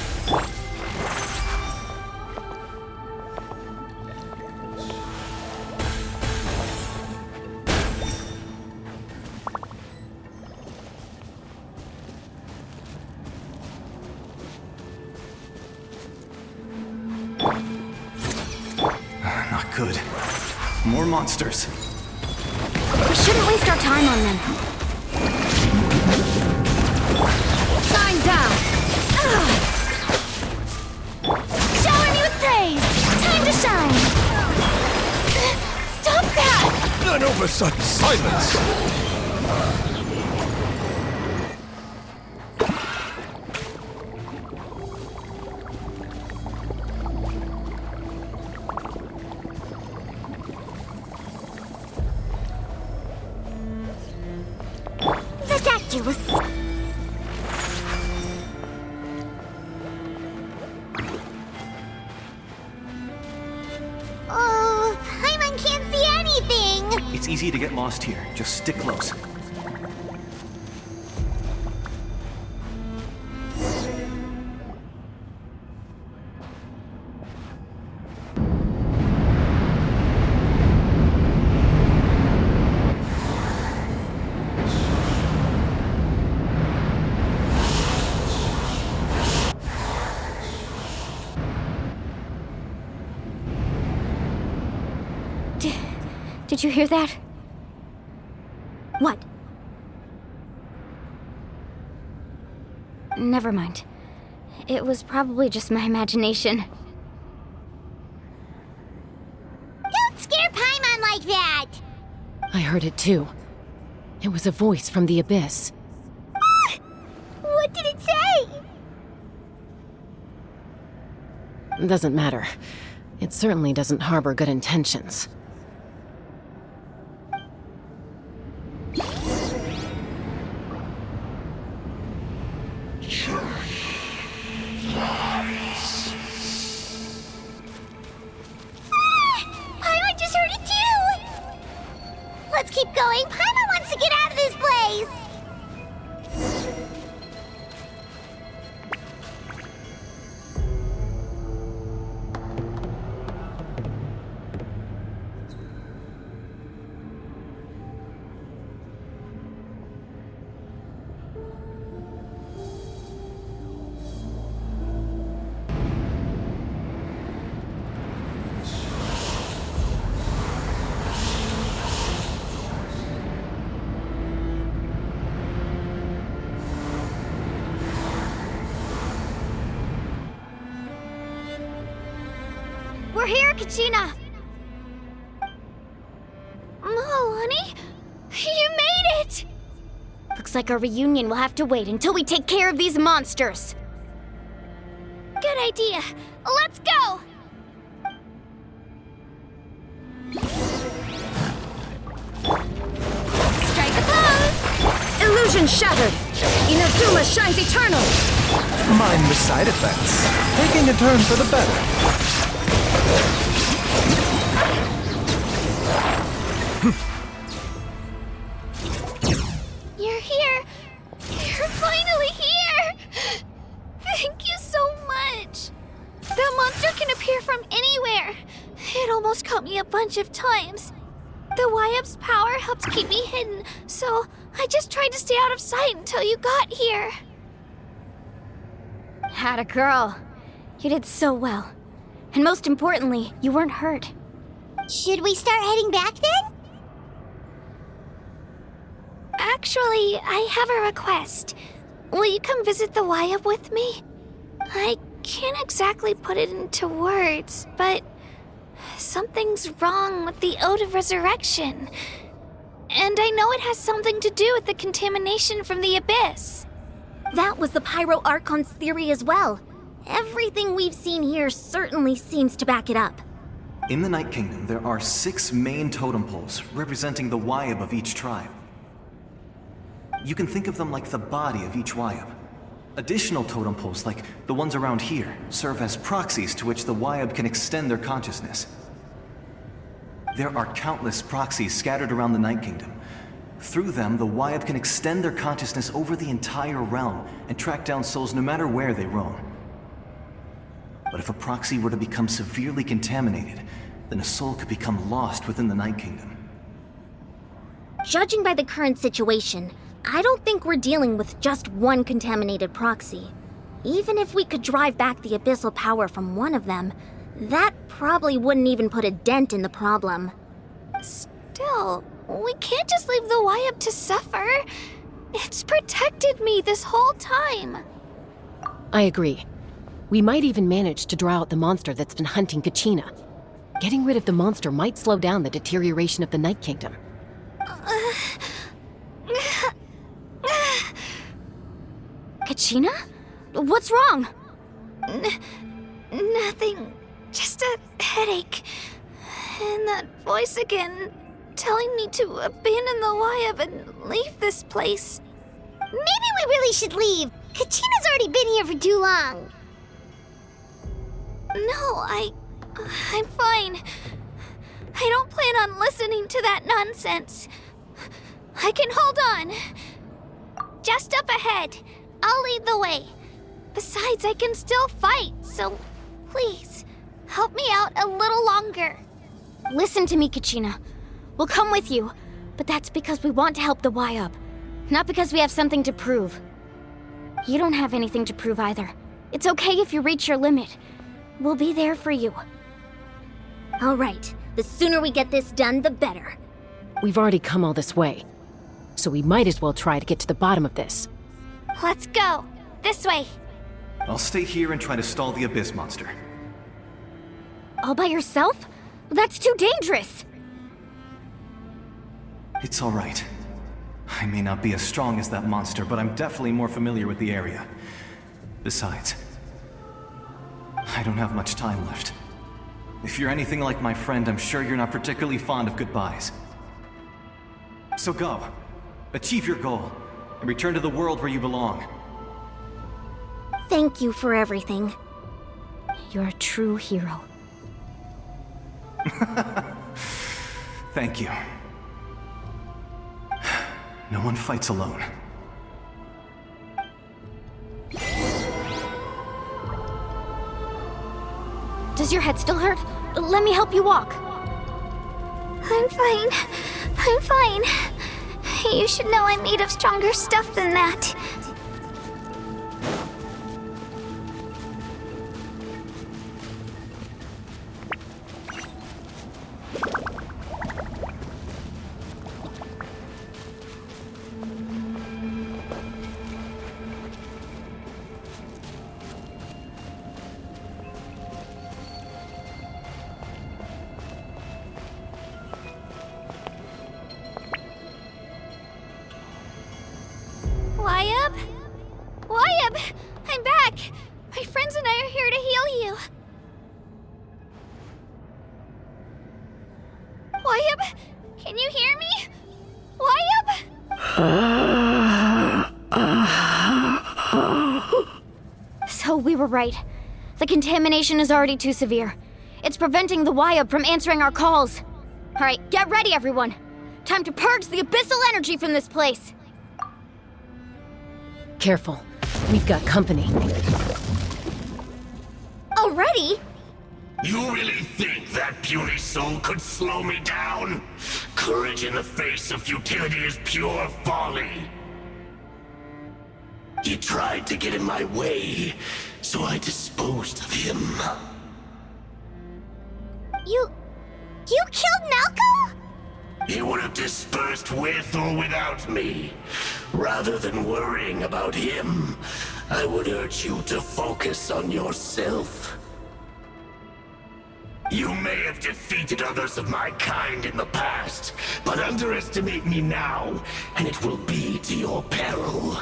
[SPEAKER 18] Not good. More monsters.
[SPEAKER 3] We shouldn't waste our time on them.
[SPEAKER 20] Shine down!
[SPEAKER 2] Shower me with praise! Time to shine! Stop that!
[SPEAKER 10] None over such silence!
[SPEAKER 2] Ridiculous! Oh, Paimon can't see anything!
[SPEAKER 18] It's easy to get lost here. Just stick close.
[SPEAKER 3] Did you hear that?
[SPEAKER 13] What?
[SPEAKER 3] Never mind. It was probably just my imagination.
[SPEAKER 2] Don't scare Paimon like that!
[SPEAKER 12] I heard it too. It was a voice from the abyss.
[SPEAKER 2] What did it say?
[SPEAKER 12] Doesn't matter. It certainly doesn't harbor good intentions.
[SPEAKER 2] Paimon just heard it too! Let's keep going. Paimon wants to get out of this place!
[SPEAKER 3] We're here, Kachina!
[SPEAKER 2] Oh, honey? You made it!
[SPEAKER 3] Looks like our reunion will have to wait until we take care of these monsters.
[SPEAKER 2] Good idea. Let's go!
[SPEAKER 20] Strike a pose! Illusion shattered! Inazuma shines eternal!
[SPEAKER 21] Mind the side effects. Taking a turn for the better.
[SPEAKER 2] almost caught me a bunch of times. The Wyap's power helped keep me hidden, so I just tried to stay out of sight until you got here.
[SPEAKER 3] Had a girl. You did so well. And most importantly, you weren't hurt.
[SPEAKER 2] Should we start heading back then? Actually, I have a request. Will you come visit the Wyap with me? I can't exactly put it into words, but something's wrong with the Ode of Resurrection. And I know it has something to do with the contamination from the Abyss.
[SPEAKER 13] That was the Pyro Archon's theory as well. Everything we've seen here certainly seems to back it up.
[SPEAKER 18] In the Night Kingdom, there are 6 main totem poles representing the Wyap of each tribe. You can think of them like the body of each Wyap. Additional totem poles, like the ones around here, serve as proxies to which the Wyap can extend their consciousness. There are countless proxies scattered around the Night Kingdom. Through them, the Wyap can extend their consciousness over the entire realm and track down souls no matter where they roam. But if a proxy were to become severely contaminated, then a soul could become lost within the Night Kingdom.
[SPEAKER 13] Judging by the current situation, I don't think we're dealing with just one contaminated proxy. Even if we could drive back the abyssal power from one of them, that probably wouldn't even put a dent in the problem.
[SPEAKER 2] Still, we can't just leave the Wyap to suffer. It's protected me this whole time.
[SPEAKER 12] I agree. We might even manage to draw out the monster that's been hunting Kachina. Getting rid of the monster might slow down the deterioration of the Night Kingdom.
[SPEAKER 3] Kachina? What's wrong?
[SPEAKER 2] Nothing. Just a headache. And that voice again, telling me to abandon the Wyap and leave this place. Maybe we really should leave. Kachina's already been here for too long. No, I'm fine. I don't plan on listening to that nonsense. I can hold on. Just up ahead. I'll lead the way. Besides, I can still fight, so please, help me out a little longer.
[SPEAKER 3] Listen to me, Kachina. We'll come with you, but that's because we want to help the Wyap, not because we have something to prove. You don't have anything to prove either. It's okay if you reach your limit. We'll be there for you.
[SPEAKER 13] All right, the sooner we get this done, the better.
[SPEAKER 12] We've already come all this way, so we might as well try to get to the bottom of this.
[SPEAKER 2] Let's go. This way.
[SPEAKER 18] I'll stay here and try to stall the Abyss monster.
[SPEAKER 3] All by yourself? That's too dangerous.
[SPEAKER 18] It's all right. I may not be as strong as that monster, but I'm definitely more familiar with the area. Besides, I don't have much time left. If you're anything like my friend, I'm sure you're not particularly fond of goodbyes. So go. Achieve your goal, and return to the world where you belong.
[SPEAKER 13] Thank you for everything.
[SPEAKER 3] You're a true hero.
[SPEAKER 18] Thank you. No one fights alone.
[SPEAKER 3] Does your head still hurt? Let me help you walk.
[SPEAKER 2] I'm fine. I'm fine. You should know I'm made of stronger stuff than that. Wyap? Wyap! I'm back! My friends and I are here to heal you. Wyap? Can you hear me? Wyap?
[SPEAKER 3] So we were right. The contamination is already too severe. It's preventing the Wyap from answering our calls. All right, get ready, everyone. Time to purge the abyssal energy from this place.
[SPEAKER 12] Careful. We've got company.
[SPEAKER 13] Already?
[SPEAKER 11] You really think that puny soul could slow me down? Courage in the face of futility is pure folly. He tried to get in my way, so I disposed of him.
[SPEAKER 2] You killed Malco?
[SPEAKER 11] He would have dispersed with or without me. Rather than worrying about him, I would urge you to focus on yourself. You may have defeated others of my kind in the past, but underestimate me now, and it will be to your peril.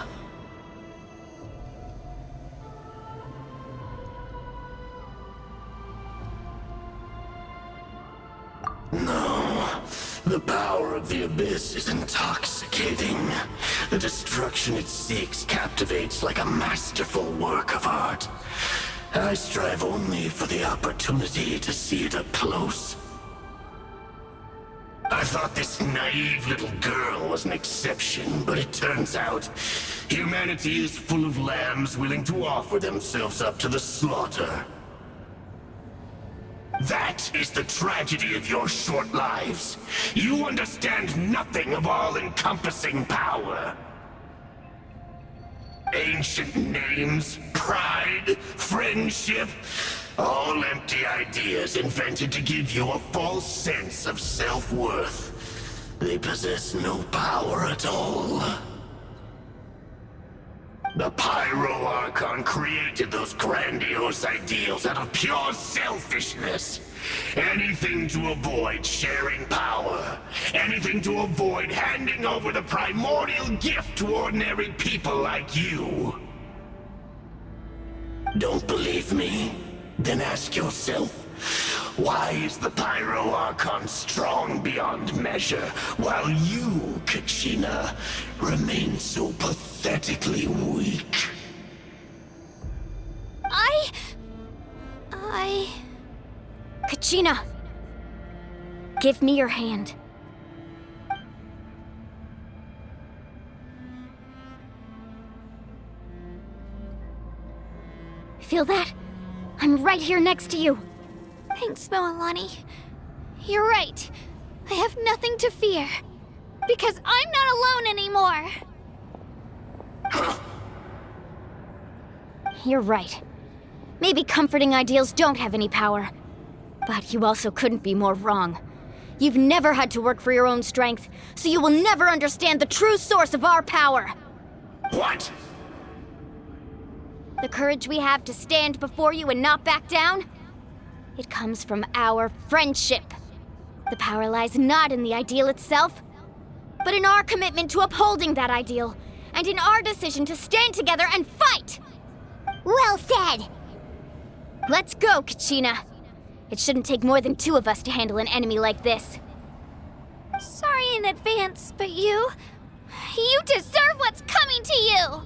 [SPEAKER 11] No, the power of the Abyss is intoxicating. The destruction it seeks captivates like a masterful work of art. I strive only for the opportunity to see it up close. I thought this naive little girl was an exception, but it turns out humanity is full of lambs willing to offer themselves up to the slaughter. That is the tragedy of your short lives. You understand nothing of all-encompassing power. Ancient names, pride, friendship, all empty ideas invented to give you a false sense of self-worth. They possess no power at all. The Pyro Archon created those grandiose ideals out of pure selfishness. Anything to avoid sharing power. Anything to avoid handing over the primordial gift to ordinary people like you. Don't believe me? Then ask yourself, why is the Pyro Archon strong beyond measure, while you, Kachina, remain so pathetically weak?
[SPEAKER 3] Kachina! Give me your hand. Feel that? I'm right here next to you.
[SPEAKER 2] Thanks, Moalani. You're right. I have nothing to fear. Because I'm not alone anymore.
[SPEAKER 3] You're right. Maybe comforting ideals don't have any power. But you also couldn't be more wrong. You've never had to work for your own strength, so you will never understand the true source of our power.
[SPEAKER 11] What?
[SPEAKER 3] The courage we have to stand before you and not back down? It comes from our friendship. The power lies not in the ideal itself, but in our commitment to upholding that ideal, and in our decision to stand together and fight!
[SPEAKER 2] Well said!
[SPEAKER 3] Let's go, Kachina. It shouldn't take more than 2 of us to handle an enemy like this.
[SPEAKER 2] Sorry in advance, but you deserve what's coming to you!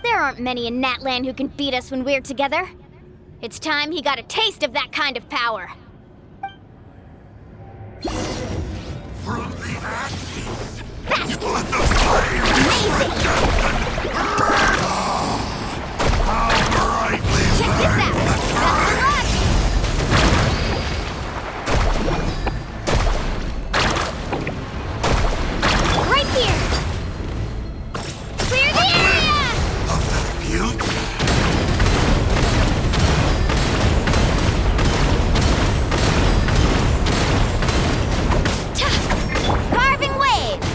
[SPEAKER 3] There aren't many in Natlan who can beat us when we're together. It's time he got a taste of that kind of power.
[SPEAKER 11] From the ashes,
[SPEAKER 2] Fast!
[SPEAKER 11] let the flame
[SPEAKER 2] Amazing!
[SPEAKER 11] how brightly
[SPEAKER 2] Check this out! Best of luck! Right here! Clear the area!
[SPEAKER 11] you.
[SPEAKER 2] Carving waves!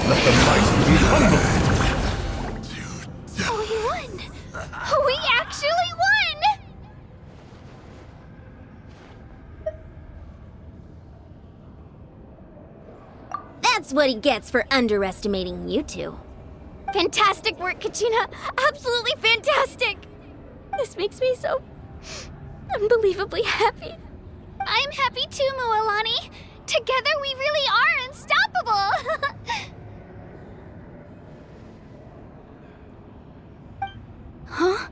[SPEAKER 10] Let the mighty be humble.
[SPEAKER 2] Oh, we won! We actually won!
[SPEAKER 13] That's what he gets for underestimating you two.
[SPEAKER 3] Fantastic work, Kachina! Absolutely fantastic! This makes me so unbelievably happy.
[SPEAKER 2] I'm happy too, Moalani. Together we really are unstoppable!
[SPEAKER 3] Huh?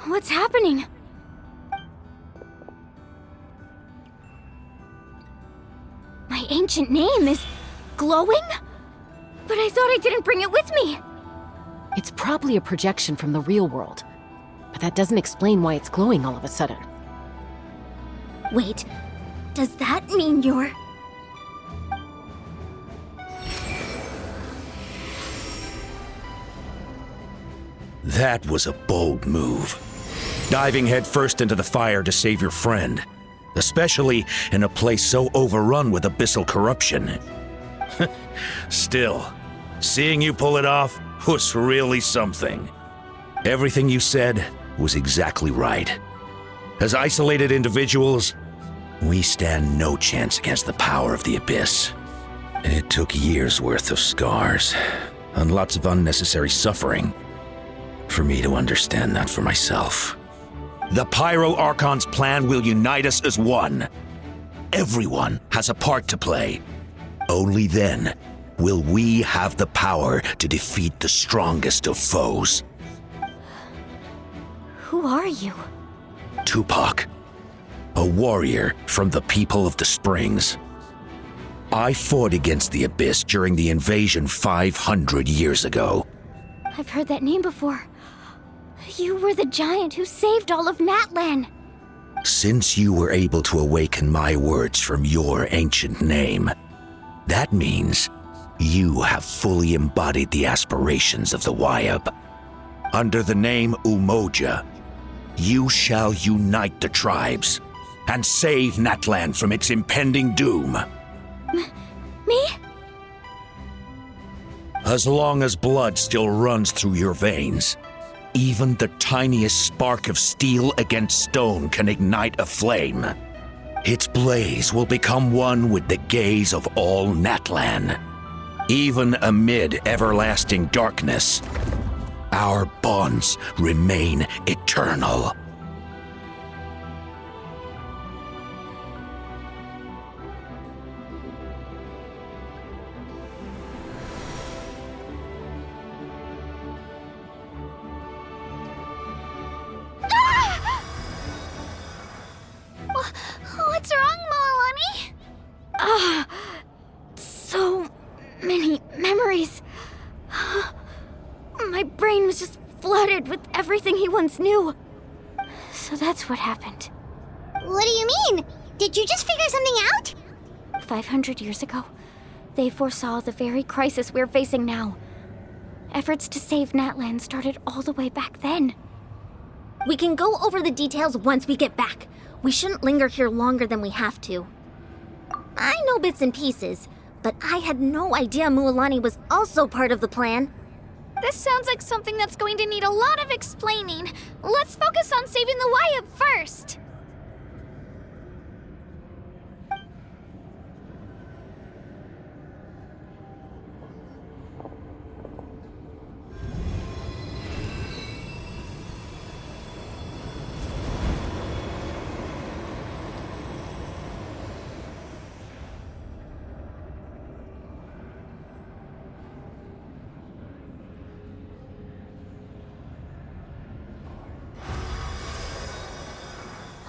[SPEAKER 3] What's happening? My ancient name is glowing? But I thought I didn't bring it with me.
[SPEAKER 12] It's probably a projection from the real world. But that doesn't explain why it's glowing all of a sudden.
[SPEAKER 13] Wait, does that mean you're...
[SPEAKER 10] That was a bold move. Diving headfirst into the fire to save your friend. Especially in a place so overrun with abyssal corruption. Still, seeing you pull it off was really something. Everything you said was exactly right. As isolated individuals, we stand no chance against the power of the Abyss. It took years' worth of scars, and lots of unnecessary suffering, for me to understand that for myself. The Pyro Archon's plan will unite us as one. Everyone has a part to play. Only then will we have the power to defeat the strongest of foes.
[SPEAKER 3] Who are you?
[SPEAKER 10] Tupac, a warrior from the people of the Springs. I fought against the Abyss during the invasion 500 years ago.
[SPEAKER 3] I've heard that name before. You were the giant who saved all of Natlan.
[SPEAKER 10] Since you were able to awaken my words from your ancient name, that means you have fully embodied the aspirations of the Wyab. Under the name Umoja, you shall unite the tribes and save Natlan from its impending doom.
[SPEAKER 3] Me?
[SPEAKER 10] As long as blood still runs through your veins, even the tiniest spark of steel against stone can ignite a flame. Its blaze will become one with the gaze of all Natlan. Even amid everlasting darkness, our bonds remain eternal.
[SPEAKER 2] What's wrong, Moalani?
[SPEAKER 3] So many memories. My brain was just flooded with everything he once knew. So that's what happened.
[SPEAKER 2] What do you mean? Did you just figure something out?
[SPEAKER 3] 500 years ago, they foresaw the very crisis we're facing now. Efforts to save Natlan started all the way back then.
[SPEAKER 13] We can go over the details once we get back. We shouldn't linger here longer than we have to. I know bits and pieces, but I had no idea Mualani was also part of the plan.
[SPEAKER 2] This sounds like something that's going to need a lot of explaining. Let's focus on saving the Wyab first.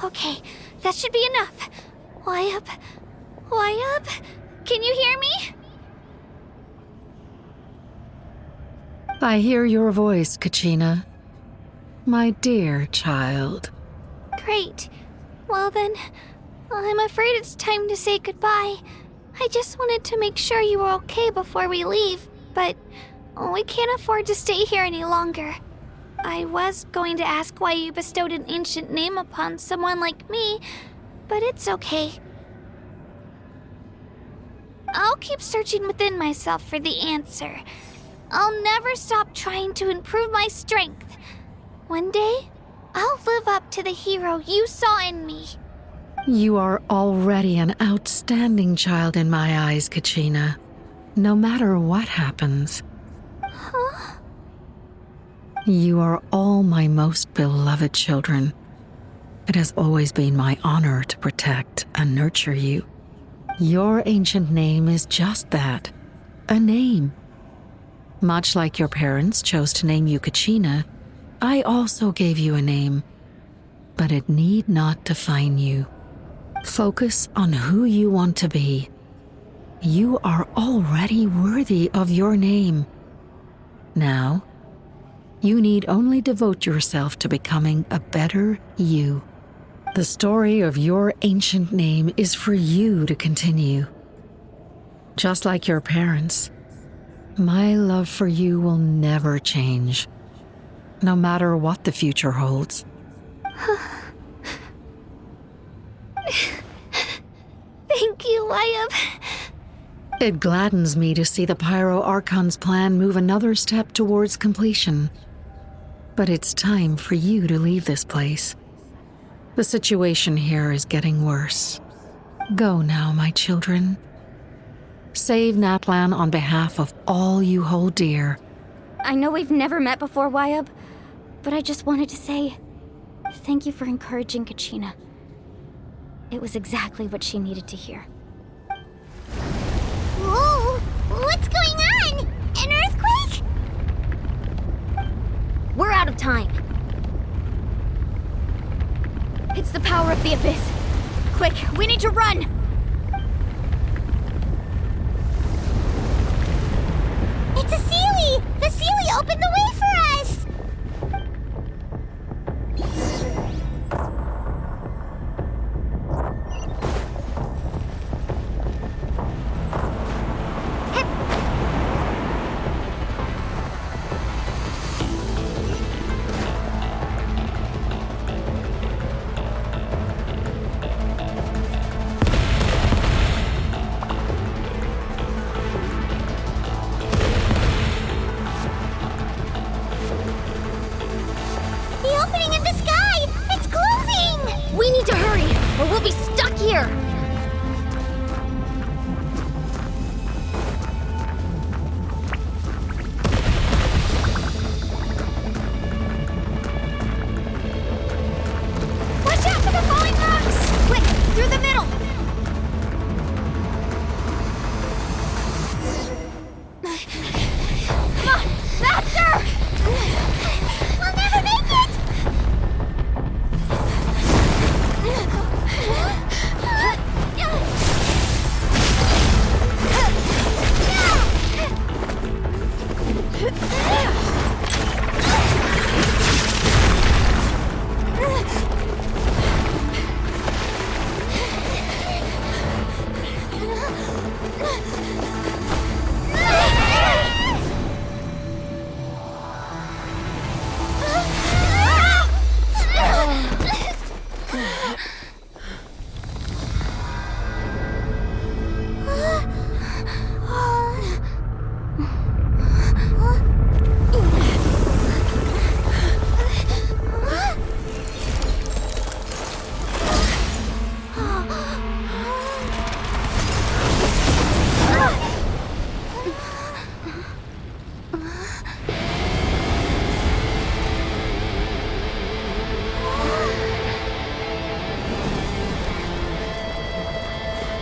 [SPEAKER 2] Okay, that should be enough. Wyab? Can you hear me?
[SPEAKER 9] I hear your voice, Kachina. My dear child.
[SPEAKER 2] Great. Well then, I'm afraid it's time to say goodbye. I just wanted to make sure you were okay before we leave, but we can't afford to stay here any longer. I was going to ask why you bestowed an ancient name upon someone like me, but it's okay. I'll keep searching within myself for the answer. I'll never stop trying to improve my strength. One day, I'll live up to the hero you saw in me.
[SPEAKER 9] You are already an outstanding child in my eyes, Kachina. No matter what happens.
[SPEAKER 2] Huh?
[SPEAKER 9] You are all my most beloved children. It has always been my honor to protect and nurture you. Your ancient name is just that, a name. Much like your parents chose to name you Kachina, I also gave you a name, but it need not define you. Focus on who you want to be. You are already worthy of your name. Now, you need only devote yourself to becoming a better you. The story of your ancient name is for you to continue. Just like your parents, my love for you will never change, no matter what the future holds.
[SPEAKER 2] Thank you, Wyatt.
[SPEAKER 9] It gladdens me to see the Pyro Archon's plan move another step towards completion. But it's time for you to leave this place. The situation here is getting worse. Go now, my children. Save Natlan on behalf of all you hold dear.
[SPEAKER 3] I know we've never met before, Wyatt, but I just wanted to say thank you for encouraging Kachina. It was exactly what she needed to hear.
[SPEAKER 2] Whoa! What's going on? An earthquake?
[SPEAKER 13] We're out of time.
[SPEAKER 3] It's the power of the Abyss. Quick, we need to run!
[SPEAKER 2] It's a Sealy! The Sealy opened the way for us!
[SPEAKER 13] We need to hurry, or we'll be stuck here!
[SPEAKER 2] Watch out for the falling rocks!
[SPEAKER 3] Quick, through the middle! Come on, faster!
[SPEAKER 2] We'll never make it!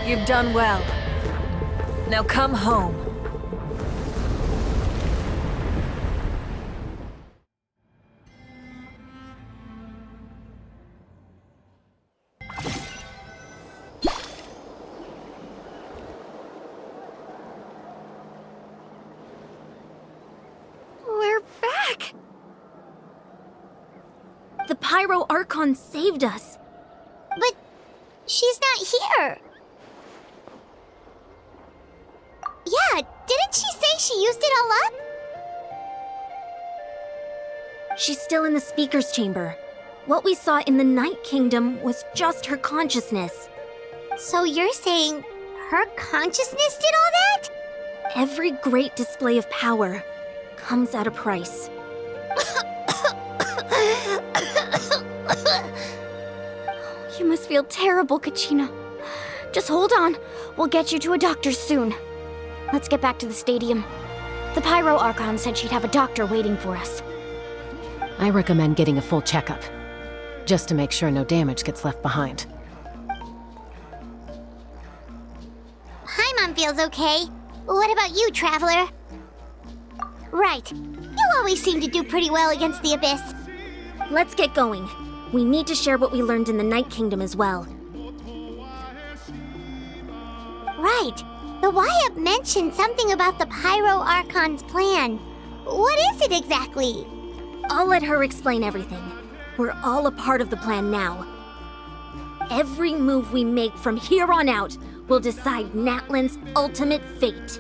[SPEAKER 8] You've done well. Now come home.
[SPEAKER 13] We're back! The Pyro Archon saved us.
[SPEAKER 2] But she's not here. Yeah, didn't she say she used it all up?
[SPEAKER 13] She's still in the speaker's chamber. What we saw in the Night Kingdom was just her consciousness.
[SPEAKER 2] So you're saying her consciousness did all that?
[SPEAKER 13] Every great display of power comes at a price.
[SPEAKER 3] You must feel terrible, Kachina. Just hold on. We'll get you to a doctor soon. Let's get back to the stadium. The Pyro Archon said she'd have a doctor waiting for us.
[SPEAKER 12] I recommend getting a full checkup, just to make sure no damage gets left behind.
[SPEAKER 2] Paimon feels okay. What about you, Traveler? Right. You always seem to do pretty well against the Abyss.
[SPEAKER 13] Let's get going. We need to share what we learned in the Night Kingdom as well.
[SPEAKER 2] Right. The Y-Up mentioned something about the Pyro Archon's plan. What is it exactly?
[SPEAKER 13] I'll let her explain everything. We're all a part of the plan now. Every move we make from here on out will decide Natlan's ultimate fate.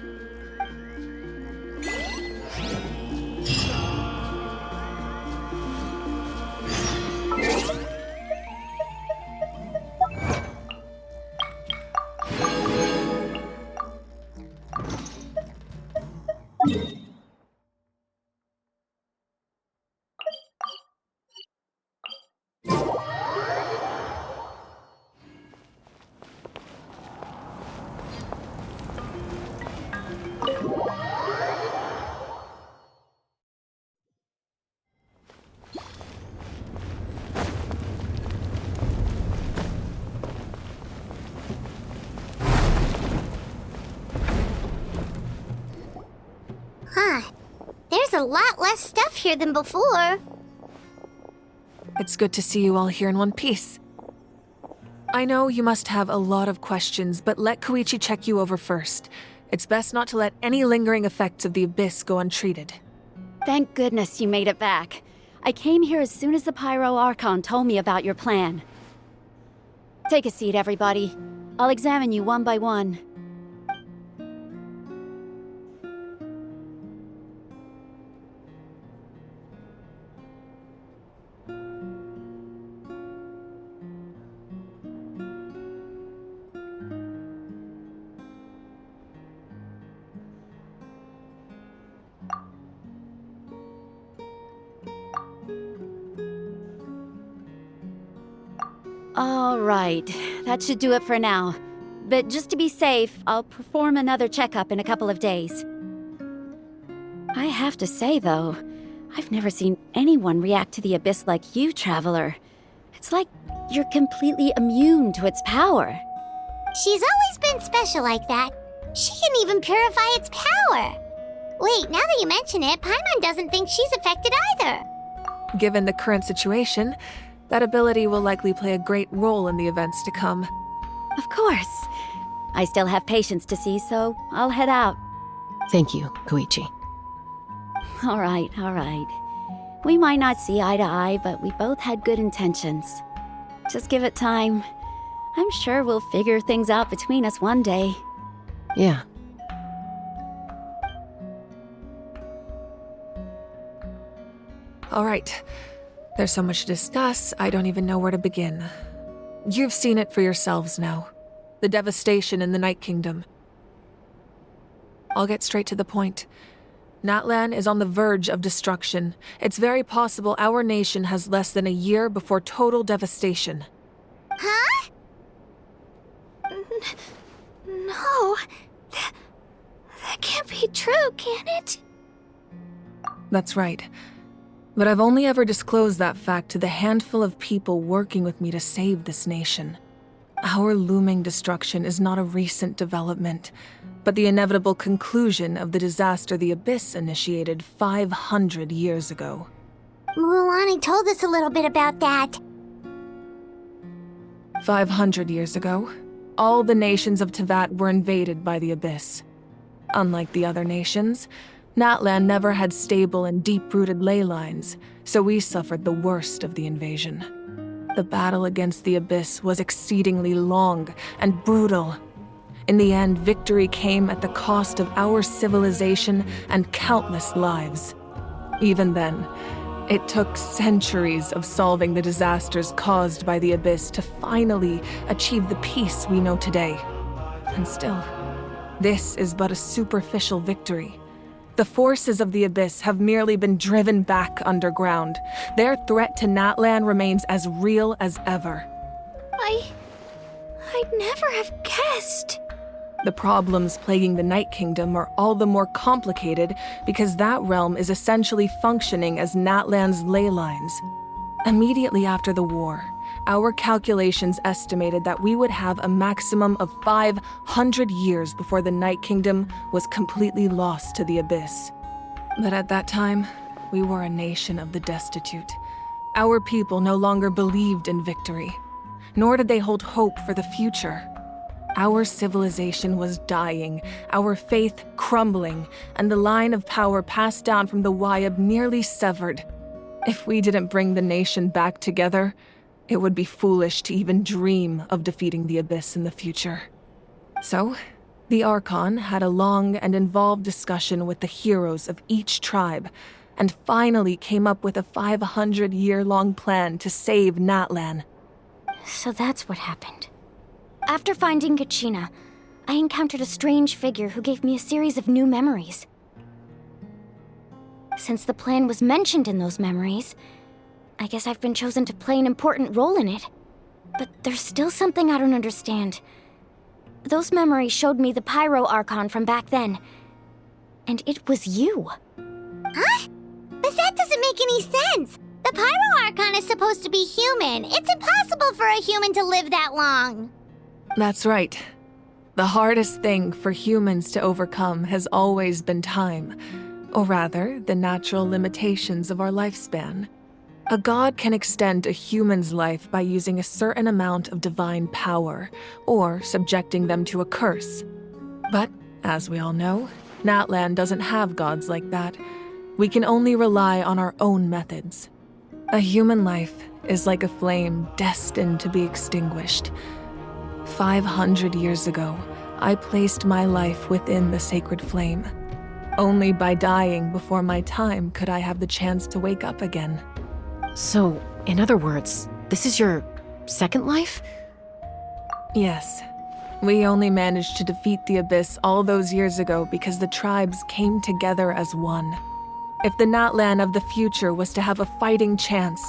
[SPEAKER 2] Huh. There's a lot less stuff here than before.
[SPEAKER 8] It's good to see you all here in one piece. I know you must have a lot of questions, but let Koichi check you over first. It's best not to let any lingering effects of the Abyss go untreated.
[SPEAKER 19] Thank goodness you made it back. I came here as soon as the Pyro Archon told me about your plan. Take a seat, everybody. I'll examine you one by one. All right, that should do it for now. But just to be safe, I'll perform another checkup in a couple of days. I have to say, though, I've never seen anyone react to the Abyss like you, Traveler. It's like you're completely immune to its power.
[SPEAKER 2] She's always been special like that. She can even purify its power. Wait, now that you mention it, Paimon doesn't think she's affected either.
[SPEAKER 8] Given the current situation, that ability will likely play a great role in the events to come.
[SPEAKER 19] Of course. I still have patients to see, so I'll head out.
[SPEAKER 12] Thank you, Koichi.
[SPEAKER 19] All right, all right. We might not see eye to eye, but we both had good intentions. Just give it time. I'm sure we'll figure things out between us one day.
[SPEAKER 12] Yeah.
[SPEAKER 8] All right. There's so much to discuss, I don't even know where to begin. You've seen it for yourselves now. The devastation in the Night Kingdom. I'll get straight to the point. Natlan is on the verge of destruction. It's very possible our nation has less than a year before total devastation.
[SPEAKER 2] Huh? No. That can't be true, can it?
[SPEAKER 8] That's right. But I've only ever disclosed that fact to the handful of people working with me to save this nation. Our looming destruction is not a recent development, but the inevitable conclusion of the disaster the Abyss initiated 500 years ago.
[SPEAKER 2] Mualani told us a little bit about that.
[SPEAKER 8] 500 years ago, all the nations of Teyvat were invaded by the Abyss. Unlike the other nations, Natlan never had stable and deep-rooted ley lines, so we suffered the worst of the invasion. The battle against the Abyss was exceedingly long and brutal. In the end, victory came at the cost of our civilization and countless lives. Even then, it took centuries of solving the disasters caused by the Abyss to finally achieve the peace we know today. And still, this is but a superficial victory. The forces of the Abyss have merely been driven back underground. Their threat to Natlan remains as real as ever.
[SPEAKER 2] I'd never have guessed.
[SPEAKER 8] The problems plaguing the Night Kingdom are all the more complicated because that realm is essentially functioning as Natlan's ley lines. Immediately after the war, our calculations estimated that we would have a maximum of 500 years before the Night Kingdom was completely lost to the Abyss. But at that time, we were a nation of the destitute. Our people no longer believed in victory, nor did they hold hope for the future. our civilization was dying, our faith crumbling, and the line of power passed down from the Wyab nearly severed. If we didn't bring the nation back together, it would be foolish to even dream of defeating the Abyss in the future. So, the Archon had a long and involved discussion with the heroes of each tribe, and finally came up with a 500-year-long plan to save Natlan.
[SPEAKER 3] So that's what happened. After finding Kachina, I encountered a strange figure who gave me a series of new memories. Since the plan was mentioned in those memories, I guess I've been chosen to play an important role in it. But there's still something I don't understand. Those memories showed me the Pyro Archon from back then. And it was you.
[SPEAKER 2] Huh? But that doesn't make any sense! The Pyro Archon is supposed to be human. It's impossible for a human to live that long.
[SPEAKER 8] That's right. The hardest thing for humans to overcome has always been time. Or rather, the natural limitations of our lifespan. A god can extend a human's life by using a certain amount of divine power, or subjecting them to a curse. But, as we all know, Natlan doesn't have gods like that. We can only rely on our own methods. A human life is like a flame destined to be extinguished. 500 years ago, I placed my life within the sacred flame. Only by dying before my time could I have the chance to wake up again.
[SPEAKER 12] So, in other words, this is your second life?
[SPEAKER 8] Yes. We only managed to defeat the Abyss all those years ago because the tribes came together as one. If the Natlan of the future was to have a fighting chance,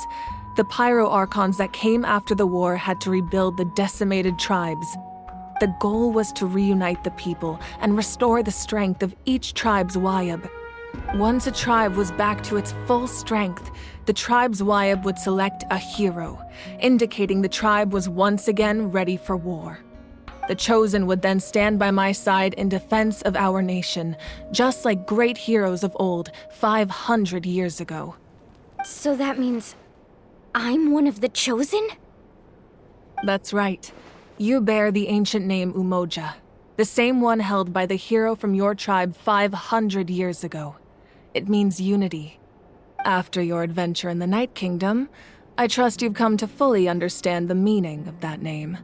[SPEAKER 8] the Pyro Archons that came after the war had to rebuild the decimated tribes. The goal was to reunite the people and restore the strength of each tribe's Wyab. Once a tribe was back to its full strength, the tribe's Wyab would select a hero, indicating the tribe was once again ready for war. The Chosen would then stand by my side in defense of our nation, just like great heroes of old 500 years ago.
[SPEAKER 3] So that means I'm one of the Chosen?
[SPEAKER 8] That's right. You bear the ancient name Umoja, the same one held by the hero from your tribe 500 years ago. It means unity. After your adventure in the Night Kingdom, I trust you've come to fully understand the meaning of that name.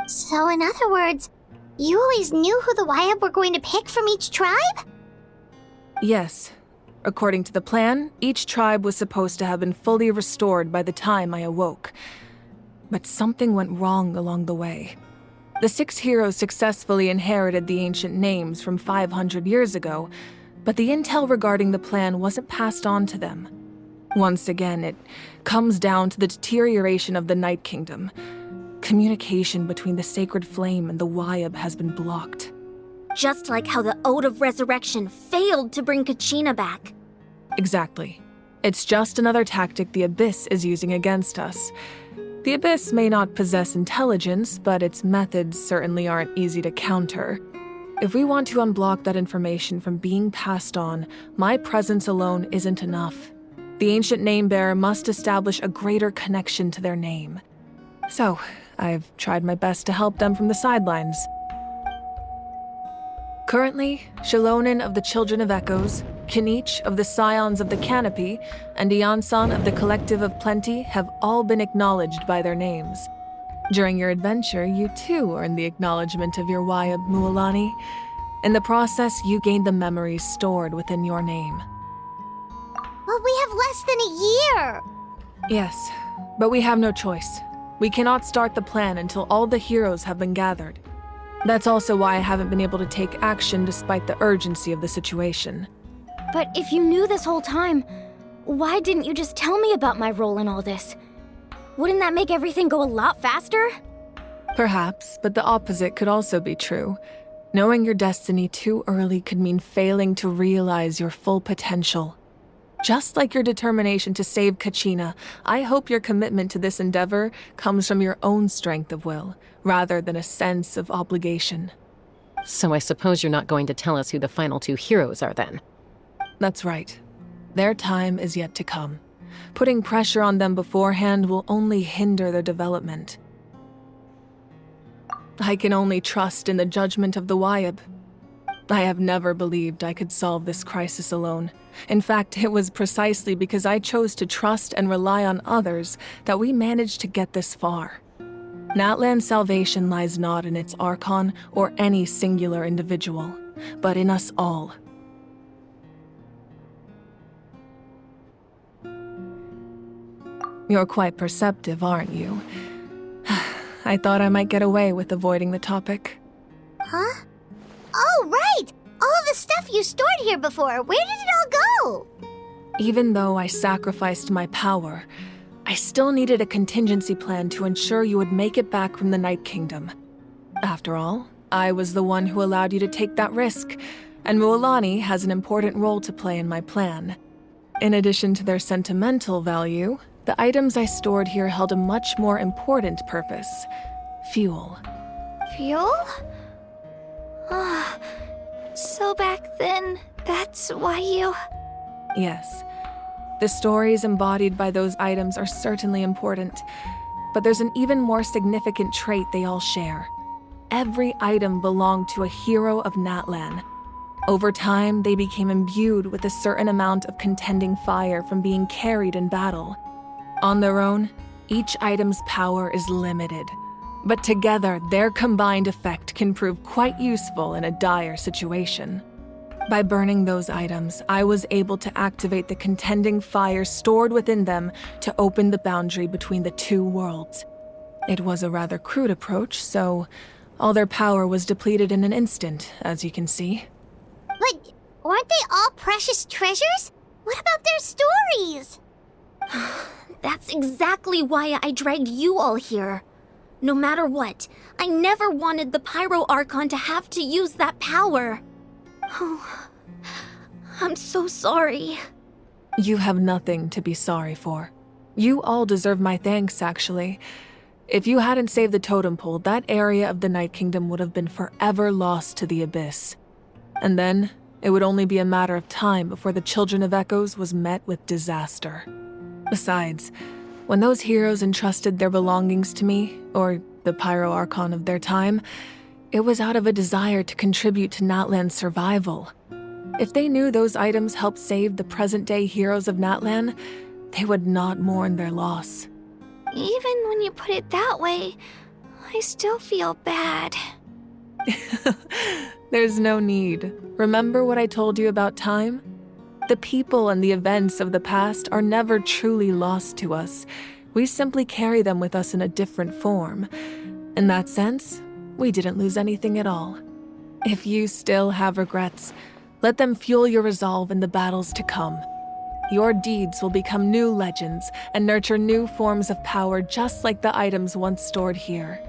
[SPEAKER 2] So in other words, you always knew who the Wyab were going to pick from each tribe?
[SPEAKER 8] Yes. According to the plan, each tribe was supposed to have been fully restored by the time I awoke. But something went wrong along the way. The 6 heroes successfully inherited the ancient names from 500 years ago, but the intel regarding the plan wasn't passed on to them. Once again, it comes down to the deterioration of the Night Kingdom. Communication between the Sacred Flame and the Wyab has been blocked.
[SPEAKER 13] Just like how the Ode of Resurrection failed to bring Kachina back.
[SPEAKER 8] Exactly. It's just another tactic the Abyss is using against us. The Abyss may not possess intelligence, but its methods certainly aren't easy to counter. If we want to unblock that information from being passed on, my presence alone isn't enough. The ancient name-bearer must establish a greater connection to their name. So, I've tried my best to help them from the sidelines. Currently, Shalonin of the Children of Echoes, Kinich of the Scions of the Canopy, and Iansan of the Collective of Plenty have all been acknowledged by their names. During your adventure, you too earned the acknowledgement of your Wyab Mualani. In the process, you gained the memories stored within your name.
[SPEAKER 2] Well, we have less than a year!
[SPEAKER 8] Yes, but we have no choice. We cannot start the plan until all the heroes have been gathered. That's also why I haven't been able to take action despite the urgency of the situation.
[SPEAKER 3] But if you knew this whole time, why didn't you just tell me about my role in all this? Wouldn't that make everything go a lot faster?
[SPEAKER 8] Perhaps, but the opposite could also be true. Knowing your destiny too early could mean failing to realize your full potential. Just like your determination to save Kachina, I hope your commitment to this endeavor comes from your own strength of will, rather than a sense of obligation.
[SPEAKER 12] So I suppose you're not going to tell us who the final 2 heroes are then?
[SPEAKER 8] That's right. Their time is yet to come. Putting pressure on them beforehand will only hinder their development. I can only trust in the judgment of the Wyab. I have never believed I could solve this crisis alone. In fact, it was precisely because I chose to trust and rely on others that we managed to get this far. Natlan's salvation lies not in its Archon or any singular individual, but in us all. You're quite perceptive, aren't you? I thought I might get away with avoiding the topic.
[SPEAKER 2] Huh? Oh, right! All the stuff you stored here before, where did it all go?
[SPEAKER 8] Even though I sacrificed my power, I still needed a contingency plan to ensure you would make it back from the Night Kingdom. After all, I was the one who allowed you to take that risk, and Mualani has an important role to play in my plan. In addition to their sentimental value, the items I stored here held a much more important purpose: fuel.
[SPEAKER 5] Fuel? So back then, that's why you...
[SPEAKER 8] Yes. The stories embodied by those items are certainly important, but there's an even more significant trait they all share. Every item belonged to a hero of Natlan. Over time, they became imbued with a certain amount of contending fire from being carried in battle. On their own, each item's power is limited, but together, their combined effect can prove quite useful in a dire situation. By burning those items, I was able to activate the contending fire stored within them to open the boundary between the two worlds. It was a rather crude approach, so all their power was depleted in an instant, as you can see.
[SPEAKER 2] But weren't they all precious treasures? What about their stories?
[SPEAKER 13] That's exactly why I dragged you all here. No matter what, I never wanted the Pyro Archon to have to use that power. Oh, I'm so sorry.
[SPEAKER 8] You have nothing to be sorry for. You all deserve my thanks, actually. If you hadn't saved the totem pole, that area of the Night Kingdom would have been forever lost to the Abyss. And then, it would only be a matter of time before the Children of Echoes was met with disaster. Besides, when those heroes entrusted their belongings to me, or the Pyro Archon of their time, it was out of a desire to contribute to Natlan's survival. If they knew those items helped save the present-day heroes of Natlan, they would not mourn their loss.
[SPEAKER 5] Even when you put it that way, I still feel bad.
[SPEAKER 8] There's no need. Remember what I told you about time? The people and the events of the past are never truly lost to us. We simply carry them with us in a different form. In that sense, we didn't lose anything at all. If you still have regrets, let them fuel your resolve in the battles to come. Your deeds will become new legends and nurture new forms of power just like the items once stored here.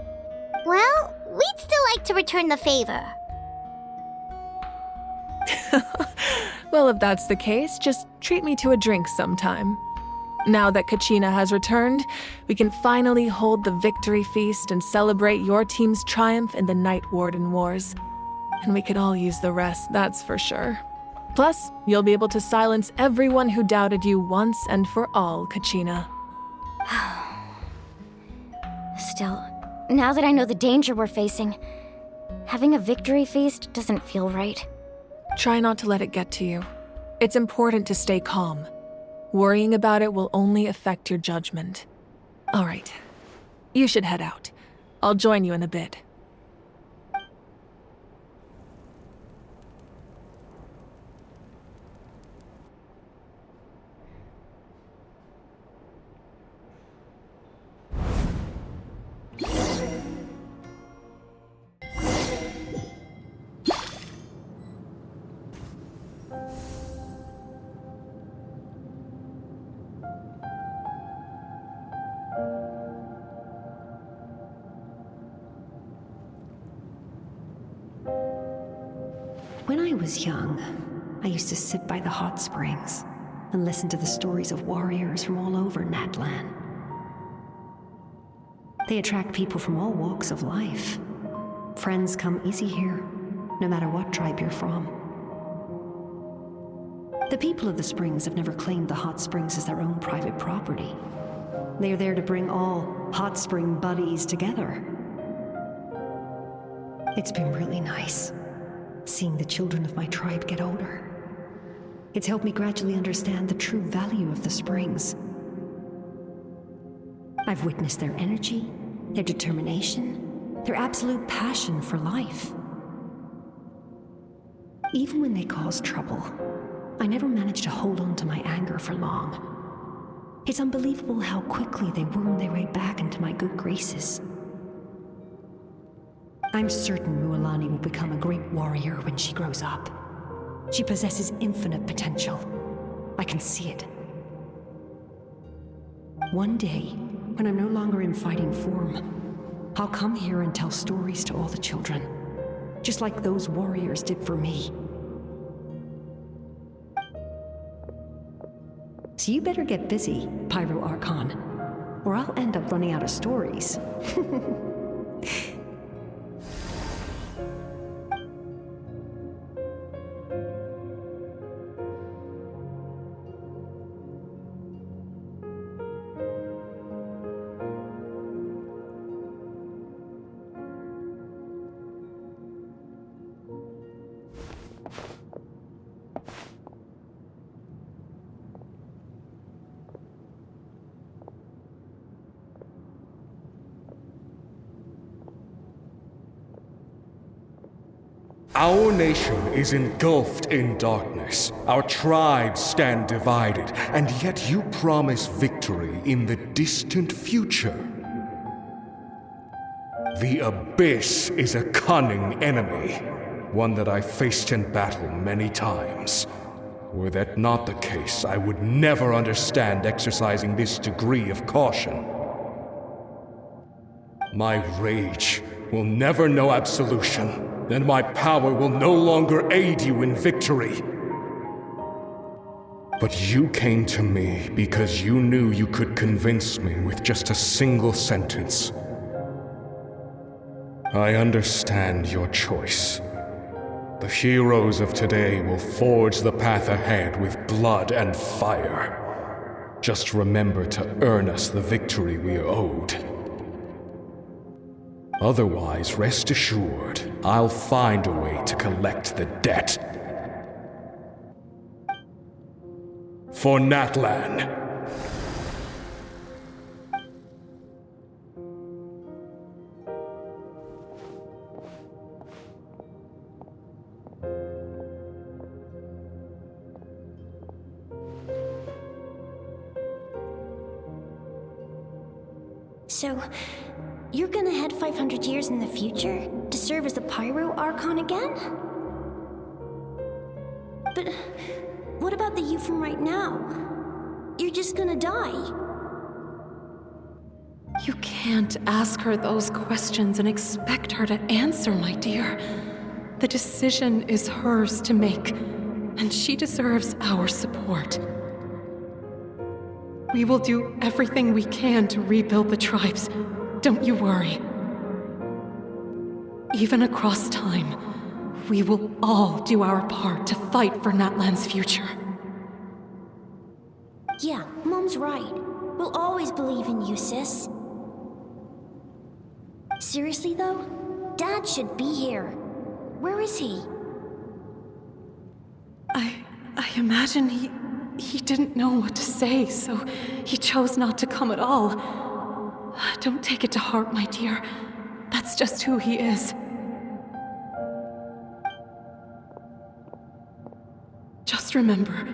[SPEAKER 2] Well, we'd still like to return the favor.
[SPEAKER 8] Well, if that's the case, just treat me to a drink sometime. Now that Kachina has returned, we can finally hold the victory feast and celebrate your team's triumph in the Night Warden Wars. And we could all use the rest, that's for sure. Plus, you'll be able to silence everyone who doubted you once and for all, Kachina.
[SPEAKER 3] Still, now that I know the danger we're facing, having a victory feast doesn't feel right.
[SPEAKER 8] Try not to let it get to you. It's important to stay calm. Worrying about it will only affect your judgment. All right, you should head out. I'll join you in a bit.
[SPEAKER 22] When I was young, I used to sit by the hot springs and listen to the stories of warriors from all over Natlan. They attract people from all walks of life. Friends come easy here, no matter what tribe you're from. The people of the springs have never claimed the hot springs as their own private property. They are there to bring all hot spring buddies together. It's been really nice, seeing the children of my tribe get older. It's helped me gradually understand the true value of the springs. I've witnessed their energy, their determination, their absolute passion for life. Even when they cause trouble, I never managed to hold on to my anger for long. It's unbelievable how quickly they worm their way back into my good graces. I'm certain Mualani will become a great warrior when she grows up. She possesses infinite potential. I can see it. One day, when I'm no longer in fighting form, I'll come here and tell stories to all the children, just like those warriors did for me. So you better get busy, Pyro Archon, or I'll end up running out of stories.
[SPEAKER 4] Our nation is engulfed in darkness. Our tribes stand divided, and yet you promise victory in the distant future. The Abyss is a cunning enemy, one that I faced in battle many times. Were that not the case, I would never understand exercising this degree of caution. My rage will never know absolution. Then my power will no longer aid you in victory. But you came to me because you knew you could convince me with just a single sentence. I understand your choice. The heroes of today will forge the path ahead with blood and fire. Just remember to earn us the victory we are owed. Otherwise, rest assured, I'll find a way to collect the debt. For Natlan.
[SPEAKER 13] So, you're gonna head 500 years in the future to serve as the Pyro Archon again? But what about the you from right now? You're just gonna die.
[SPEAKER 8] You can't ask her those questions and expect her to answer, my dear. The decision is hers to make, and she deserves our support. We will do everything we can to rebuild the tribes. Don't you worry. Even across time, we will all do our part to fight for Natlan's future.
[SPEAKER 13] Yeah, Mom's right. We'll always believe in you, sis. Seriously, though? Dad should be here. Where is he?
[SPEAKER 8] I imagine he didn't know what to say, so he chose not to come at all. Don't take it to heart, my dear. That's just who he is. Just remember,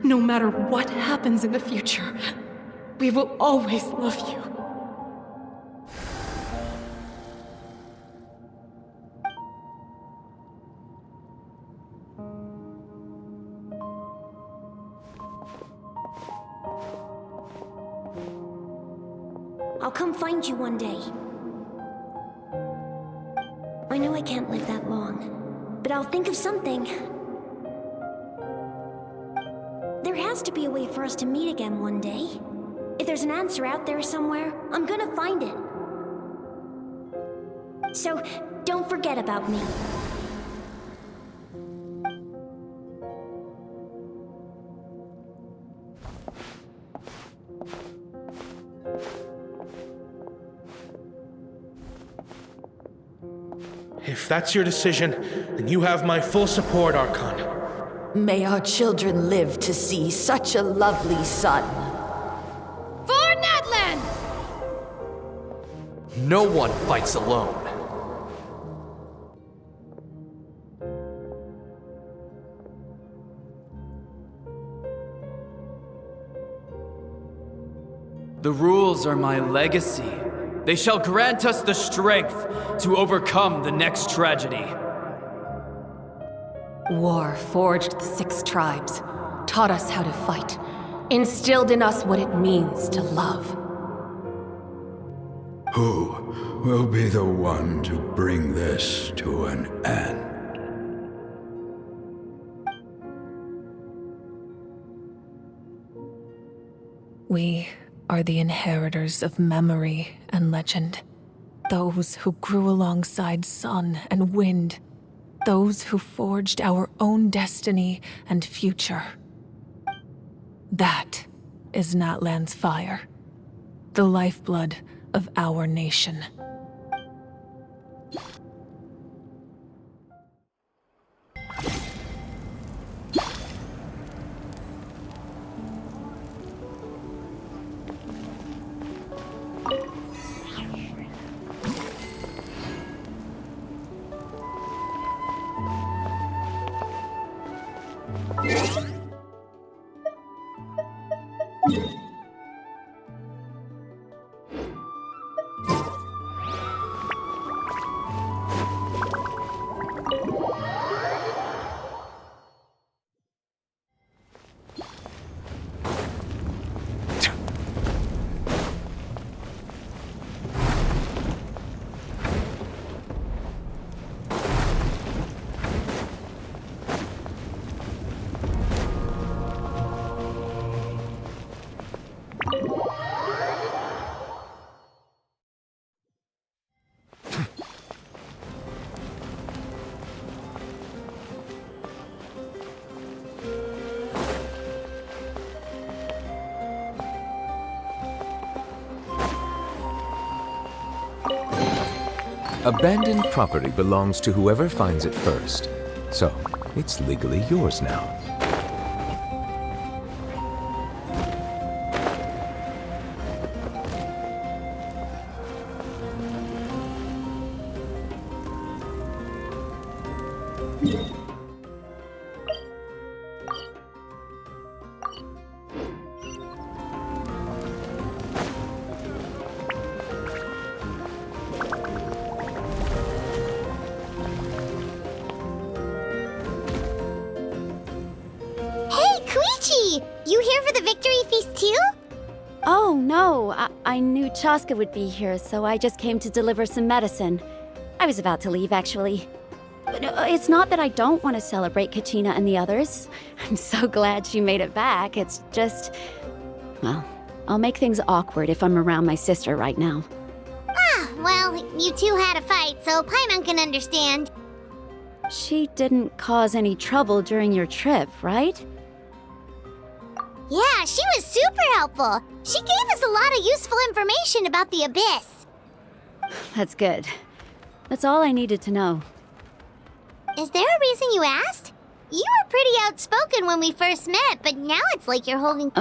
[SPEAKER 8] no matter what happens in the future, we will always love you.
[SPEAKER 13] I'll come find you one day. I know I can't live that long, but I'll think of something. There has to be a way for us to meet again one day. If there's an answer out there somewhere, I'm gonna find it. So, don't forget about me.
[SPEAKER 15] If that's your decision, then you have my full support, Archon.
[SPEAKER 17] May our children live to see such a lovely son.
[SPEAKER 23] For Natlan!
[SPEAKER 24] No one fights alone.
[SPEAKER 25] The rules are my legacy. They shall grant us the strength to overcome the next tragedy.
[SPEAKER 8] War forged the 6 tribes, taught us how to fight, instilled in us what it means to love.
[SPEAKER 26] Who will be the one to bring this to an end?
[SPEAKER 8] We are the inheritors of memory and legend. Those who grew alongside sun and wind. Those who forged our own destiny and future. That is Natlan's fire. The lifeblood of our nation.
[SPEAKER 27] Abandoned property belongs to whoever finds it first, so it's legally yours now.
[SPEAKER 2] You here for the victory feast too?
[SPEAKER 19] Oh, no. I knew Chaska would be here, so I just came to deliver some medicine. I was about to leave, actually. But it's not that I don't want to celebrate Kachina and the others. I'm so glad she made it back. It's just... well, I'll make things awkward if I'm around my sister right now.
[SPEAKER 2] Ah, well, you two had a fight, so Paimon can understand.
[SPEAKER 19] She didn't cause any trouble during your trip, right?
[SPEAKER 2] Yeah, she was super helpful. She gave us a lot of useful information about the Abyss.
[SPEAKER 19] That's good. That's all I needed to know.
[SPEAKER 2] Is there a reason you asked? You were pretty outspoken when we first met, but now it's like you're holding...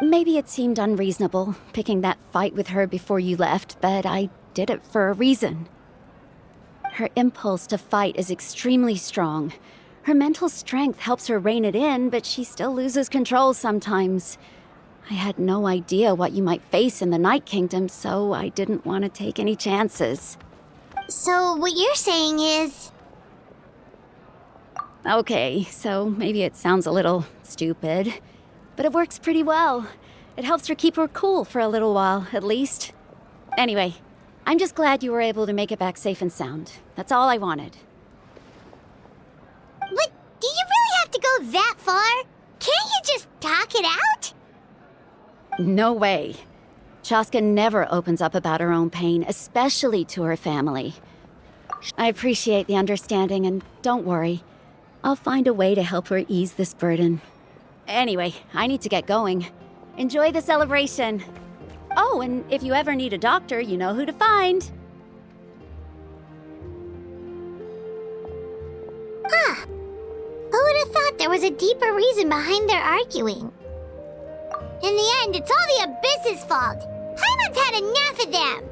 [SPEAKER 19] Maybe it seemed unreasonable, picking that fight with her before you left, but I did it for a reason. Her impulse to fight is extremely strong. Her mental strength helps her rein it in, but she still loses control sometimes. I had no idea what you might face in the Night Kingdom, so I didn't want to take any chances.
[SPEAKER 2] So what you're saying is...
[SPEAKER 19] Okay, so maybe it sounds a little stupid, but it works pretty well. It helps her keep her cool for a little while, at least. Anyway, I'm just glad you were able to make it back safe and sound. That's all I wanted.
[SPEAKER 2] But do you really have to go that far? Can't you just talk it out?
[SPEAKER 19] No way. Chaska never opens up about her own pain, especially to her family. I appreciate the understanding, and don't worry. I'll find a way to help her ease this burden. Anyway, I need to get going. Enjoy the celebration. Oh, and if you ever need a doctor, you know who to find.
[SPEAKER 2] there was a deeper reason behind their arguing. In the end, it's all the Abyss's fault. Paimon's had enough of them.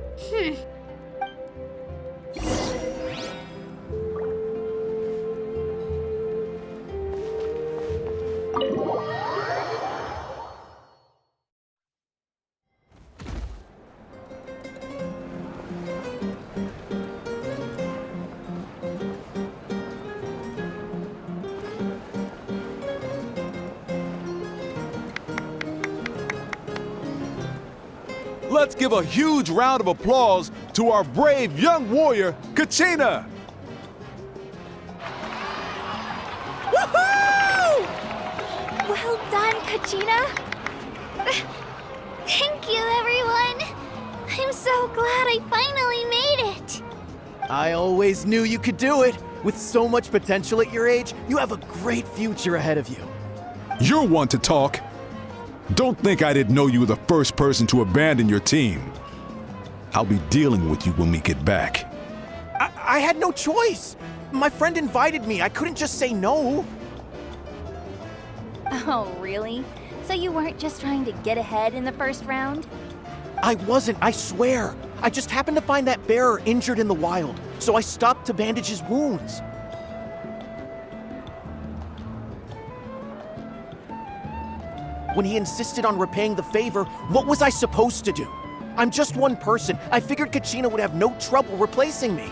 [SPEAKER 1] Let's give a huge round of applause to our brave young warrior, Kachina!
[SPEAKER 5] Woohoo! Well done, Kachina. Thank you, everyone. I'm so glad I finally made it.
[SPEAKER 6] I always knew you could do it. With so much potential at your age, you have a great future ahead of you.
[SPEAKER 1] You're one to talk. Don't think I didn't know you were the first person to abandon your team. I'll be dealing with you when we get back.
[SPEAKER 6] I had no choice. My friend invited me. I couldn't just say no.
[SPEAKER 19] Oh, really? So you weren't just trying to get ahead in the first round?
[SPEAKER 6] I wasn't, I swear. I just happened to find that bearer injured in the wild, so I stopped to bandage his wounds. When he insisted on repaying the favor, what was I supposed to do? I'm just one person. I figured Kachina would have no trouble replacing me.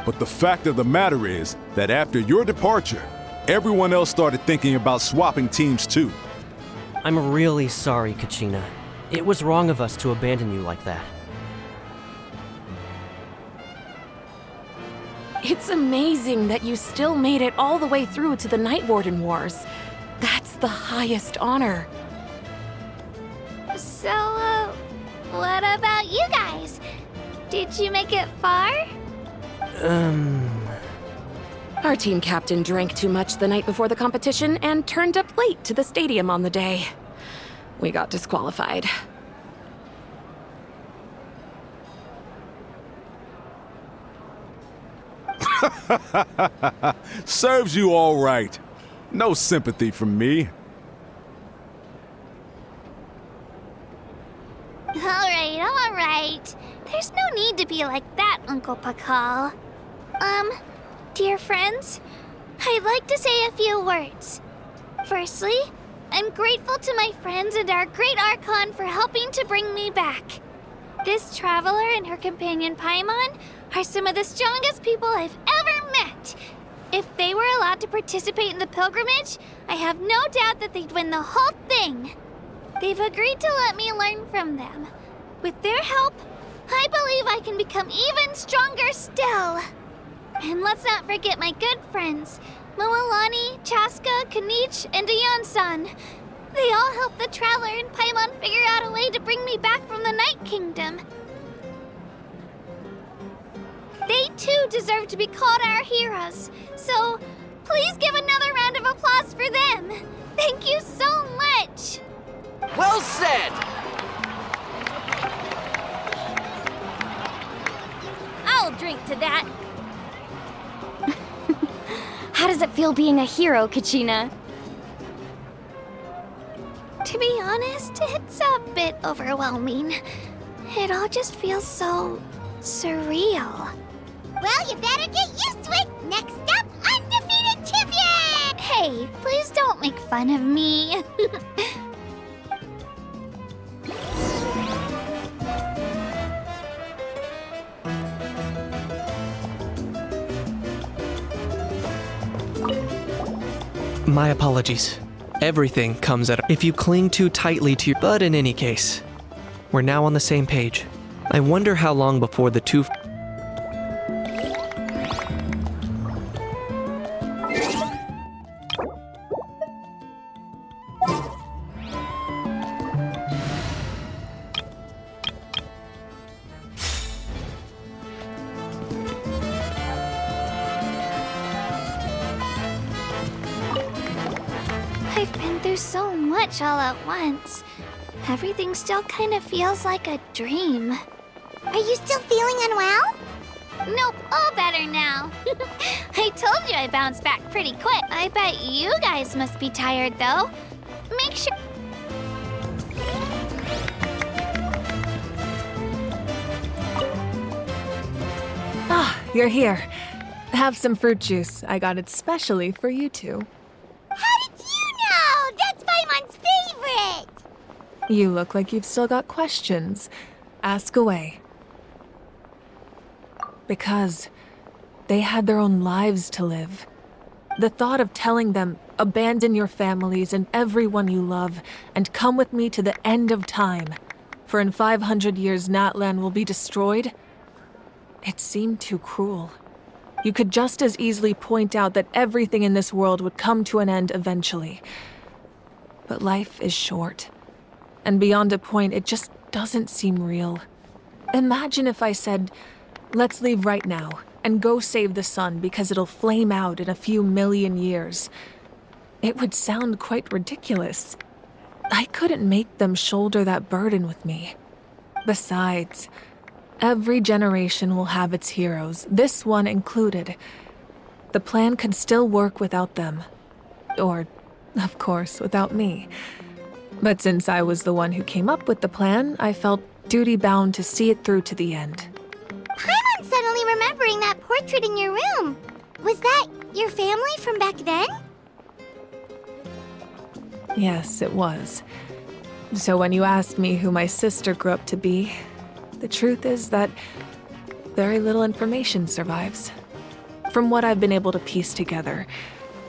[SPEAKER 1] But the fact of the matter is that after your departure, everyone else started thinking about swapping teams too.
[SPEAKER 7] I'm really sorry, Kachina. It was wrong of us to abandon you like that.
[SPEAKER 8] It's amazing that you still made it all the way through to the Night Warden Wars. That's the highest honor.
[SPEAKER 5] So, what about you guys? Did you make it far?
[SPEAKER 8] Our team captain drank too much the night before the competition and turned up late to the stadium on the day. We got disqualified.
[SPEAKER 1] Serves you all right. No sympathy from me.
[SPEAKER 5] All right. There's no need to be like that, Uncle Pakal. Dear friends, I'd like to say a few words. Firstly, I'm grateful to my friends and our great Archon for helping to bring me back. This traveler and her companion Paimon are some of the strongest people I've ever met. If they were allowed to participate in the pilgrimage, I have no doubt that they'd win the whole thing. They've agreed to let me learn from them. With their help, I believe I can become even stronger still. And let's not forget my good friends, Moalani, Chaska, Kanich, and Ayan-san. They all helped the Traveler and Paimon figure out a way to bring me back from the Night Kingdom. They too deserve to be called our heroes, so please give another round of applause for them. Thank you so much.
[SPEAKER 6] Well said!
[SPEAKER 19] I'll drink to that. How does it feel being a hero, Kachina?
[SPEAKER 5] To be honest, it's a bit overwhelming. It all just feels so surreal.
[SPEAKER 2] Well, you better get used to it. Next up, undefeated champion!
[SPEAKER 5] Hey, please don't make fun of me.
[SPEAKER 24] My apologies. Everything comes at if you cling too tightly to your. But in any case, we're now on the same page. I wonder how long before the two.
[SPEAKER 5] I've been through so much all at once. Everything still kind of feels like a dream.
[SPEAKER 2] Are you still feeling unwell?
[SPEAKER 5] Nope, all better now. I told you I bounced back pretty quick. I bet you guys must be tired, though. Make sure...
[SPEAKER 8] Ah, you're here. Have some fruit juice. I got it specially for you two.
[SPEAKER 2] How did you know? That's Paimon's favorite!
[SPEAKER 8] You look like you've still got questions. Ask away. Because they had their own lives to live. The thought of telling them, abandon your families and everyone you love, and come with me to the end of time, for in 500 years Natlan will be destroyed, it seemed too cruel. You could just as easily point out that everything in this world would come to an end eventually. But life is short, and beyond a point, it just doesn't seem real. Imagine if I said, let's leave right now, and go save the sun because it'll flame out in a few million years. It would sound quite ridiculous. I couldn't make them shoulder that burden with me. Besides, every generation will have its heroes, this one included. The plan could still work without them. Or, of course, without me. But since I was the one who came up with the plan, I felt duty-bound to see it through to the end.
[SPEAKER 2] Paimon's suddenly remembering that portrait in your room. Was that your family from back then?
[SPEAKER 8] Yes, it was. So when you asked me who my sister grew up to be, the truth is that very little information survives. From what I've been able to piece together,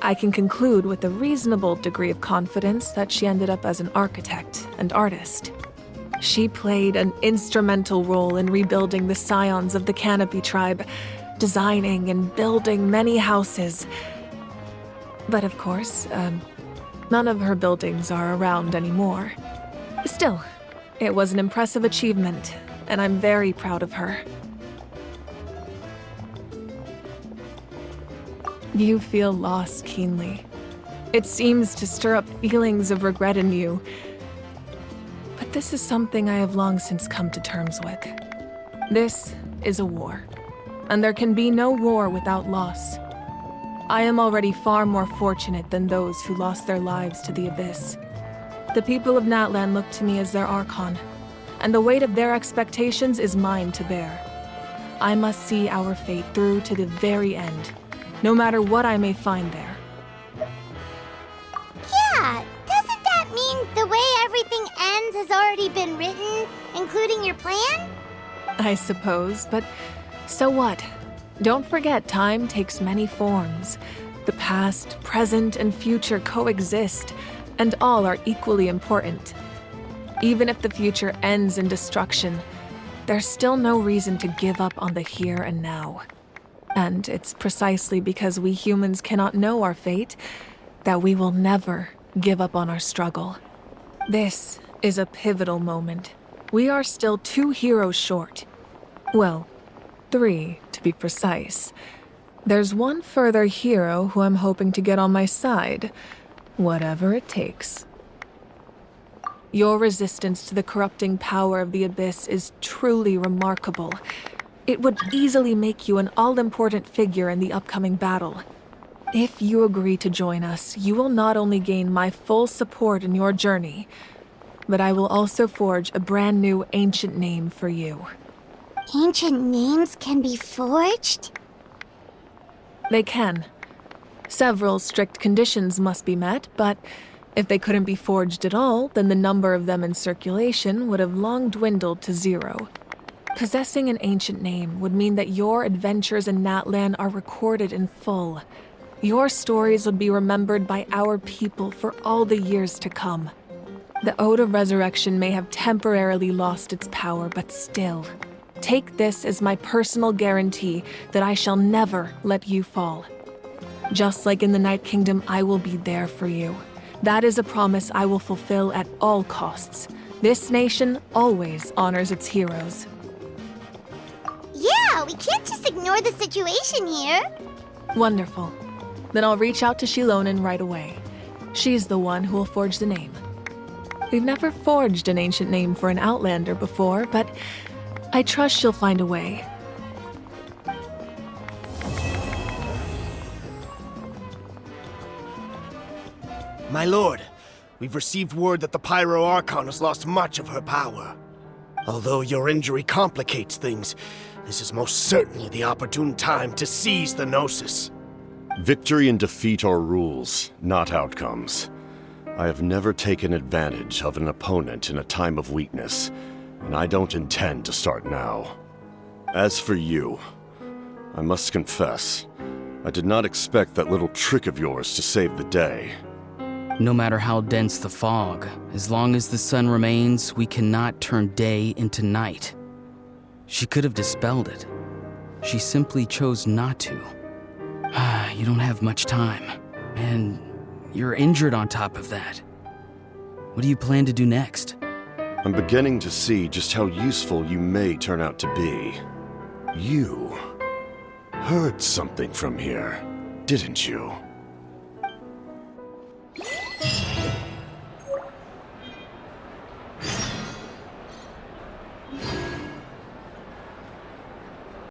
[SPEAKER 8] I can conclude with a reasonable degree of confidence that she ended up as an architect and artist. She played an instrumental role in rebuilding the scions of the Canopy tribe, designing and building many houses. But of course, none of her buildings are around anymore. Still, it was an impressive achievement, and I'm very proud of her. You feel loss keenly. It seems to stir up feelings of regret in you. But this is something I have long since come to terms with. This is a war, and there can be no war without loss. I am already far more fortunate than those who lost their lives to the Abyss. The people of Natlan look to me as their Archon, and the weight of their expectations is mine to bear. I must see our fate through to the very end, no matter what I may find there.
[SPEAKER 2] Yeah, doesn't that mean the way everything ends has already been written, including your plan?
[SPEAKER 8] I suppose, but so what? Don't forget, time takes many forms. The past, present, and future coexist, and all are equally important. Even if the future ends in destruction, there's still no reason to give up on the here and now. And it's precisely because we humans cannot know our fate that we will never give up on our struggle. This is a pivotal moment. We are still 2 heroes short. Well, 3 to be precise. There's one further hero who I'm hoping to get on my side, whatever it takes. Your resistance to the corrupting power of the Abyss is truly remarkable. It would easily make you an all-important figure in the upcoming battle. If you agree to join us, you will not only gain my full support in your journey, but I will also forge a brand new ancient name for you.
[SPEAKER 2] Ancient names can be forged?
[SPEAKER 8] They can. Several strict conditions must be met, but if they couldn't be forged at all, then the number of them in circulation would have long dwindled to 0. Possessing an ancient name would mean that your adventures in Natlan are recorded in full. Your stories would be remembered by our people for all the years to come. The Ode of Resurrection may have temporarily lost its power, but still, take this as my personal guarantee that I shall never let you fall. Just like in the Night Kingdom, I will be there for you. That is a promise I will fulfill at all costs. This nation always honors its heroes.
[SPEAKER 2] Yeah, we can't just ignore the situation here.
[SPEAKER 8] Wonderful. Then I'll reach out to Shilonen right away. She's the one who will forge the name. We've never forged an ancient name for an Outlander before, but I trust she'll find a way.
[SPEAKER 10] My lord, we've received word that the Pyro Archon has lost much of her power. Although your injury complicates things, this is most certainly the opportune time to seize the Gnosis.
[SPEAKER 11] Victory and defeat are rules, not outcomes. I have never taken advantage of an opponent in a time of weakness, and I don't intend to start now. As for you, I must confess, I did not expect that little trick of yours to save the day.
[SPEAKER 14] No matter how dense the fog, as long as the sun remains, we cannot turn day into night. She could have dispelled it. She simply chose not to. You don't have much time, and you're injured on top of that. What do you plan to do next?
[SPEAKER 11] I'm beginning to see just how useful you may turn out to be. You heard something from here, didn't you?